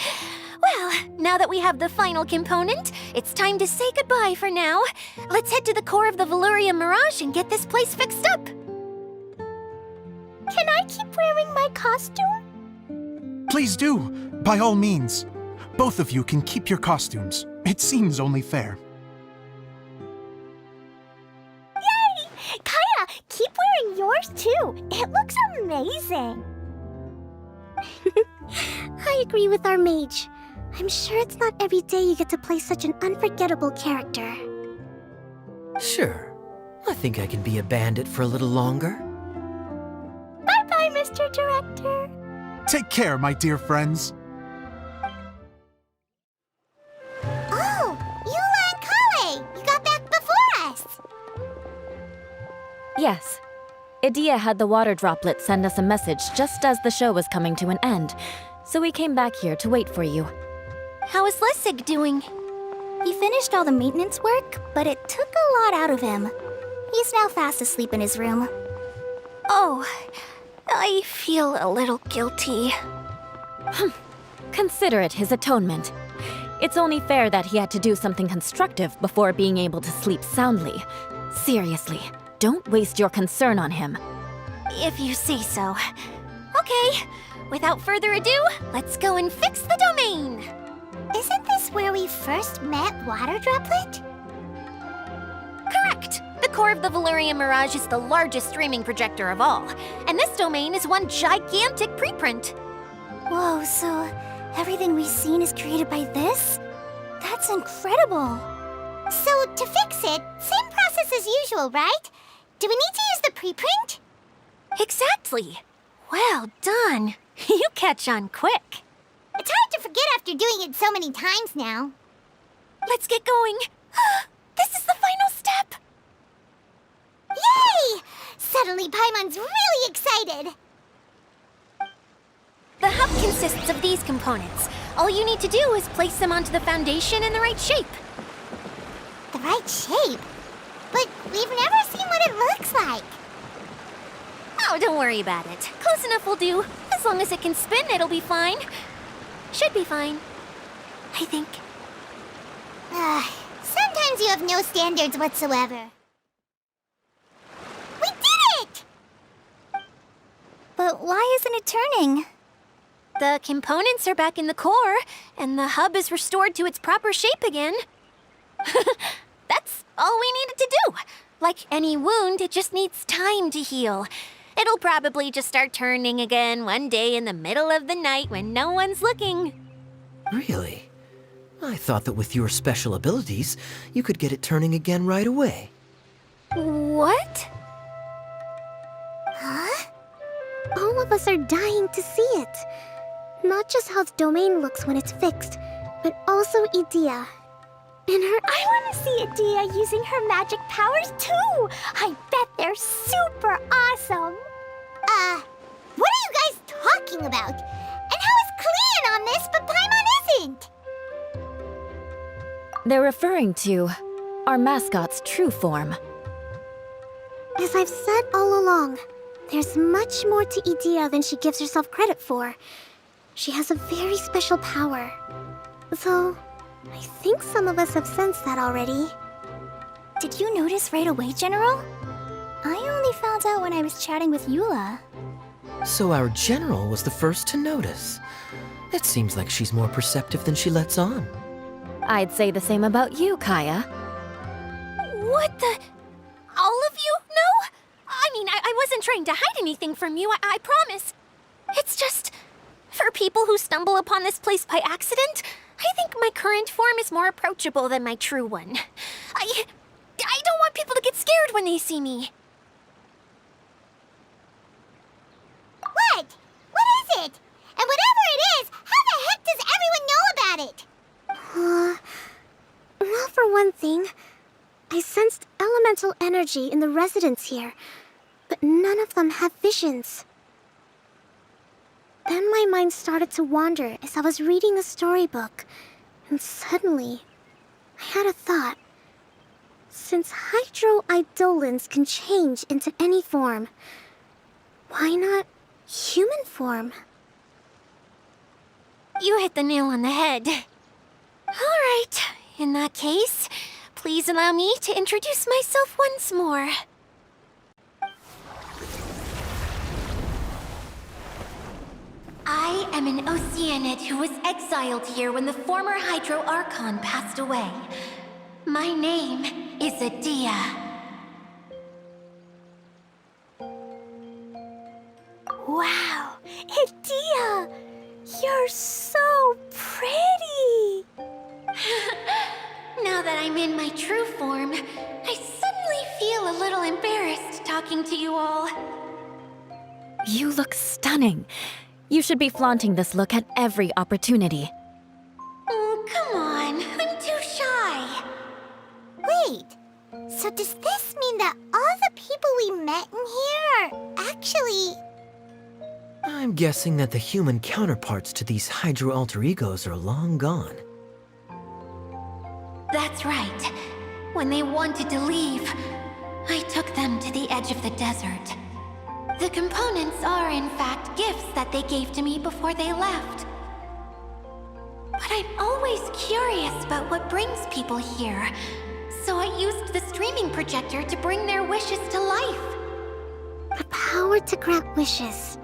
Well, now that we have the final component, it's time to say goodbye for now. Let's head to the core of the Valuria Mirage and get this place fixed up. Can I keep wearing my costume? Please do, by all means. Both of you can keep your costumes. It seems only fair. Yay! Kaya, keep wearing yours too. It looks amazing. I agree with our mage. I'm sure it's not every day you get to play such an unforgettable character. Sure. I think I can be a bandit for a little longer. Bye-bye, Mr. Director. Take care, my dear friends. Oh, Eula and Kale! You got back before us! Yes. Idia had the water droplet send us a message just as the show was coming to an end, so we came back here to wait for you. How is Lessig doing? He finished all the maintenance work, but it took a lot out of him. He's now fast asleep in his room. Oh, I feel a little guilty. Consider it his atonement. It's only fair that he had to do something constructive before being able to sleep soundly. Seriously, don't waste your concern on him. If you say so. Okay, without further ado, let's go and fix the domain. Isn't this where we first met Water Droplet? Correct! The core of the Valuria Mirage is the largest streaming projector of all, and this domain is one gigantic preprint. Whoa, so everything we've seen is created by this? That's incredible. So, to fix it, same process as usual, right? Do we need to use the preprint? Exactly. Well done. You catch on quick. It's hard to forget after doing it so many times now. Let's get going. This is the final step. Yay! Suddenly Paimon's really excited. The hub consists of these components. All you need to do is place them onto the foundation in the right shape. The right shape? But we've never seen what it looks like. Oh, don't worry about it. Close enough will do. As long as it can spin, it'll be fine. Should be fine. I think. Sometimes you have no standards whatsoever. We did it! But why isn't it turning? The components are back in the core, and the hub is restored to its proper shape again. That's all we needed to do. Like any wound, it just needs time to heal. It'll probably just start turning again one day in the middle of the night when no one's looking. Really? I thought that with your special abilities, you could get it turning again right away. What? Huh? All of us are dying to see it. Not just how the domain looks when it's fixed, but also Edea. And her— I want to see Edea using her magic powers too! I bet they're super awesome! What are you guys talking about? And how is Clean on this, but Paimon isn't? They're referring to our mascot's true form. As I've said all along, there's much more to Edea than she gives herself credit for. She has a very special power. Though, I think some of us have sensed that already. Did you notice right away, General? I only found out when I was chatting with Eula. So our general was the first to notice. It seems like she's more perceptive than she lets on. I'd say the same about you, Kaya. What the? All of you? No? I mean, I wasn't trying to hide anything from you, I promise. It's just, for people who stumble upon this place by accident, I think my current form is more approachable than my true one. I don't want people to get scared when they see me. What? What is it? And whatever it is, how the heck does everyone know about it? Well, for one thing, I sensed elemental energy in the residents here, but none of them have visions. Then my mind started to wander as I was reading a storybook, and suddenly, I had a thought. Since hydroidolins can change into any form, why not human form? You hit the nail on the head. All right, in that case, please allow me to introduce myself once more. I am an Oceanid who was exiled here when the former Hydro Archon passed away. My name is Edea. Wow, Edea! You're so pretty! Now that I'm in my true form, I suddenly feel a little embarrassed talking to you all. You look stunning. You should be flaunting this look at every opportunity. Oh, come on. I'm too shy. Wait, so does this mean that all the people we met in here are actually... I'm guessing that the human counterparts to these Hydro alter egos are long gone. That's right. When they wanted to leave, I took them to the edge of the desert. The components are, in fact, gifts that they gave to me before they left. But I'm always curious about what brings people here, so I used the streaming projector to bring their wishes to life. The power to grant wishes,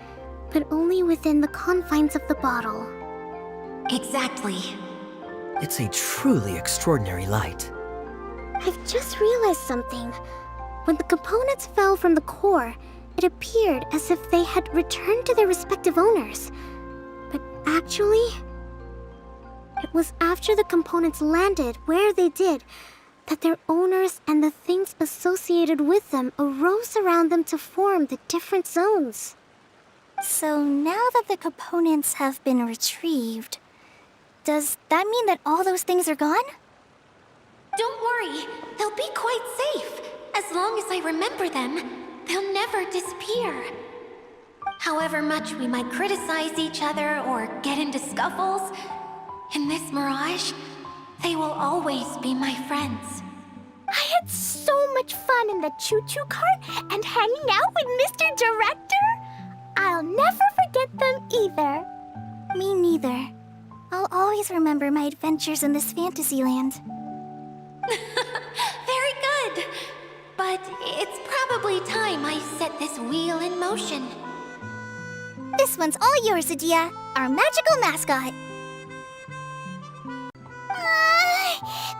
but only within the confines of the bottle. Exactly. It's a truly extraordinary light. I've just realized something. When the components fell from the core, it appeared as if they had returned to their respective owners. But actually, it was after the components landed where they did that their owners and the things associated with them arose around them to form the different zones. So now that the components have been retrieved, does that mean that all those things are gone? Don't worry, they'll be quite safe. As long as I remember them, they'll never disappear. However much we might criticize each other or get into scuffles, in this mirage, they will always be my friends. I had so much fun in the choo-choo cart and hanging out with Mr. Director. I'll never forget them either. Me neither. I'll always remember my adventures in this fantasy land. Very good. But it's probably time I set this wheel in motion. This one's all yours, Adia, our magical mascot.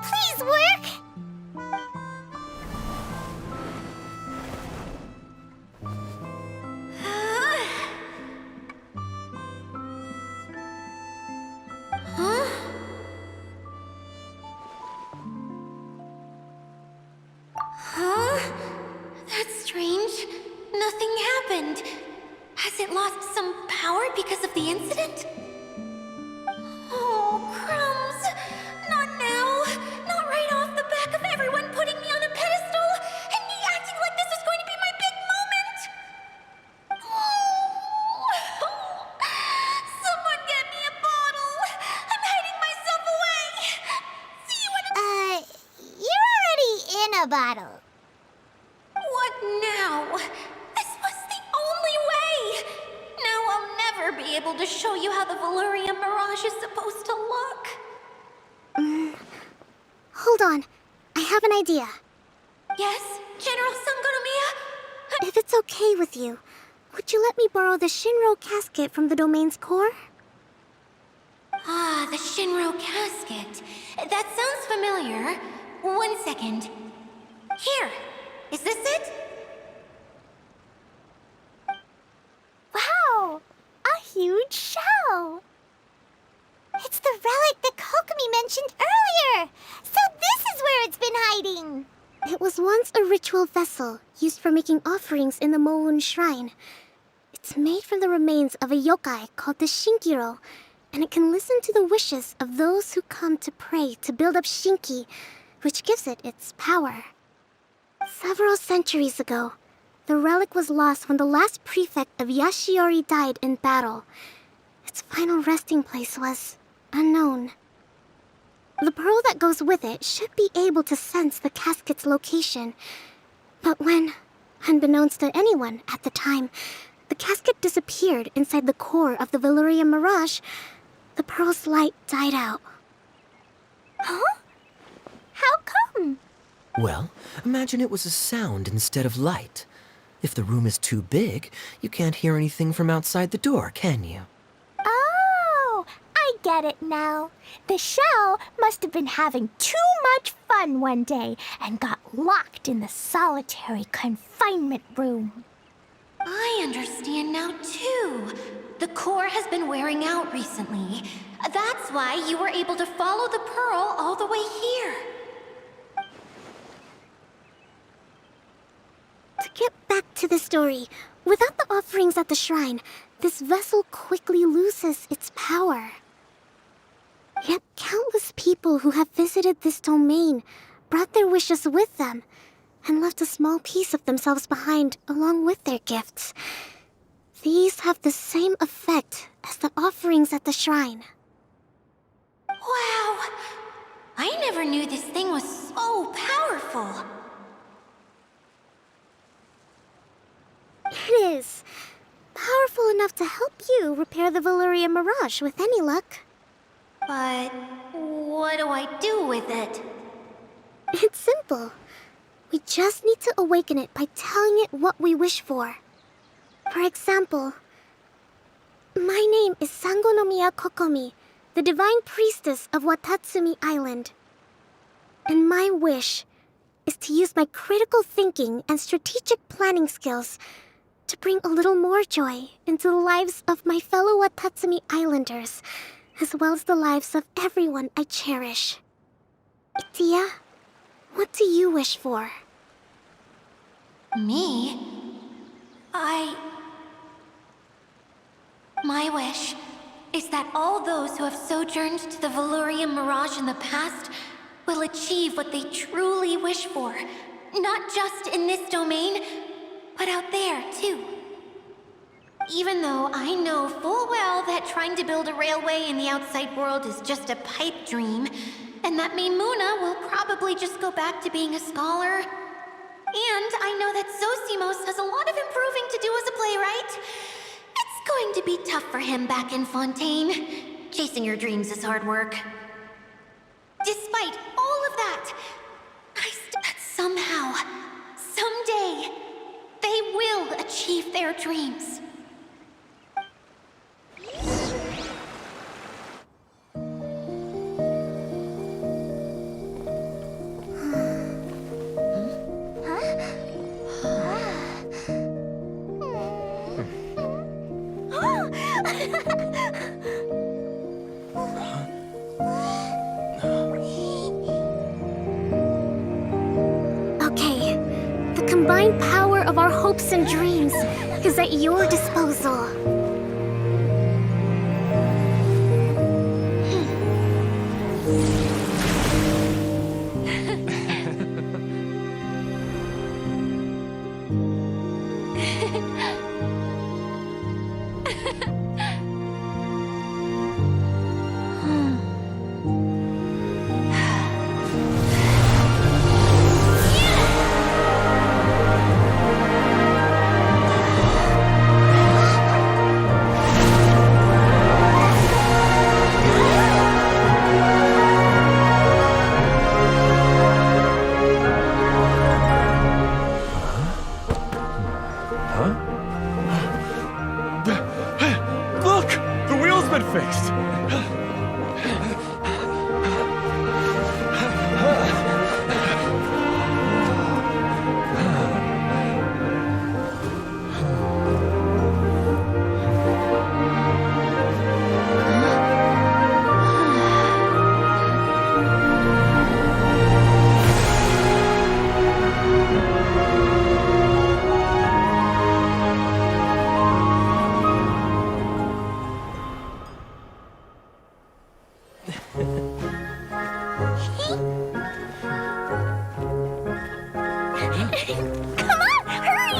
Please work! Huh? Huh? That's strange. Nothing happened. Has it lost some power because of the incident? Oh, crumbs! Not now! Not right off the back of everyone putting me on a pedestal and me acting like this was going to be my big moment! Oh. Someone get me a bottle! I'm hiding myself away! See you in a... You're already in a bottle. What now? This was the only way! Now I'll never be able to show you how the Valyria Mirage is supposed to look. Hold on. I have an idea. Yes, General Sangonomiya? If it's okay with you, would you let me borrow the Shinro casket from the domain's core? Ah, the Shinro casket. That sounds familiar. 1 second. Here. Is this it? Wow! A huge shell! It's the relic that Kokomi mentioned earlier! So this is where it's been hiding! It was once a ritual vessel used for making offerings in the Moon Shrine. It's made from the remains of a yokai called the Shinkiro, and it can listen to the wishes of those who come to pray to build up Shinki, which gives it its power. Several centuries ago, the relic was lost when the last prefect of Yashiori died in battle. Its final resting place was unknown. The pearl that goes with it should be able to sense the casket's location. But when, unbeknownst to anyone at the time, the casket disappeared inside the core of the Valyria Mirage, the pearl's light died out. Huh? How come? Well, imagine it was a sound instead of light. If the room is too big, you can't hear anything from outside the door, can you? Oh, I get it now. The shell must have been having too much fun one day and got locked in the solitary confinement room. I understand now, too. The core has been wearing out recently. That's why you were able to follow the pearl all the way here. To get back to the story, without the offerings at the shrine, this vessel quickly loses its power. Yet countless people who have visited this domain brought their wishes with them and left a small piece of themselves behind along with their gifts. These have the same effect as the offerings at the shrine. Wow! I never knew this thing was so powerful. It is. Powerful enough to help you repair the Valyria Mirage with any luck. But what do I do with it? It's simple. We just need to awaken it by telling it what we wish for. For example, my name is Sangonomiya Kokomi, the divine priestess of Watatsumi Island. And my wish is to use my critical thinking and strategic planning skills to bring a little more joy into the lives of my fellow Watatsumi Islanders, as well as the lives of everyone I cherish. Itia, What do you wish for? Me? My wish is that all those who have sojourned to the Valurian Mirage in the past will achieve what they truly wish for. Not just in this domain, but out there, too. Even though I know full well that trying to build a railway in the outside world is just a pipe dream, and that Maimuna will probably just go back to being a scholar. And I know that Zosimos has a lot of improving to do as a playwright. It's going to be tough for him back in Fontaine. Chasing your dreams is hard work. Despite all of that, that somehow, someday, they will achieve their dreams. Okay, the combined power of our hopes and dreams is at your disposal. Look! The wheel's been fixed! Come on, hurry!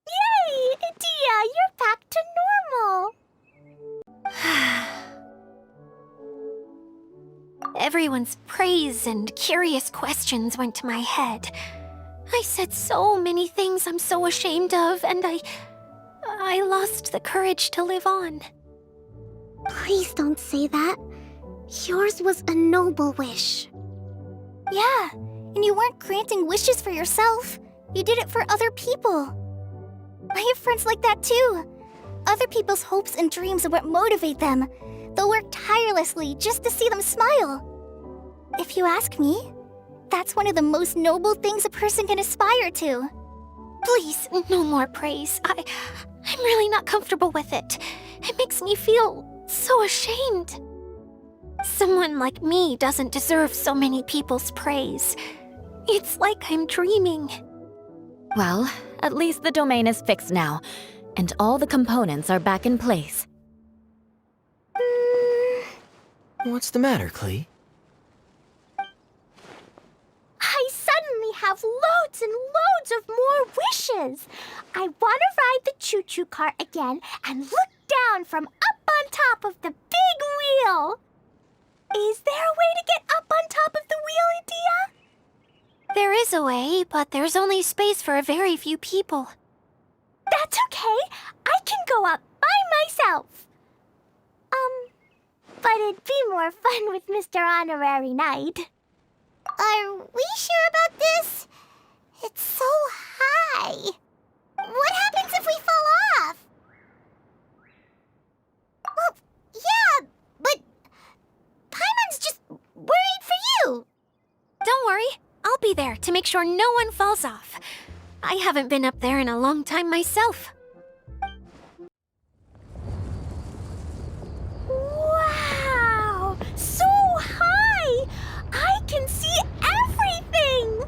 Yay! Dia, you're back to normal! Everyone's praise and curious questions went to my head. I said so many things I'm so ashamed of, and I lost the courage to live on. Please don't say that. Yours was a noble wish. Yeah, and you weren't granting wishes for yourself. You did it for other people. I have friends like that too. Other people's hopes and dreams are what motivate them. They'll work tirelessly just to see them smile. If you ask me, that's one of the most noble things a person can aspire to. Please, no more praise. I'm really not comfortable with it. It makes me feel so ashamed. Someone like me doesn't deserve so many people's praise. It's like I'm dreaming. Well, at least the domain is fixed now, and all the components are back in place. What's the matter, Klee? I suddenly have loads and loads of more wishes. I want to ride the choo-choo cart again and look down from up on top of the big wheel. Is there a way to get up on top of the wheel, Dia? There is a way, but there's only space for a very few people. That's okay. I can go up by myself. But it'd be more fun with Mr. Honorary Knight. Are we sure about this? It's so high. What happens if we fall off? Well, yeah, but Paimon's just worried for you. Don't there to make sure no one falls off. I haven't been up there in a long time myself. Wow! So high! I can see everything!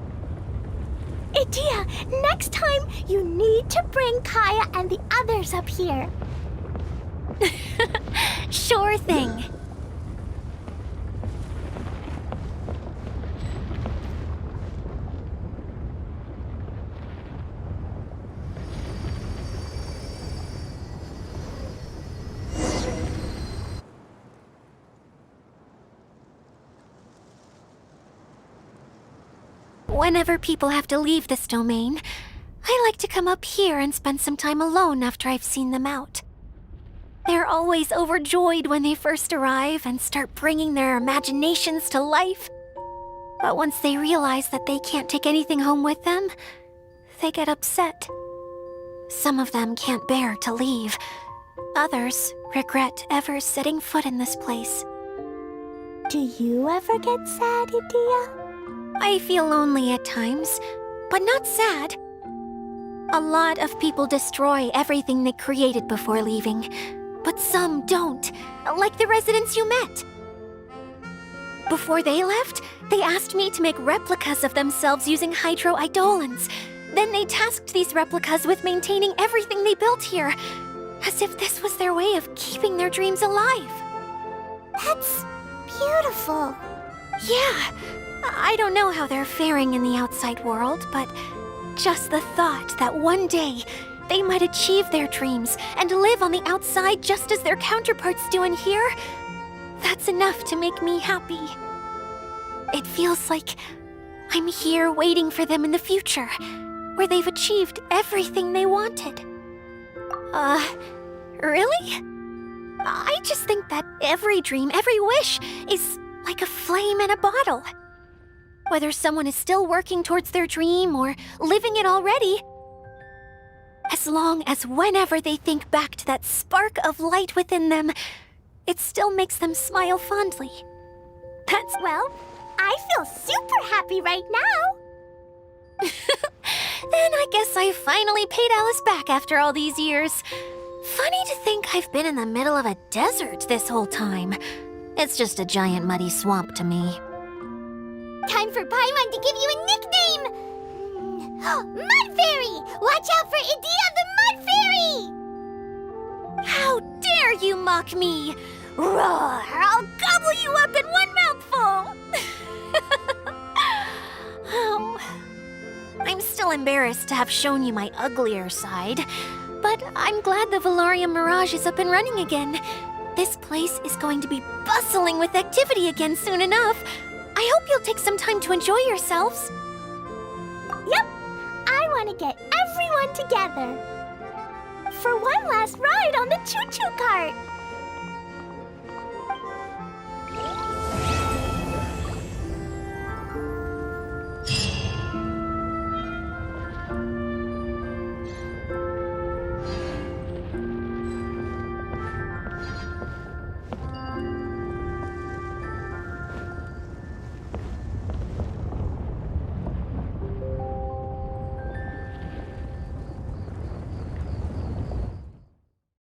Idia, next time you need to bring Kaya and the others up here. Sure thing. Whenever people have to leave this domain, I like to come up here and spend some time alone after I've seen them out. They're always overjoyed when they first arrive and start bringing their imaginations to life. But once they realize that they can't take anything home with them, they get upset. Some of them can't bear to leave. Others regret ever setting foot in this place. Do you ever get sad, Idia? I feel lonely at times, but not sad. A lot of people destroy everything they created before leaving, but some don't, like the residents you met. Before they left, they asked me to make replicas of themselves using hydro-eidolons. Then they tasked these replicas with maintaining everything they built here, as if this was their way of keeping their dreams alive. That's beautiful. Yeah, I don't know how they're faring in the outside world, but just the thought that one day they might achieve their dreams and live on the outside just as their counterparts do in here, that's enough to make me happy. It feels like I'm here waiting for them in the future, where they've achieved everything they wanted. Really? I just think that every dream, every wish is like a flame in a bottle. Whether someone is still working towards their dream or living it already, as long as whenever they think back to that spark of light within them, it still makes them smile fondly. That's, well, I feel super happy right now. Then I guess I finally paid Alice back after all these years. Funny to think I've been in the middle of a desert this whole time. It's just a giant muddy swamp to me. Time for Paimon to give you a nickname! Mud Fairy! Watch out for Idia the Mud Fairy! How dare you mock me! Roar! I'll gobble you up in one mouthful! Oh. I'm still embarrassed to have shown you my uglier side, but I'm glad the Valorium Mirage is up and running again. This place is going to be bustling with activity again soon enough. I hope you'll take some time to enjoy yourselves. Yep, I want to get everyone together for one last ride on the choo-choo cart.